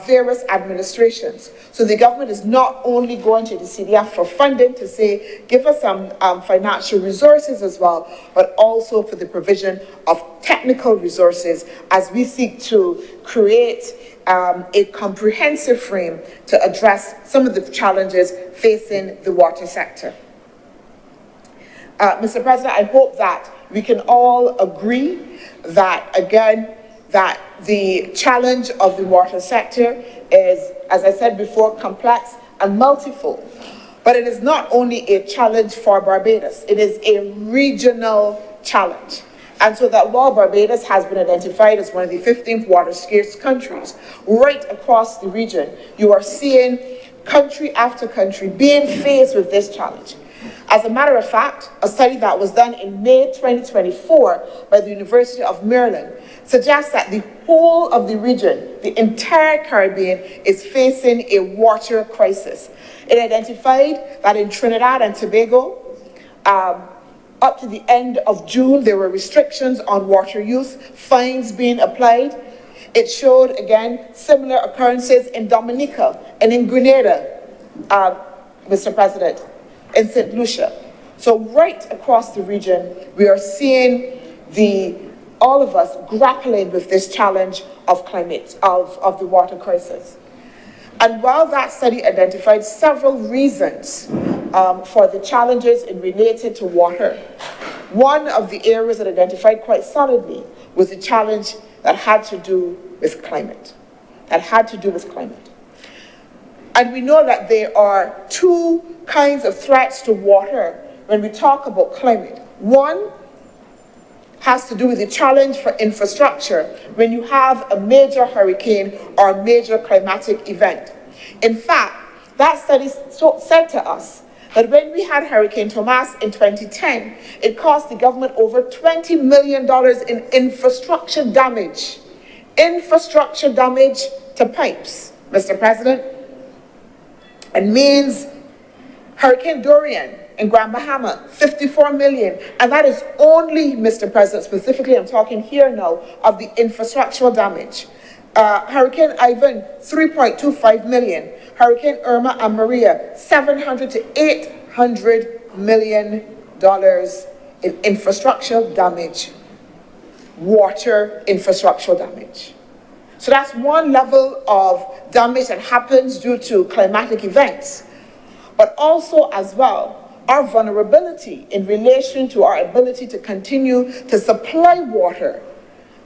Speaker 7: various administrations. So the government is not only going to the CDF for funding to say, give us some financial resources as well, but also for the provision of technical resources as we seek to create a comprehensive frame to address some of the challenges facing the water sector. Mr. President, I hope that we can all agree that, again, that the challenge of the water sector is, as I said before, complex and multifold. But it is not only a challenge for Barbados, it is a regional challenge. And so that while Barbados has been identified as one of the 15th water scarce countries, right across the region, you are seeing country after country being faced with this challenge. As a matter of fact, a study that was done in May 2024 by the University of Maryland suggests that the whole of the region, the entire Caribbean, is facing a water crisis. It identified that in Trinidad and Tobago, up to the end of June, there were restrictions on water use, fines being applied. It showed, again, similar occurrences in Dominica and in Grenada, Mr. President, in St. Lucia. So right across the region, we are seeing all of us grappling with this challenge of climate, of the water crisis. And while that study identified several reasons for the challenges related to water, one of the areas that identified quite solidly was the challenge that had to do with climate. And we know that there are two kinds of threats to water when we talk about climate. One has to do with the challenge for infrastructure when you have a major hurricane or a major climatic event. In fact, that study said to us that when we had Hurricane Tomas in 2010, it cost the government over $20 million in infrastructure damage. Infrastructure damage to pipes, Mr. President. And means Hurricane Dorian in Grand Bahama, 54 million. And that is only, Mr. President, specifically, I'm talking here now, of the infrastructural damage. Hurricane Ivan, 3.25 million. Hurricane Irma and Maria, $700 to $800 million in infrastructural damage, water infrastructural damage. So that's one level of damage that happens due to climatic events. But also, as well, our vulnerability in relation to our ability to continue to supply water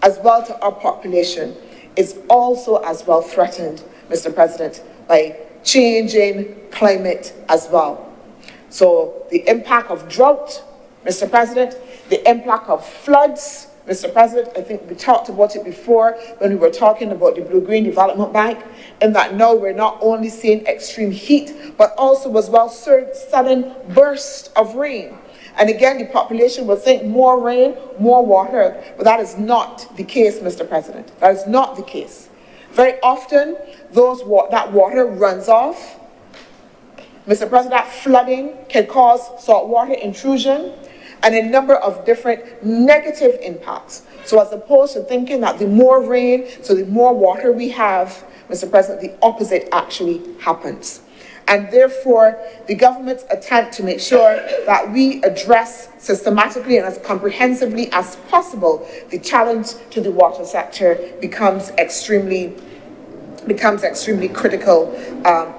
Speaker 7: as well to our population is also as well threatened, Mr. President, by changing climate as well. So the impact of drought, Mr. President, the impact of floods, Mr. President, I think we talked about it before when we were talking about the Blue-Green Development Bank, in that now we're not only seeing extreme heat, but also as well sudden bursts of rain. And again, the population will think more rain, more water, but that is not the case, Mr. President. That is not the case. Very often, that water runs off. Mr. President, that flooding can cause saltwater intrusion and a number of different negative impacts. So as opposed to thinking that the more rain, so the more water we have, Mr. President, the opposite actually happens. And therefore, the government's attempt to make sure that we address systematically and as comprehensively as possible the challenge to the water sector becomes extremely critical,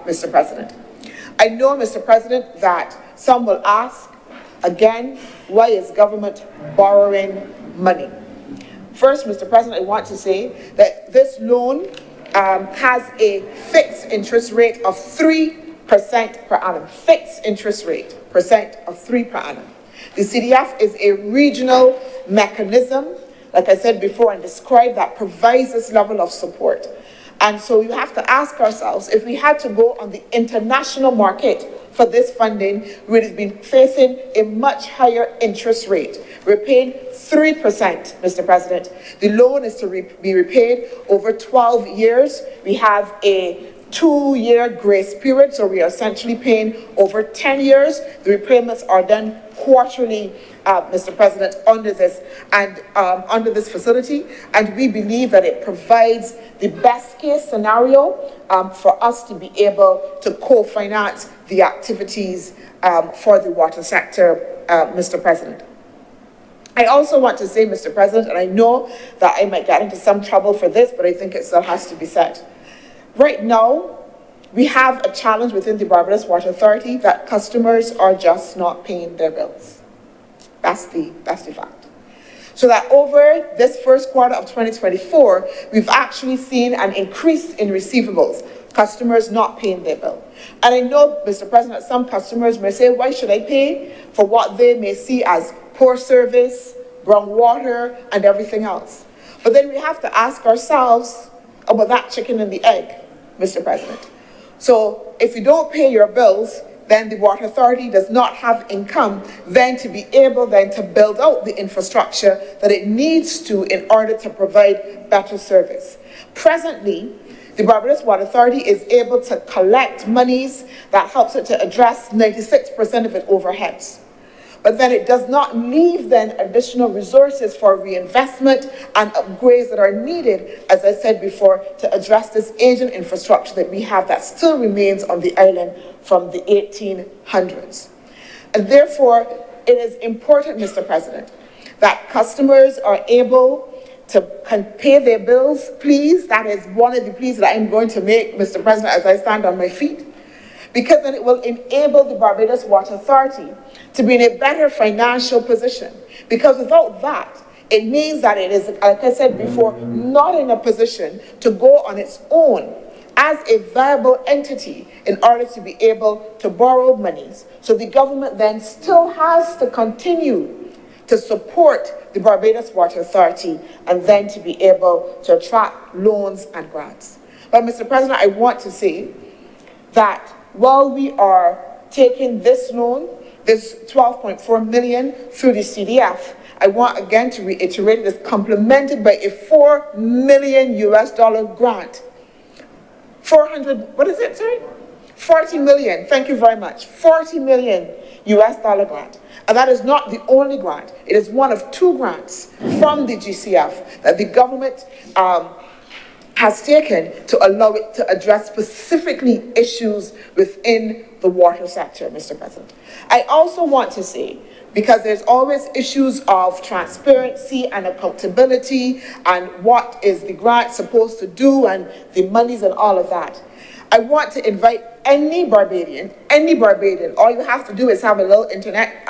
Speaker 7: Mr. President. I know, Mr. President, that some will ask, again, why is government borrowing money? First, Mr. President, I want to say that this loan has a fixed interest rate of 3% per annum. Fixed interest rate, percent of 3 per annum. The CDF is a regional mechanism, like I said before and described, that provides this level of support. And so you have to ask ourselves, if we had to go on the international market for this funding, we would have been facing a much higher interest rate. We're paying 3%, Mr. President. The loan is to be repaid over 12 years. We have a 2-year grace period, so we are essentially paying over 10 years. The repayments are done quarterly, Mr. President, under this facility, and we believe that it provides the best case scenario for us to be able to co-finance the activities for the water sector, Mr. President. I also want to say, Mr. President, and I know that I might get into some trouble for this, but I think it still has to be said. Right now, we have a challenge within the Barbados Water Authority that customers are just not paying their bills. That's the fact. So that over this first quarter of 2024, we've actually seen an increase in receivables, customers not paying their bill. And I know, Mr. President, that some customers may say, why should I pay for what they may see as poor service, brown water, and everything else? But then we have to ask ourselves about that chicken and the egg, Mr. President. So if you don't pay your bills, then the Water Authority does not have income then to be able then to build out the infrastructure that it needs to in order to provide better service. Presently, the Barbados Water Authority is able to collect monies that helps it to address 96% of its overheads. But then it does not leave then additional resources for reinvestment and upgrades that are needed, as I said before, to address this aging infrastructure that we have that still remains on the island from the 1800s. And therefore, it is important, Mr. President, that customers are able to pay their bills, please. That is one of the pleas that I'm going to make, Mr. President, as I stand on my feet, because then it will enable the Barbados Water Authority to be in a better financial position. Because without that, it means that it is, like I said before, not in a position to go on its own as a viable entity in order to be able to borrow monies. So the government then still has to continue to support the Barbados Water Authority and then to be able to attract loans and grants. But Mr. President, I want to say that while we are taking this loan, this 12.4 million through the CDF, I want again to reiterate it is complemented by a $4 million grant. 40 million, thank you very much. 40 million grant. And that is not the only grant. It is one of two grants from the GCF that the government has taken to allow it to address specifically issues within the water sector, Mr. President. I also want to say, because there's always issues of transparency and accountability and what is the grant supposed to do and the monies and all of that, I want to invite any Barbadian, all you have to do is have a little internet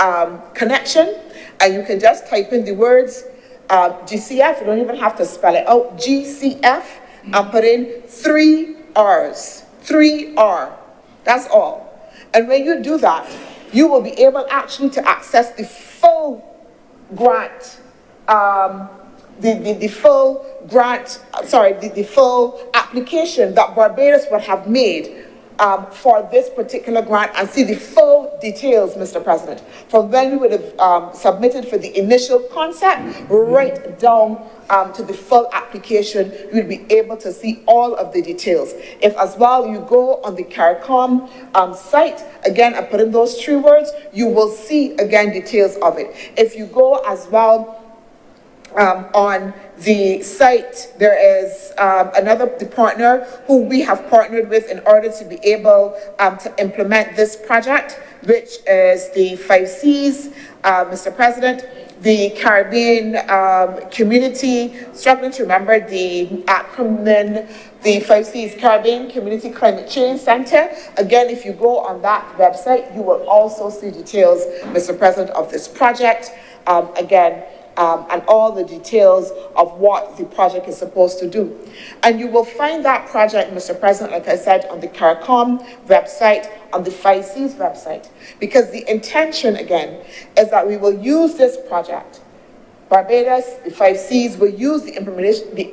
Speaker 7: connection, and you can just type in the words GCF, you don't even have to spell it out, GCF, and put in 3 R's, 3R, that's all. And when you do that, you will be able actually to access the full grant, the full application that Barbados would have made for this particular grant and see the full details, Mr. President, from when we would have submitted for the initial concept right down to the full application. You will be able to see all of the details. If as well you go on the CARICOM site, again, I put in those 3 words, you will see again details of it. If you go as well on the site, there is another partner who we have partnered with in order to be able to implement this project, which is the 5 Cs, Mr. President, the Caribbean Community, struggling to remember the acronym, the 5 Cs, Caribbean Community Climate Change Center. Again, if you go on that website, you will also see details, Mr. President, of this project. And all the details of what the project is supposed to do. And you will find that project, Mr. President, like I said, on the CARICOM website, on the 5 Cs website, because the intention, again, is that we will use this project. Barbados, the 5 Cs, will use the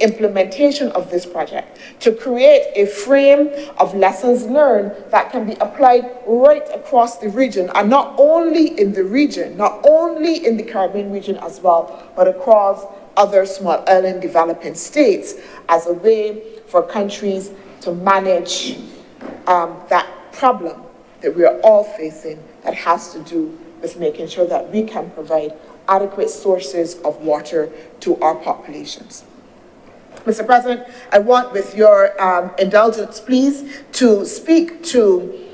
Speaker 7: implementation of this project to create a frame of lessons learned that can be applied right across the region, and not only in the region, not only in the Caribbean region as well, but across other small island developing states as a way for countries to manage that problem that we are all facing that has to do with making sure that we can provide adequate sources of water to our populations. Mr. President, I want, with your indulgence, please, to speak to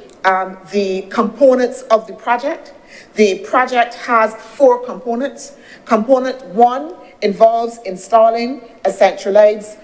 Speaker 7: the components of the project. The project has 4 components. Component 1 involves installing a centralized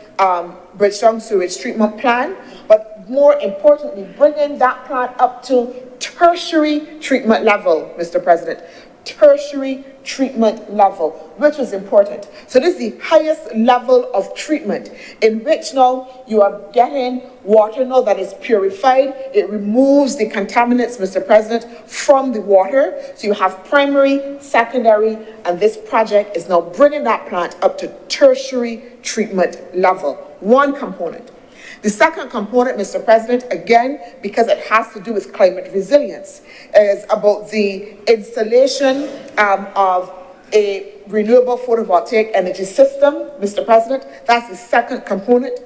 Speaker 7: Bridgetown sewage treatment plant, but more importantly, bringing that plant up to tertiary treatment level, Mr. President. Tertiary treatment level, which is important. So this is the highest level of treatment in which now you are getting water now that is purified. It removes the contaminants, Mr. President, from the water. So you have primary, secondary, and this project is now bringing that plant up to tertiary treatment level. One component. The second component, Mr. President, again, because it has to do with climate resilience, is about the installation of a renewable photovoltaic energy system, Mr. President. That's the second component.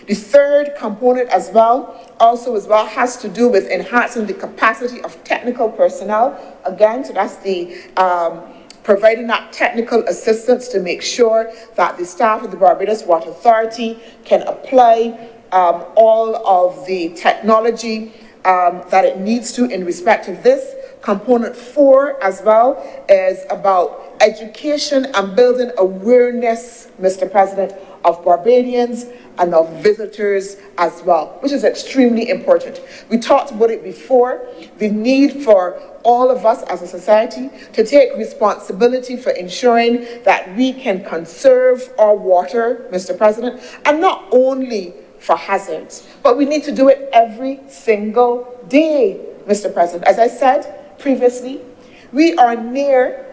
Speaker 7: The third component as well has to do with enhancing the capacity of technical personnel. Again, so that's the providing that technical assistance to make sure that the staff of the Barbados Water Authority can apply all of the technology that it needs to in respect of this. Component 4 as well is about education and building awareness, Mr. President, of Barbadians and of visitors as well, which is extremely important. We talked about it before, the need for all of us as a society to take responsibility for ensuring that we can conserve our water, Mr. President, and not only for hazards, but we need to do it every single day, Mr. President. As I said previously, we are near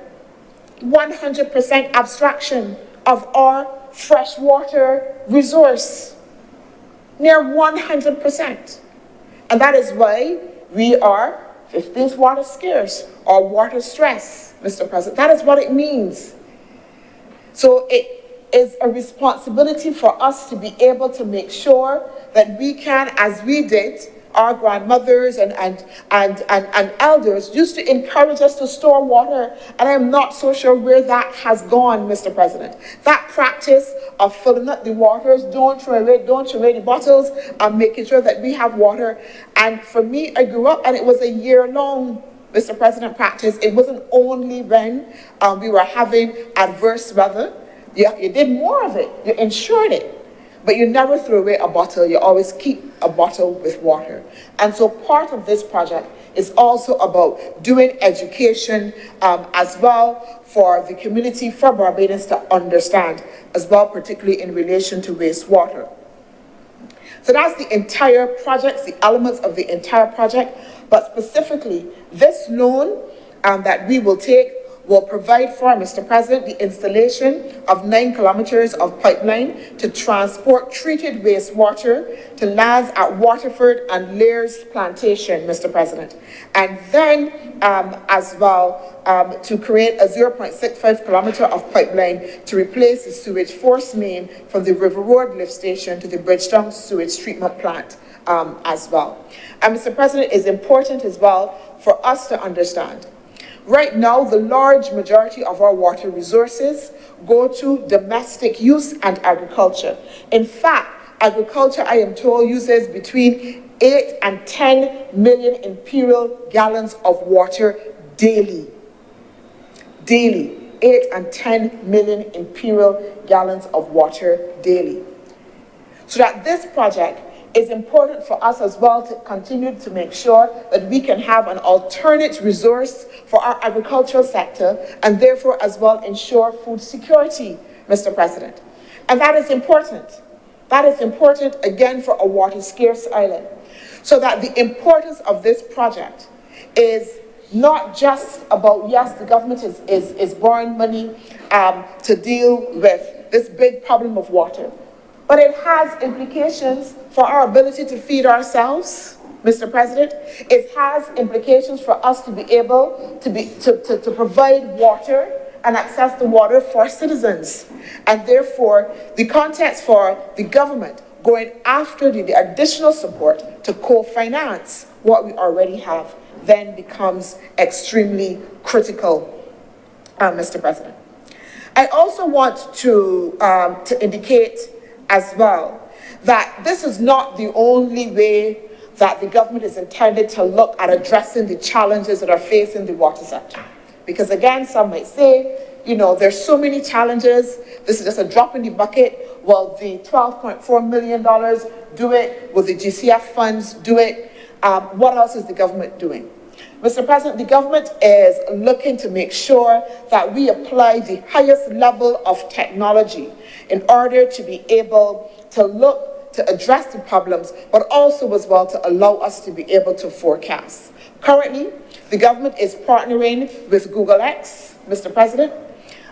Speaker 7: 100% abstraction of our freshwater resource. Near 100%. And that is why we are 15th water scarce or water stress, Mr. President. That is what it means. So it is a responsibility for us to be able to make sure that we can, as we did, our grandmothers and elders used to encourage us to store water, and I'm not so sure where that has gone, Mr. President. That practice of filling up the waters, don't throw away the bottles, and making sure that we have water. And for me, I grew up and it was a year-long, Mr. President, practice. It wasn't only when we were having adverse weather. You did more of it, you ensured it. But you never throw away a bottle, you always keep a bottle with water. And so part of this project is also about doing education as well for the community, for Barbadians to understand as well, particularly in relation to wastewater. So that's the entire project, the elements of the entire project, but specifically this loan that we will take will provide for, Mr. President, the installation of 9 kilometers of pipeline to transport treated wastewater to lands at Waterford and Lear's Plantation, Mr. President. And then as well to create a 0.65 kilometer of pipeline to replace the sewage force main from the River Road lift station to the Bridgetown sewage treatment plant as well. And Mr. President, it is important as well for us to understand right now, the large majority of our water resources go to domestic use and agriculture. In fact, agriculture, I am told, uses between 8 and 10 million imperial gallons of water daily. Daily. 8 and 10 million imperial gallons of water daily. So that this project is important for us as well to continue to make sure that we can have an alternate resource for our agricultural sector and therefore as well ensure food security, Mr. President. And that is important. That is important again for a water scarce island. So that the importance of this project is not just about, yes, the government is borrowing money to deal with this big problem of water, but it has implications for our ability to feed ourselves, Mr. President. It has implications for us to be able to provide water and access to water for citizens. And therefore, the context for the government going after the additional support to co-finance what we already have then becomes extremely critical, Mr. President. I also want to indicate as well that this is not the only way that the government is intended to look at addressing the challenges that are facing the water sector. Because again, some might say, you know, there's so many challenges, this is just a drop in the bucket. Will the $12.4 million do it? Will the GCF funds do it? What else is the government doing? Mr. President, the government is looking to make sure that we apply the highest level of technology in order to be able to look to address the problems, but also as well to allow us to be able to forecast. Currently, the government is partnering with Google X, Mr. President,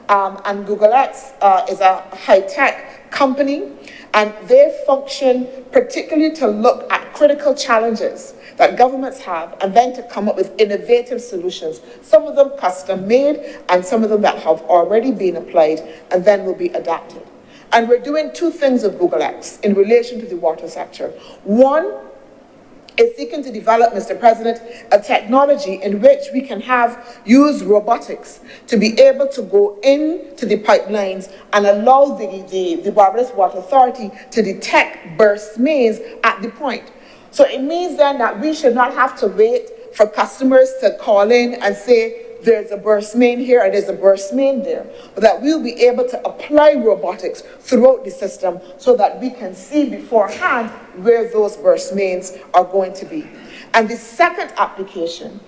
Speaker 7: and Google X is a high-tech company, and they function particularly to look at critical challenges that governments have and then to come up with innovative solutions, some of them custom-made and some of them that have already been applied and then will be adapted. And we're doing two things with Google X in relation to the water sector. One is seeking to develop, Mr. President, a technology in which we can use robotics to be able to go into the pipelines and allow the Barbados Water Authority to detect burst mains at the point. So it means then that we should not have to wait for customers to call in and say, there's a burst main here and there's a burst main there, but that we'll be able to apply robotics throughout the system so that we can see beforehand where those burst mains are going to be. And the second application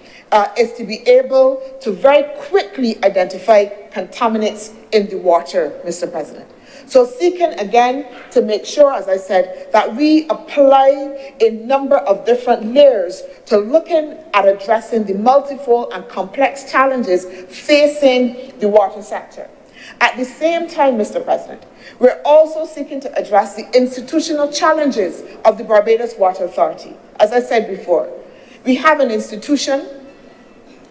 Speaker 7: is to be able to very quickly identify contaminants in the water, Mr. President. So seeking again to make sure, as I said, that we apply a number of different layers to looking at addressing the multifold and complex challenges facing the water sector. At the same time, Mr. President, we're also seeking to address the institutional challenges of the Barbados Water Authority. As I said before, we have an institution,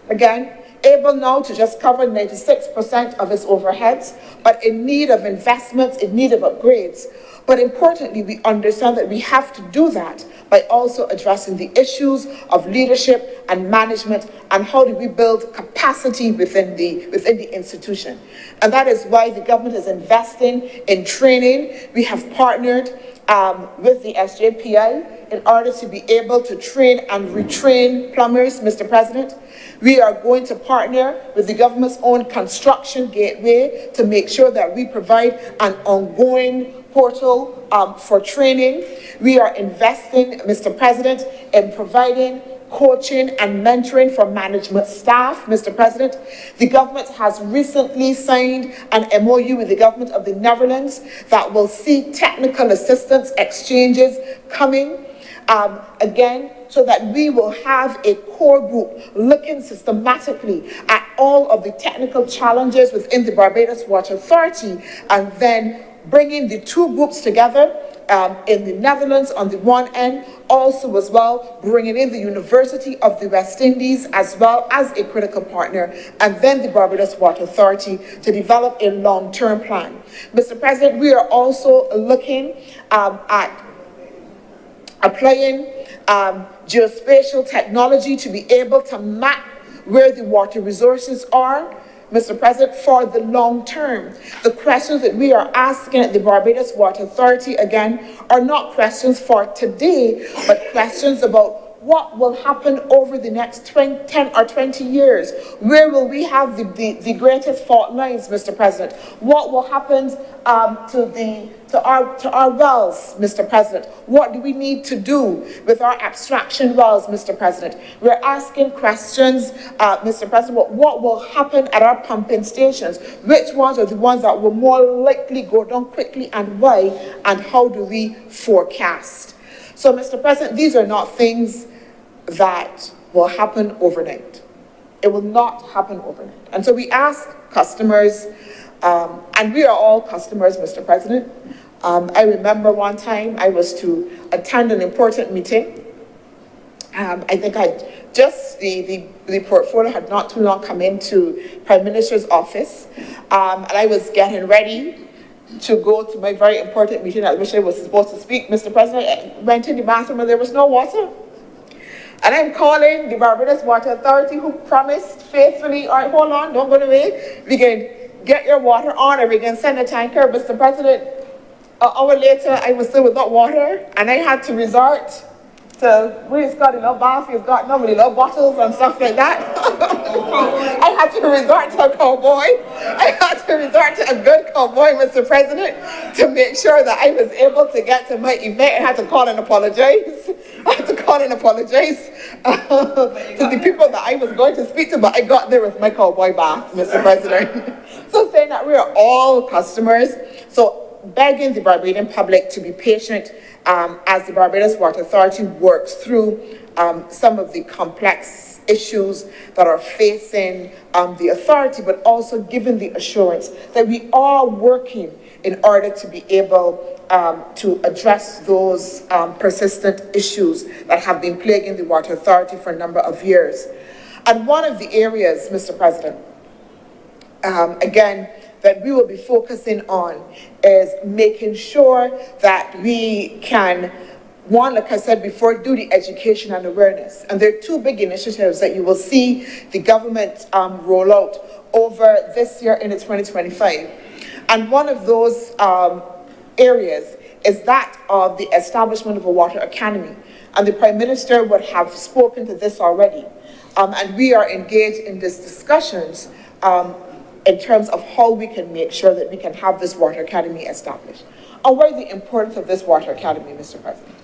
Speaker 7: again, able now to just cover 96% of its overheads, but in need of investments, in need of upgrades. But importantly, we understand that we have to do that by also addressing the issues of leadership and management and how do we build capacity within the institution. And that is why the government is investing in training. We have partnered with the SJPI in order to be able to train and retrain plumbers, Mr. President. We are going to partner with the government's own construction gateway to make sure that we provide an ongoing portal for training. We are investing, Mr. President, in providing coaching and mentoring for management staff, Mr. President. The government has recently signed an MOU with the government of the Netherlands that will see technical assistance exchanges coming again, so that we will have a core group looking systematically at all of the technical challenges within the Barbados Water Authority, and then bringing the two groups together in the Netherlands on the one end, also as well bringing in the University of the West Indies as well as a critical partner, and then the Barbados Water Authority to develop a long-term plan. Mr. President, we are also looking at applying geospatial technology to be able to map where the water resources are, Mr. President, for the long term. The questions that we are asking at the Barbados Water Authority, again, are not questions for today, but questions about what will happen over the next 10 or 20 years? Where will we have the greatest fault lines, Mr. President? What will happen to our wells, Mr. President? What do we need to do with our abstraction wells, Mr. President? We're asking questions, Mr. President, what will happen at our pumping stations? Which ones are the ones that will more likely go down quickly and why? And how do we forecast? So, Mr. President, these are not things that will happen overnight. It will not happen overnight. And so we ask customers, and we are all customers, Mr. President. I remember one time I was to attend an important meeting. I think the portfolio had not too long come into Prime Minister's office, and I was getting ready to go to my very important meeting at which I was supposed to speak, Mr. President, I went in the bathroom and there was no water. And I'm calling the Barbados Water Authority, who promised faithfully, all right, hold on, don't go away. We can get your water on and we can send a tanker. Mr. President, an hour later, I was still without water and I had to resort to, we've got enough bath, we've got nobody love bottles and stuff like that. I had to resort to a cowboy. I had to resort to a good cowboy, Mr. President, to make sure that I was able to get to my event. I had to call and apologize. I had to call and apologize to the people that I was going to speak to, but I got there with my cowboy bath, Mr. President. So saying that we are all customers, so begging the Barbadian public to be patient as the Barbados Water Authority works through some of the complex issues that are facing the authority, but also given the assurance that we are working in order to be able to address those persistent issues that have been plaguing the Water Authority for a number of years. And one of the areas, Mr. President, again, that we will be focusing on is making sure that we can, one, like I said before, do the education and awareness. And there are two big initiatives that you will see the government roll out over this year into 2025. And one of those areas is that of the establishment of a water academy. And the Prime Minister would have spoken to this already. And we are engaged in these discussions in terms of how we can make sure that we can have this water academy established. And why the importance of this water academy, Mr. President?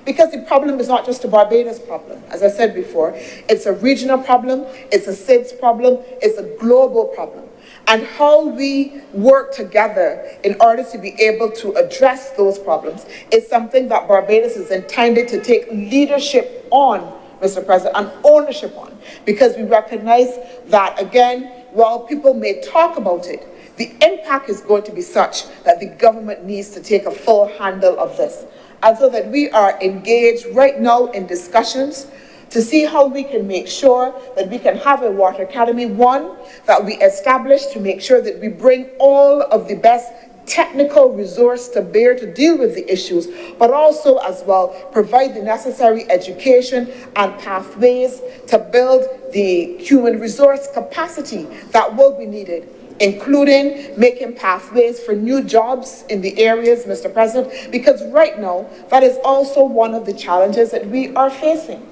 Speaker 7: Because the problem is not just a Barbados problem. As I said before, it's a regional problem, it's a SIDS problem, it's a global problem. And how we work together in order to be able to address those problems is something that Barbados is intended to take leadership on, Mr. President, and ownership on. Because we recognize that, again, while people may talk about it, the impact is going to be such that the government needs to take a full handle of this. And so that we are engaged right now in discussions to see how we can make sure that we can have a water academy, one, that we establish to make sure that we bring all of the best technical resource to bear to deal with the issues, but also as well provide the necessary education and pathways to build the human resource capacity that will be needed, including making pathways for new jobs in the areas, Mr. President, because right now that is also one of the challenges that we are facing,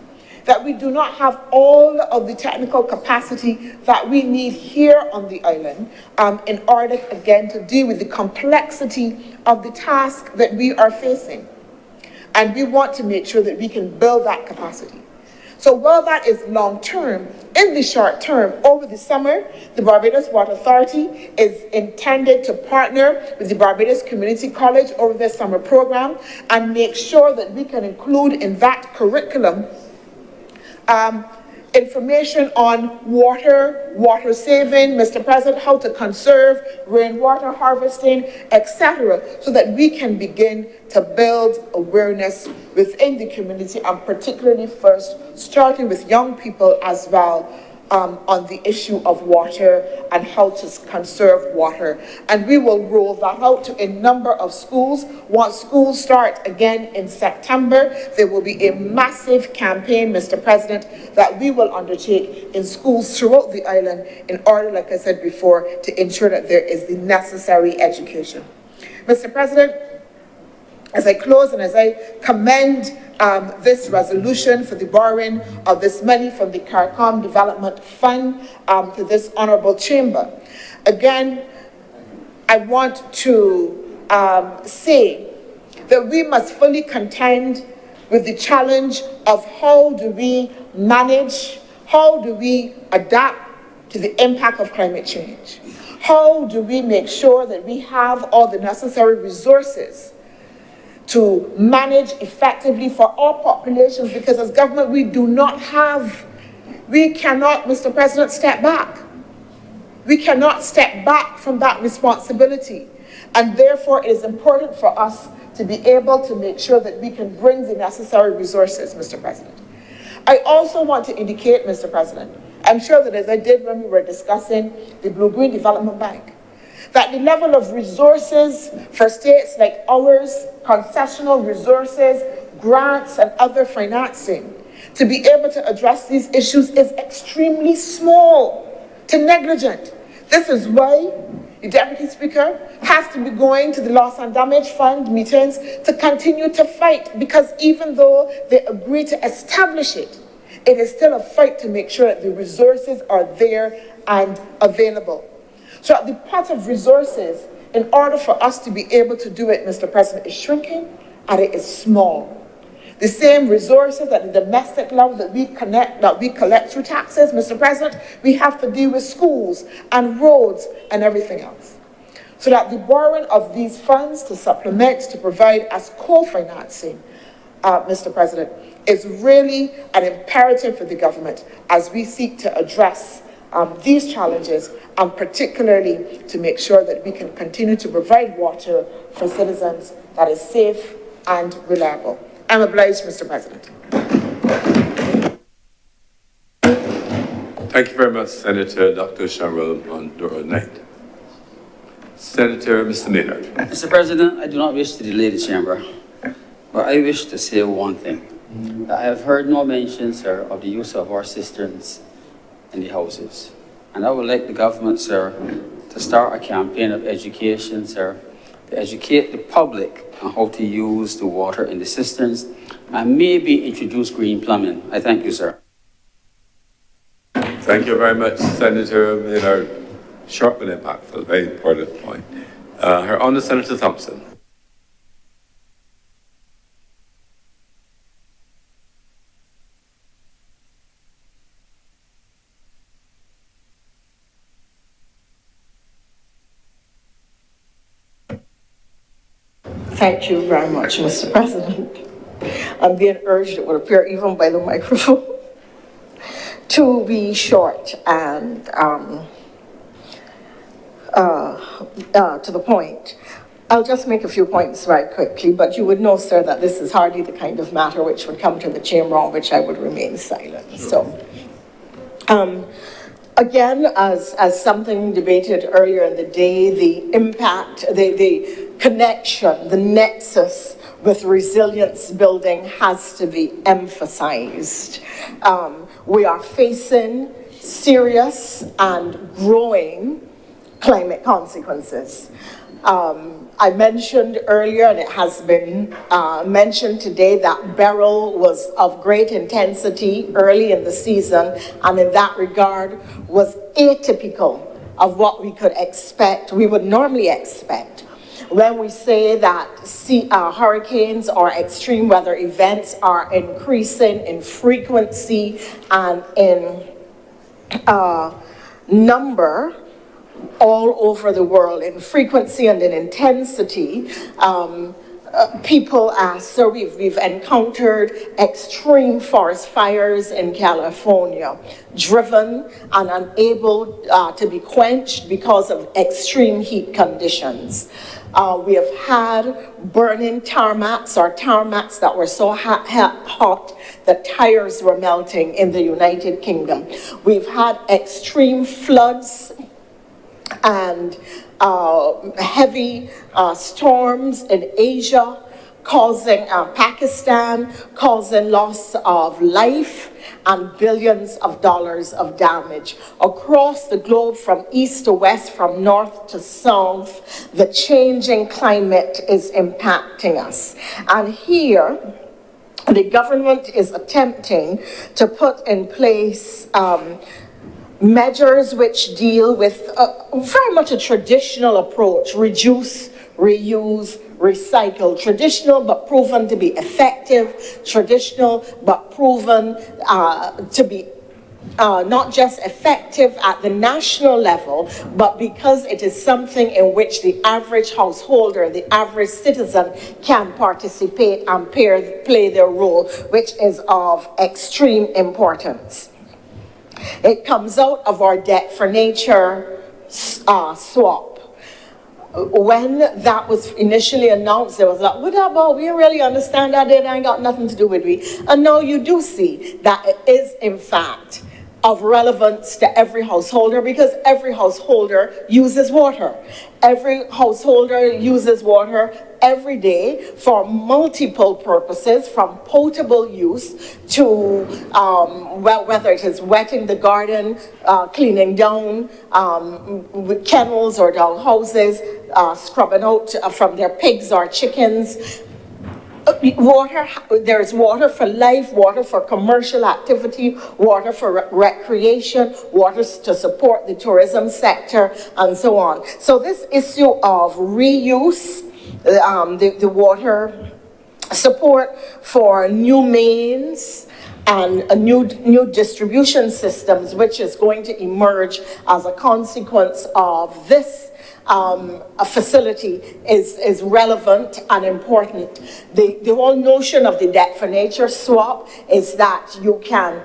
Speaker 7: that we do not have all of the technical capacity that we need here on the island in order, again, to deal with the complexity of the task that we are facing. And we want to make sure that we can build that capacity. So while that is long-term, in the short term, over the summer, the Barbados Water Authority is intended to partner with the Barbados Community College over their summer program and make sure that we can include in that curriculum information on water saving, Mr. President, how to conserve, rainwater harvesting, etc., so that we can begin to build awareness within the community, and particularly first, starting with young people as well, on the issue of water and how to conserve water. And we will roll that out to a number of schools. Once schools start again in September, there will be a massive campaign, Mr. President, that we will undertake in schools throughout the island in order, like I said before, to ensure that there is the necessary education. Mr. President, as I close and as I commend this resolution for the borrowing of this money from the CARICOM Development Fund to this Honourable Chamber, again, I want to say that we must fully contend with the challenge of how do we manage, how do we adapt to the impact of climate change? How do we make sure that we have all the necessary resources to manage effectively for all populations? Because as government, we cannot, Mr. President, step back. We cannot step back from that responsibility. And therefore, it is important for us to be able to make sure that we can bring the necessary resources, Mr. President. I also want to indicate, Mr. President, I'm sure that as I did when we were discussing the Blue-Green Development Bank, that the level of resources for states like ours, concessional resources, grants, and other financing, to be able to address these issues is extremely small to negligent. This is why the Deputy Speaker has to be going to the Loss and Damage Fund meetings to continue to fight, because even though they agree to establish it, it is still a fight to make sure that the resources are there and available. So the pot of resources, in order for us to be able to do it, Mr. President, is shrinking and it is small. The same resources at the domestic level that we collect through taxes, Mr. President, we have to deal with schools and roads and everything else. So that the borrowing of these funds to supplement, to provide as co-financing, Mr. President, is really an imperative for the government as we seek to address these challenges, and particularly to make sure that we can continue to provide water for citizens that is safe and reliable. I'm obliged, Mr. President.
Speaker 1: Thank you very much, Senator Dr. Sharrell Knight. Senator Mr. Maynard.
Speaker 6: Mr. President, I do not wish to delay the chamber, but I wish to say one thing. I have heard no mention, sir, of the use of our cisterns in the houses. And I would like the government, sir, to start a campaign of education, sir, to educate the public on how to use the water in the cisterns and maybe introduce green plumbing. I thank you, sir.
Speaker 1: Thank you very much, Senator Maynard. Short but impactful, very important point. Her Honour Senator Thompson.
Speaker 5: Thank you very much, Mr. President. I'm being urged, it would appear even by the microphone, to be short and to the point. I'll just make a few points very quickly, but you would know, sir, that this is hardly the kind of matter which would come to the chamber on which I would remain silent. Sure. So, again, as something debated earlier in the day, the impact, the connection, the nexus with resilience building has to be emphasized. We are facing serious and growing climate consequences. I mentioned earlier, and it has been mentioned today, that Beryl was of great intensity early in the season, and in that regard was atypical of what we could expect, we would normally expect. When we say that hurricanes or extreme weather events are increasing in frequency and in number all over the world, in frequency and in intensity, people ask, so we've encountered extreme forest fires in California, driven and unable to be quenched because of extreme heat conditions. We have had burning tarmacs, or tarmacs that were so hot that tires were melting in the United Kingdom. We've had extreme floods and heavy storms in Asia, causing Pakistan, causing loss of life and billions of dollars of damage. Across the globe, from east to west, from north to south, the changing climate is impacting us. And here, the government is attempting to put in place measures which deal with very much a traditional approach: reduce, reuse, recycle. Traditional but proven to be effective, traditional but proven to be not just effective at the national level, but because it is something in which the average householder, the average citizen can participate and play their role, which is of extreme importance. It comes out of our Debt for Nature swap. When that was initially announced, there was like, what about, we don't really understand that, it ain't got nothing to do with we. And now you do see that it is, in fact, of relevance to every householder because every householder uses water. Every householder uses water every day for multiple purposes, from potable use to whether it is wetting the garden, cleaning down with kennels or dog houses, scrubbing out from their pigs or chickens. Water, there's water for life, water for commercial activity, water for recreation, water to support the tourism sector, and so on. So this issue of reuse, the water support for new mains and new distribution systems, which is going to emerge as a consequence of this a facility is relevant and important. The whole notion of the debt for nature swap is that you can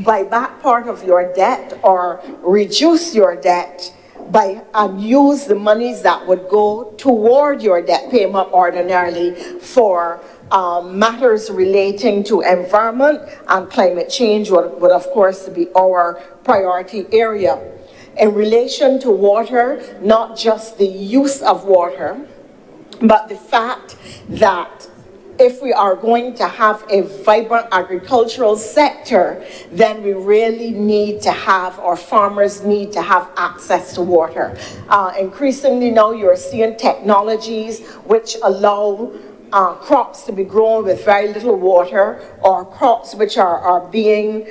Speaker 5: buy back part of your debt or reduce your debt and use the monies that would go toward your debt payment ordinarily for matters relating to environment, and climate change would of course be our priority area. In relation to water, not just the use of water, but the fact that if we are going to have a vibrant agricultural sector, then we really need to have, or farmers need to have, access to water. Increasingly now you're seeing technologies which allow crops to be grown with very little water, or crops which are being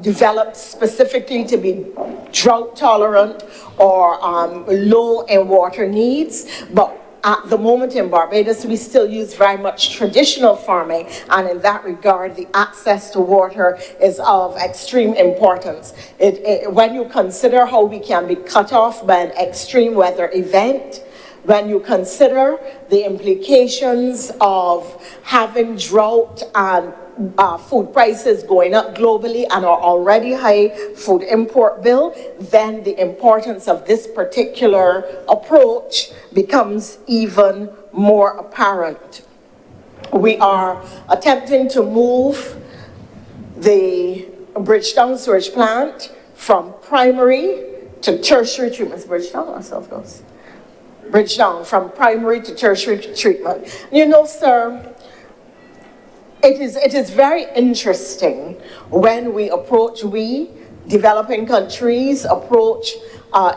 Speaker 5: developed specifically to be drought tolerant or low in water needs. But at the moment in Barbados, we still use very much traditional farming, and in that regard, the access to water is of extreme importance. When you consider how we can be cut off by an extreme weather event, when you consider the implications of having drought and food prices going up globally and our already high food import bill, then the importance of this particular approach becomes even more apparent. We are attempting to move the Bridgetown sewage plant from primary to tertiary treatment. Bridgetown or South Coast? Bridgetown, from primary to tertiary treatment. You know, sir, it is very interesting when we developing countries, approach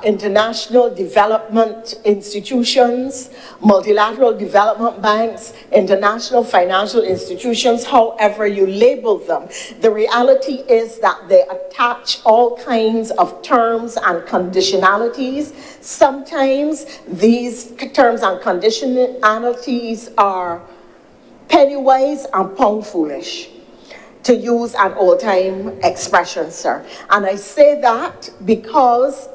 Speaker 5: international development institutions, multilateral development banks, international financial institutions, however you label them. The reality is that they attach all kinds of terms and conditionalities. Sometimes these terms and conditionalities are penny-wise and pound-foolish, to use an old-time expression, sir. And I say that because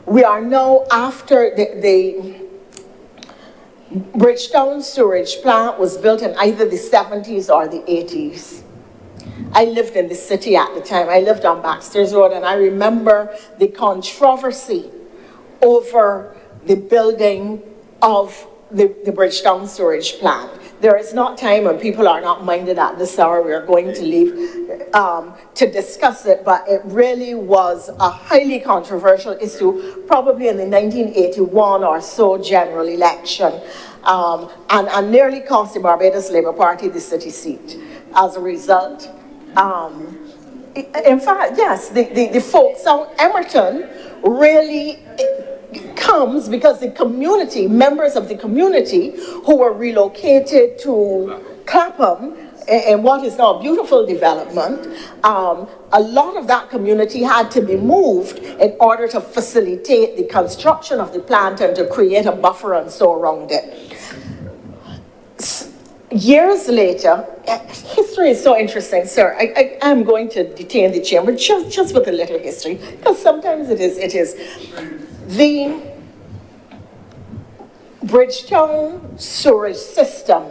Speaker 5: we are now after the Bridgetown sewage plant was built in either the 70s or the 80s. I lived in the city at the time. I lived on Baxter's Road, and I remember the controversy over the building of the Bridgetown sewage plant. There is not time when people are not minded at this hour. We are going to leave to discuss it, but it really was a highly controversial issue, probably in the 1981 or so general election, and nearly cost the Barbados Labour Party the city seat. As a result, in fact, yes, the folks on Emerton really comes because the community, members of the community who were relocated to Clapham in what is now a beautiful development, a lot of that community had to be moved in order to facilitate the construction of the plant and to create a buffer and so around it. Years later, history is so interesting, sir. I am going to detain the chamber just with a little history, because sometimes it is. The Bridgetown sewerage system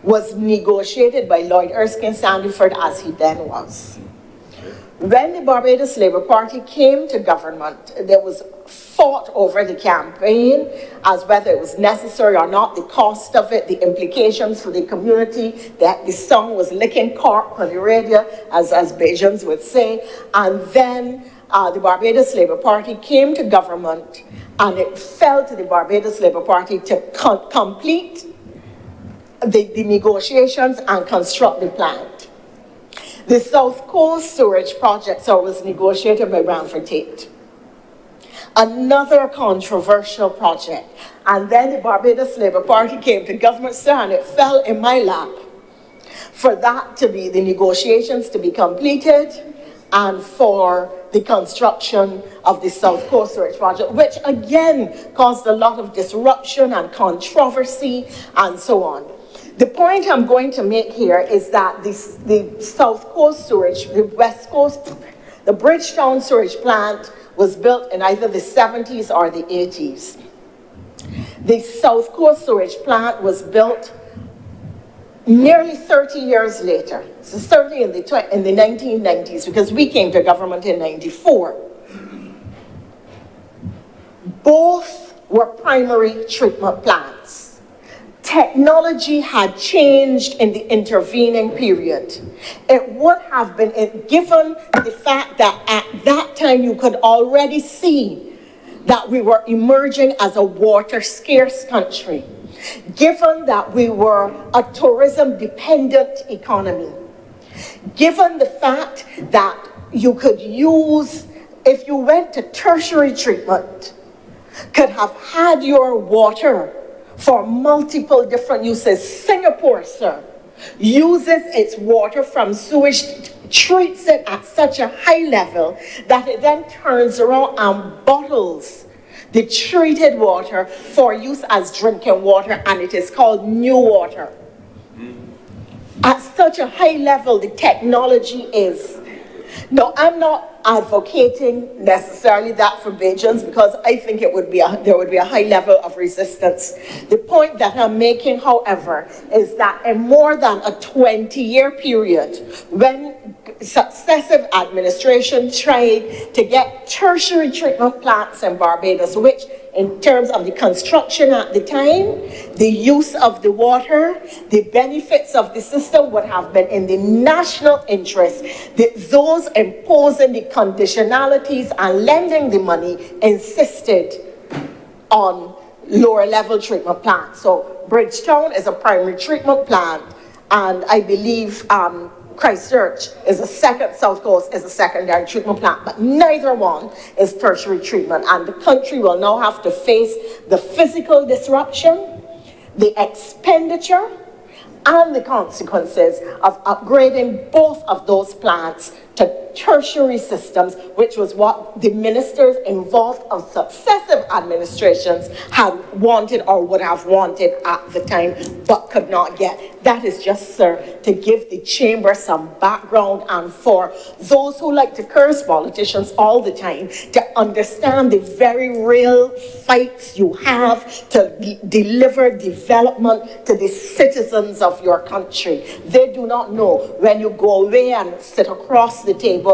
Speaker 5: was negotiated by Lloyd Erskine Sandiford, as he then was. When the Barbados Labour Party came to government, there was fought over the campaign as whether it was necessary or not, the cost of it, the implications for the community, that the song was licking cork on the radio, as Bajans would say. And then the Barbados Labour Party came to government, and it fell to the Barbados Labour Party to complete the negotiations and construct the plant. The South Coast Storage Project was negotiated by Branford Tate. Another controversial project. And then the Barbados Labour Party came to government, sir, and it fell in my lap for that to be the negotiations to be completed and for the construction of the South Coast Storage Project, which again caused a lot of disruption and controversy and so on. The point I'm going to make here is that the South Coast Storage, the West Coast, the Bridgetown Storage Plant was built in either the 70s or the 80s. The South Coast Storage Plant was built nearly 30 years later, so certainly in the 1990s, because we came to government in 94. Both were primary treatment plants. Technology had changed in the intervening period. It would have been, given the fact that at that time you could already see that we were emerging as a water-scarce country, given that we were a tourism-dependent economy, given the fact that you could use, if you went to tertiary treatment, could have had your water for multiple different uses. Singapore, sir, uses its water from sewage, treats it at such a high level that it then turns around and bottles the treated water for use as drinking water, and it is called new water. At such a high level, the technology is. No, I'm not advocating necessarily that for Bajans, because I think there would be a high level of resistance. The point that I'm making, however, is that in more than a 20-year period, when successive administrations tried to get tertiary treatment plants in Barbados, which in terms of the construction at the time, the use of the water, the benefits of the system would have been in the national interest. Those imposing the conditionalities and lending the money insisted on lower level treatment plants. So Bridgetown is a primary treatment plant, and I believe Christchurch is a South Coast is a secondary treatment plant, but neither one is tertiary treatment. And the country will now have to face the physical disruption, the expenditure, and the consequences of upgrading both of those plants to tertiary systems, which was what the ministers involved of successive administrations had wanted or would have wanted at the time, but could not get. That is just, sir, to give the chamber some background, and for those who like to curse politicians all the time, to understand the very real fights you have to deliver development to the citizens of your country. They do not know when you go away and sit across the table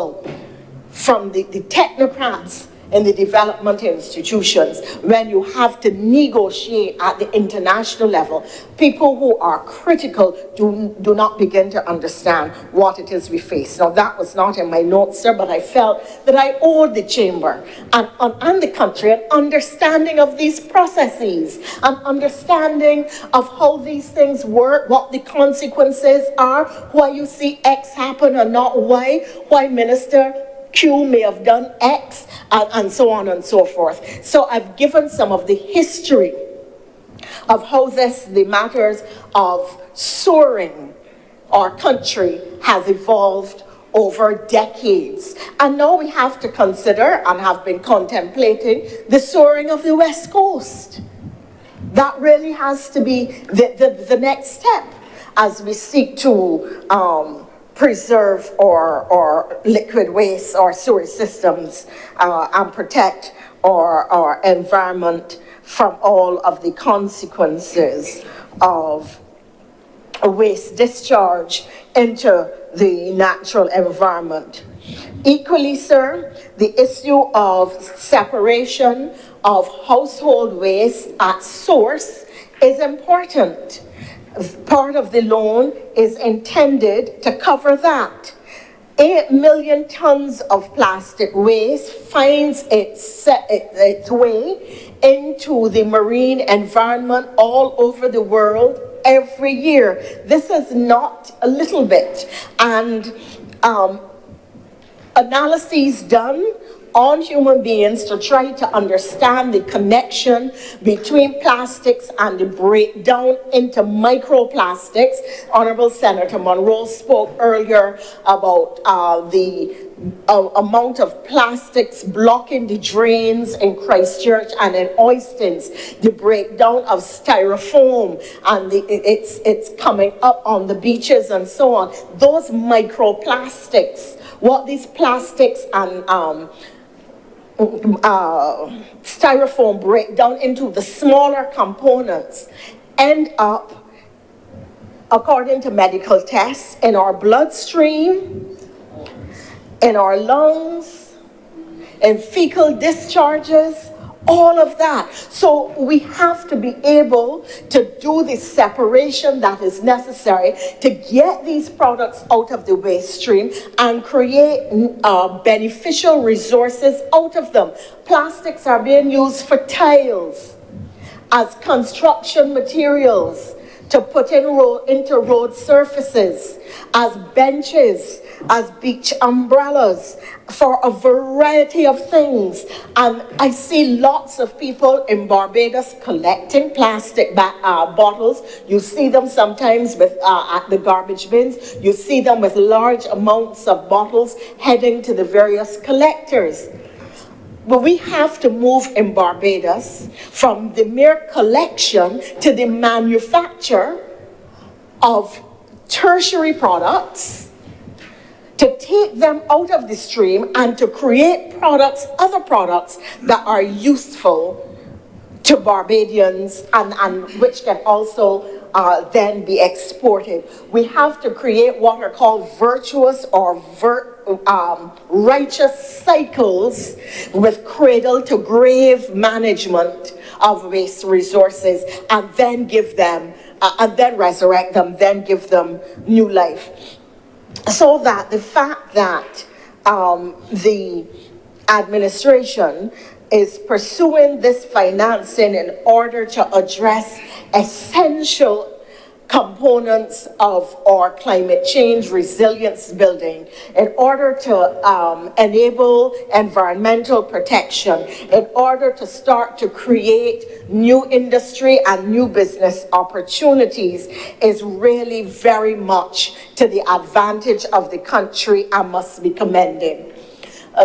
Speaker 5: from the technocrats in the development institutions, when you have to negotiate at the international level, people who are critical do not begin to understand what it is we face. Now, that was not in my notes, sir, but I felt that I owed the chamber and the country an understanding of these processes, an understanding of how these things work, what the consequences are, why you see X happen and not Y, why Minister Q may have done X, and so on and so forth. So I've given some of the history of how the matters of soaring our country has evolved over decades. And now we have to consider, and have been contemplating, the soaring of the West Coast. That really has to be the next step as we seek to preserve our liquid waste, our sewer systems, and protect our environment from all of the consequences of waste discharge into the natural environment. Equally, sir, the issue of separation of household waste at source is important. Part of the loan is intended to cover that. 8 million tons of plastic waste finds its way into the marine environment all over the world every year. This is not a little bit. And analyses done on human beings to try to understand the connection between plastics and the breakdown into microplastics. Honourable Senator Monroe spoke earlier about the amount of plastics blocking the drains in Christchurch and in Oistins, the breakdown of styrofoam, and it's coming up on the beaches and so on. Those microplastics, what these plastics and styrofoam break down into the smaller components end up, according to medical tests, in our bloodstream, in our lungs, in fecal discharges, all of that. So we have to be able to do the separation that is necessary to get these products out of the waste stream and create beneficial resources out of them. Plastics are being used for tiles, as construction materials, to put into road surfaces, as benches, as beach umbrellas, for a variety of things. And I see lots of people in Barbados collecting plastic bottles. You see them sometimes with, at the garbage bins. You see them with large amounts of bottles heading to the various collectors. But we have to move in Barbados from the mere collection to the manufacture of tertiary products, to take them out of the stream and to create products, other products that are useful to Barbadians and which can also then be exported. We have to create what are called virtuous or righteous cycles with cradle to grave management of waste resources, and then give them, and then resurrect them, then give them new life. So that the fact that the administration is pursuing this financing in order to address essential components of our climate change resilience building, in order to enable environmental protection, in order to start to create new industry and new business opportunities, is really very much to the advantage of the country and must be commended.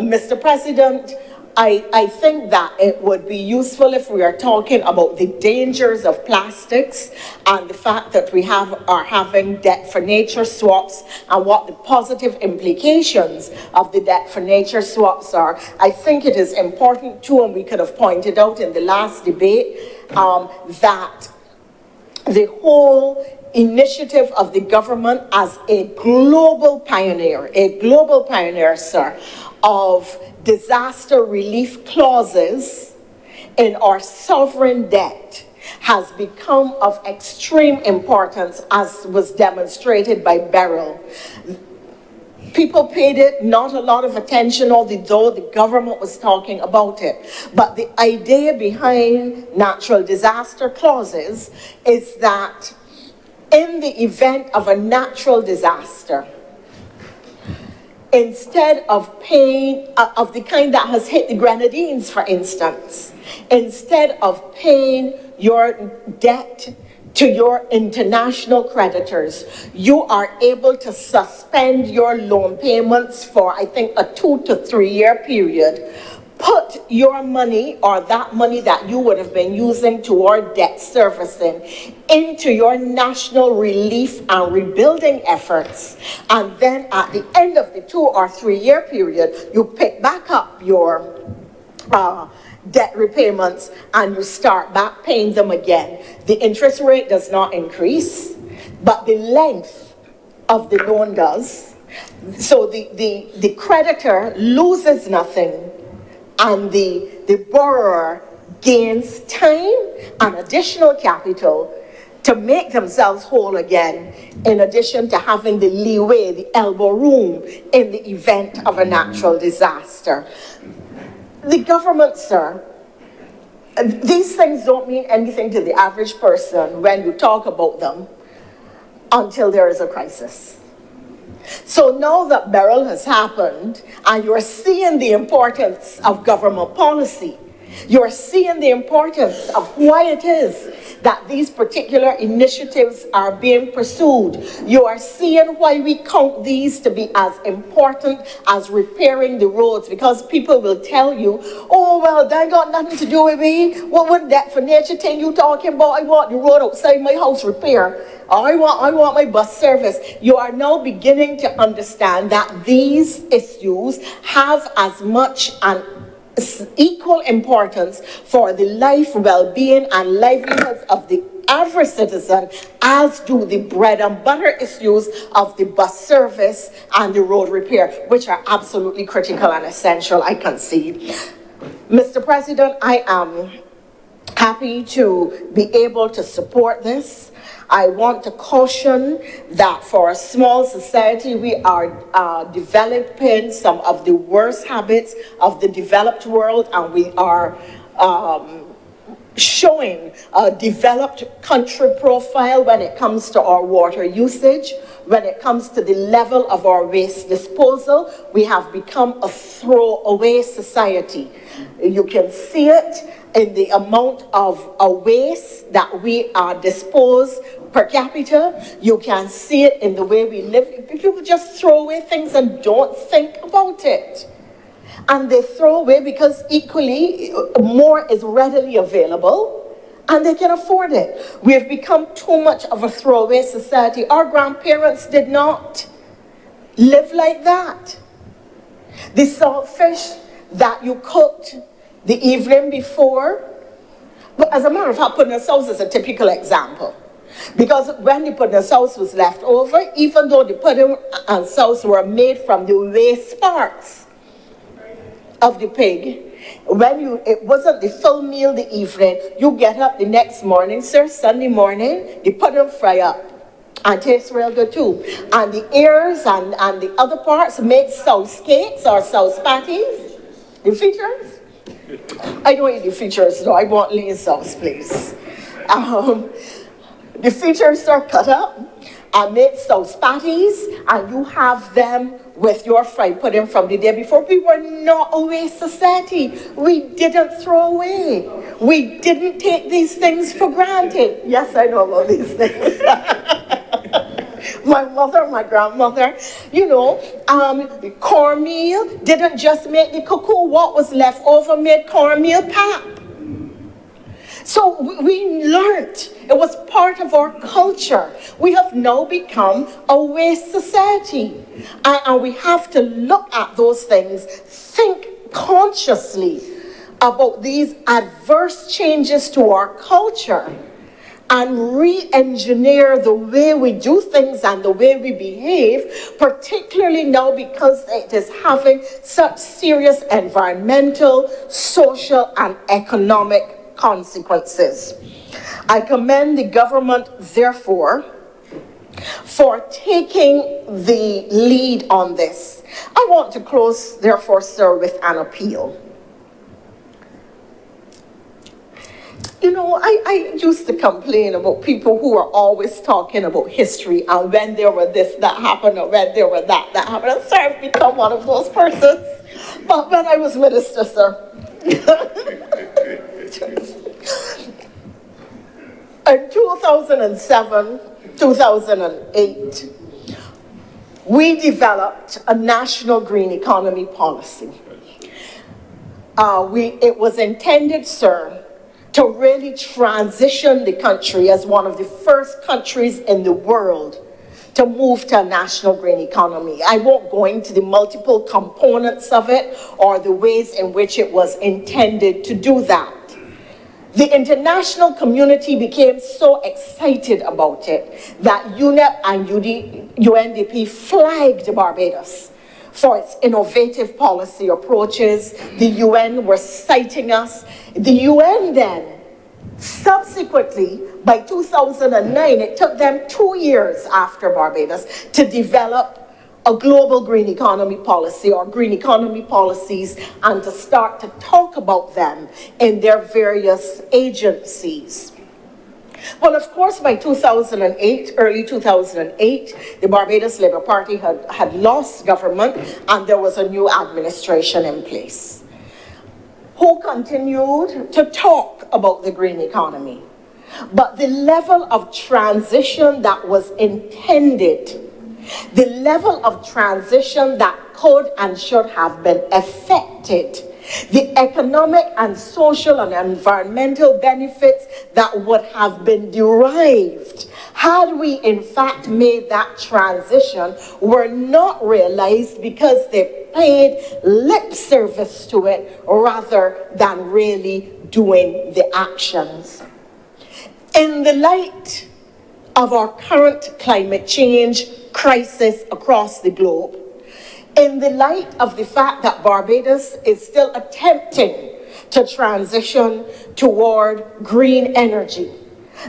Speaker 5: Mr. President, I think that it would be useful if we are talking about the dangers of plastics and the fact that we are having debt for nature swaps and what the positive implications of the debt for nature swaps are. I think it is important too, and we could have pointed out in the last debate, that the whole initiative of the government as a global pioneer, sir, of disaster relief clauses in our sovereign debt has become of extreme importance, as was demonstrated by Beryl. People paid it not a lot of attention, although the government was talking about it. But the idea behind natural disaster clauses is that in the event of a natural disaster, instead of paying, of the kind that has hit the Grenadines, for instance, instead of paying your debt to your international creditors, you are able to suspend your loan payments for, I think, a 2 to 3 year period. Put your money, or that money that you would have been using toward debt servicing, into your national relief and rebuilding efforts. And then at the end of the 2 or 3 year period, you pick back up your debt repayments and you start back paying them again. The interest rate does not increase. but the length of the loan does. So the creditor loses nothing, and the borrower gains time and additional capital to make themselves whole again, in addition to having the leeway, the elbow room, in the event of a natural disaster. The government, sir, these things don't mean anything to the average person when you talk about them until there is a crisis. So now that Beryl has happened, and you're seeing the importance of government policy, you're seeing the importance of why it is that these particular initiatives are being pursued. You are seeing why we count these to be as important as repairing the roads, because people will tell you, oh, well, that ain't got nothing to do with me. What would that for nature thing you talking about? I want the road outside my house repaired. I want my bus service. You are now beginning to understand that these issues have as much an equal importance for the life, well-being, and livelihoods of the average citizen as do the bread and butter issues of the bus service and the road repair, which are absolutely critical and essential, I concede. Mr. President, I am happy to be able to support this. I want to caution that for a small society, we are developing some of the worst habits of the developed world, and we are showing a developed country profile when it comes to our water usage, when it comes to the level of our waste disposal. We have become a throwaway society. You can see it in the amount of waste that we dispose per capita. You can see it in the way we live. People just throw away things and don't think about it. And they throw away because equally more is readily available and they can afford it. We have become too much of a throwaway society. Our grandparents did not live like that. The saltfish that you cooked the evening before, but as a matter of fact, pudding and sauce is a typical example. Because when the pudding and sauce was left over, even though the pudding and sauce were made from the waste parts of the pig, it wasn't the full meal the evening, you get up the next morning, sir, Sunday morning, the pudding fry up and tastes real good too. And the ears and the other parts make sauce cakes or sauce patties. The features? I don't eat the features, though. I want lean sauce, please. The features are cut up and make sauce patties, and you have them with your fried pudding from the day before. We were not a waste society. We didn't throw away. We didn't take these things for granted. Yes, I know about these things. My mother, my grandmother, cornmeal didn't just make the cocoa. What was left over made cornmeal pap. So we learned. It was part of our culture. We have now become a waste society. And we have to look at those things, think consciously about these adverse changes to our culture, and re-engineer the way we do things and the way we behave, particularly now because it is having such serious environmental, social, and economic consequences. I commend the government, therefore, for taking the lead on this. I want to close, therefore, sir, with an appeal. I used to complain about people who are always talking about history and when there were this, that happened, or when there were that happened. And sorry, I've become one of those persons. But when I was minister, sir, in 2007, 2008, we developed a national green economy policy. It was intended, sir, to really transition the country as one of the first countries in the world to move to a national green economy. I won't go into the multiple components of it or the ways in which it was intended to do that. The international community became so excited about it that UNEP and UNDP flagged Barbados for its innovative policy approaches. The UN were citing us. The UN then, subsequently, by 2009, it took them 2 years after Barbados to develop a global green economy policy or green economy policies and to start to talk about them in their various agencies. Well, of course, by 2008, early 2008, the Barbados Labour Party had lost government and there was a new administration in place who continued to talk about the green economy. But the level of transition that was intended, the level of transition that could and should have been effected, the economic and social and environmental benefits that would have been derived had we in fact made that transition were not realized because they paid lip service to it rather than really doing the actions. In the light of our current climate change crisis across the globe, in the light of the fact that Barbados is still attempting to transition toward green energy,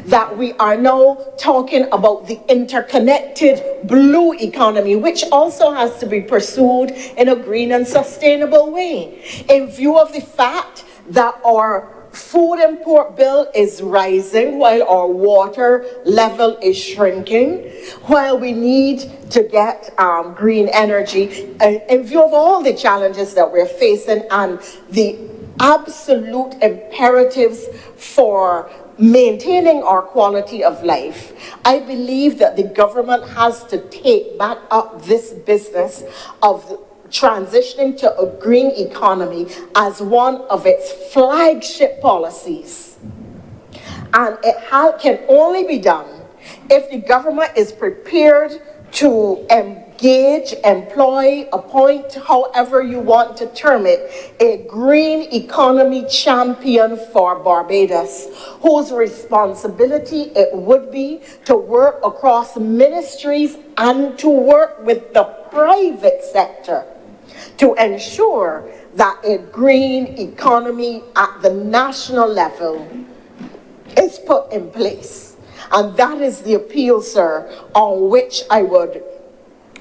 Speaker 5: that we are now talking about the interconnected blue economy, which also has to be pursued in a green and sustainable way, in view of the fact that our food import bill is rising while our water level is shrinking, while we need to get green energy, in view of all the challenges that we're facing and the absolute imperatives for maintaining our quality of life, I believe that the government has to take back up this business of transitioning to a green economy as one of its flagship policies. And it can only be done if the government is prepared to engage, employ, appoint, however you want to term it, a green economy champion for Barbados, whose responsibility it would be to work across ministries and to work with the private sector to ensure that a green economy at the national level is put in place. And that is the appeal, sir, on which I would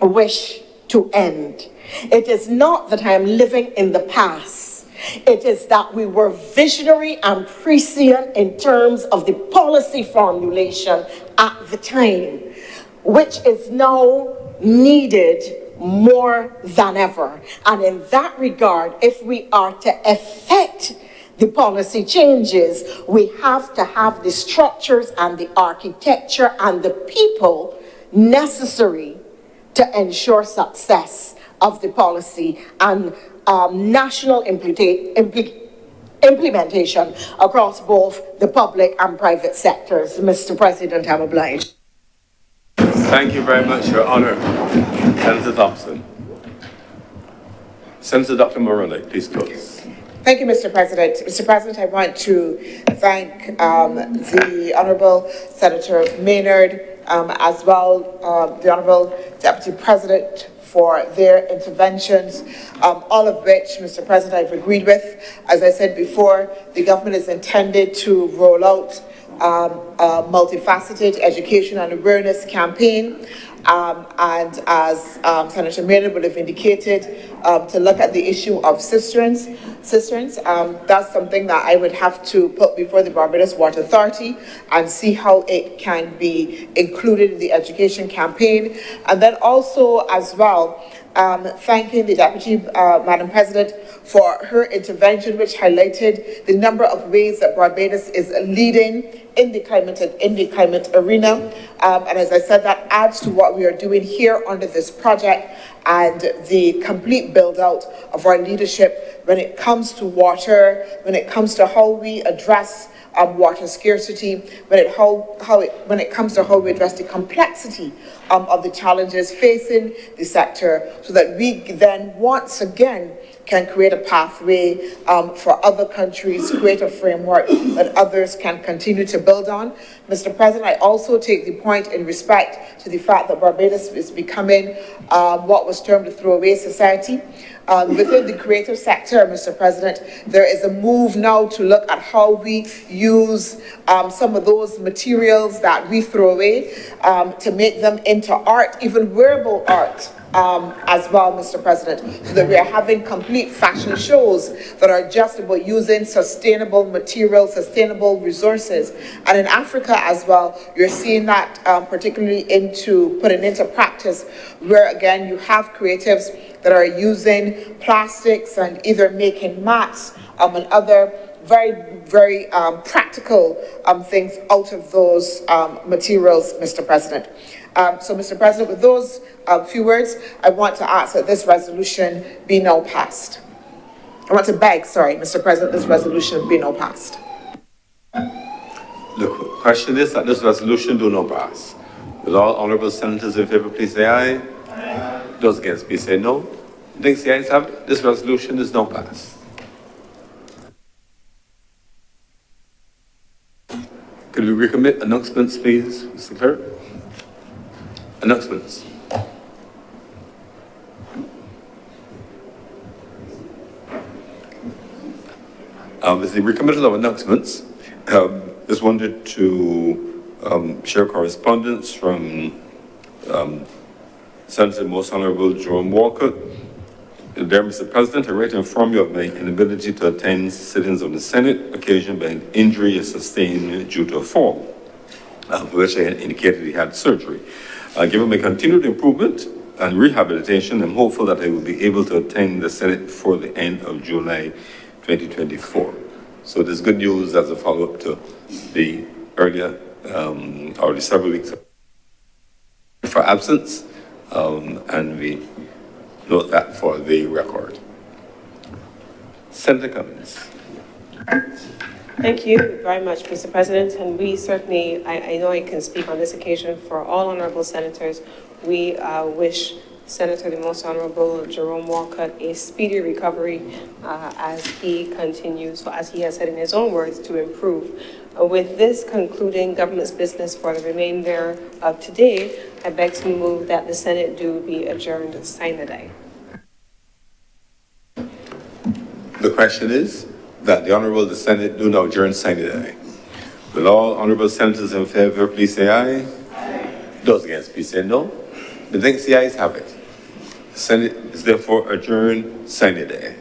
Speaker 5: wish to end. It is not that I am living in the past. It is that we were visionary and prescient in terms of the policy formulation at the time, which is now needed more than ever. And in that regard, if we are to effect the policy changes, we have to have the structures and the architecture and the people necessary to ensure success of the policy and national implementation across both the public and private sectors. Mr. President, I'm obliged.
Speaker 1: Thank you very much, Your Honour. Senator Thompson. Senator Dr. Morelli, please close.
Speaker 7: Thank you, Mr. President. Mr. President, I want to thank the Honourable Senator Maynard, as well the Honourable Deputy President for their interventions, all of which, Mr. President, I've agreed with. As I said before, the government is intended to roll out a multifaceted education and awareness campaign, and as Senator Maynard would have indicated, to look at the issue of cisterns. That's something that I would have to put before the Barbados Water Authority and see how it can be included in the education campaign. And then also as well, thanking the Deputy Madam President for her intervention, which highlighted the number of ways that Barbados is leading in the climate arena. And as I said, that adds to what we are doing here under this project and the complete build out of our leadership when it comes to water, when it comes to how we address water scarcity, when it comes to how we address the complexity of the challenges facing the sector, so that we then once again can create a pathway for other countries, create a framework that others can continue to build on. Mr. President, I also take the point in respect to the fact that Barbados is becoming what was termed a throwaway society. Within the creative sector, Mr. President, there is a move now to look at how we use some of those materials that we throw away to make them into art, even wearable art. As well, Mr. President, so that we are having complete fashion shows that are just about using sustainable materials, sustainable resources. And in Africa as well, you're seeing that particularly into putting into practice, where again, you have creatives that are using plastics and either making mats and other very practical things out of those materials, Mr. President. So, Mr. President, with those few words, I want to ask that this resolution be now passed. I want to beg, sorry, Mr. President, this resolution be now passed.
Speaker 1: The question is that this resolution do not pass. Will all honourable senators in favour please say aye? Aye. Those against please say no. I think the ayes have it. This resolution is now passed. Could we recommit announcements, please, Mr. Clerk? Announcements. With the recommittal of announcements, just wanted to share correspondence from Senator Most Honourable Jerome Walker. Dear Mr. President, I write to inform you of my inability to attend sittings of the Senate occasioned by an injury sustained due to a fall, for which I had indicated he had surgery. Given my continued improvement and rehabilitation, I'm hopeful that I will be able to attend the Senate before the end of July 2024. So there's good news as a follow-up to the earlier, or the several weeks for absence, and we note that for the record. Senator Cummings.
Speaker 3: Thank you very much, Mr. President. And we certainly, I know I can speak on this occasion for all honourable senators. We wish Senator the Most Honourable Jerome Walker a speedy recovery as he continues, as he has said in his own words, to improve. With this concluding government's business for the remainder of today, I beg to move that the Senate do be adjourned sine die.
Speaker 1: The question is that the Honourable the Senate do now adjourn sine die. Will all honourable senators in favour please say aye? Aye. Those against please say no. The thanks the ayes have it. The Senate is therefore adjourned sine die.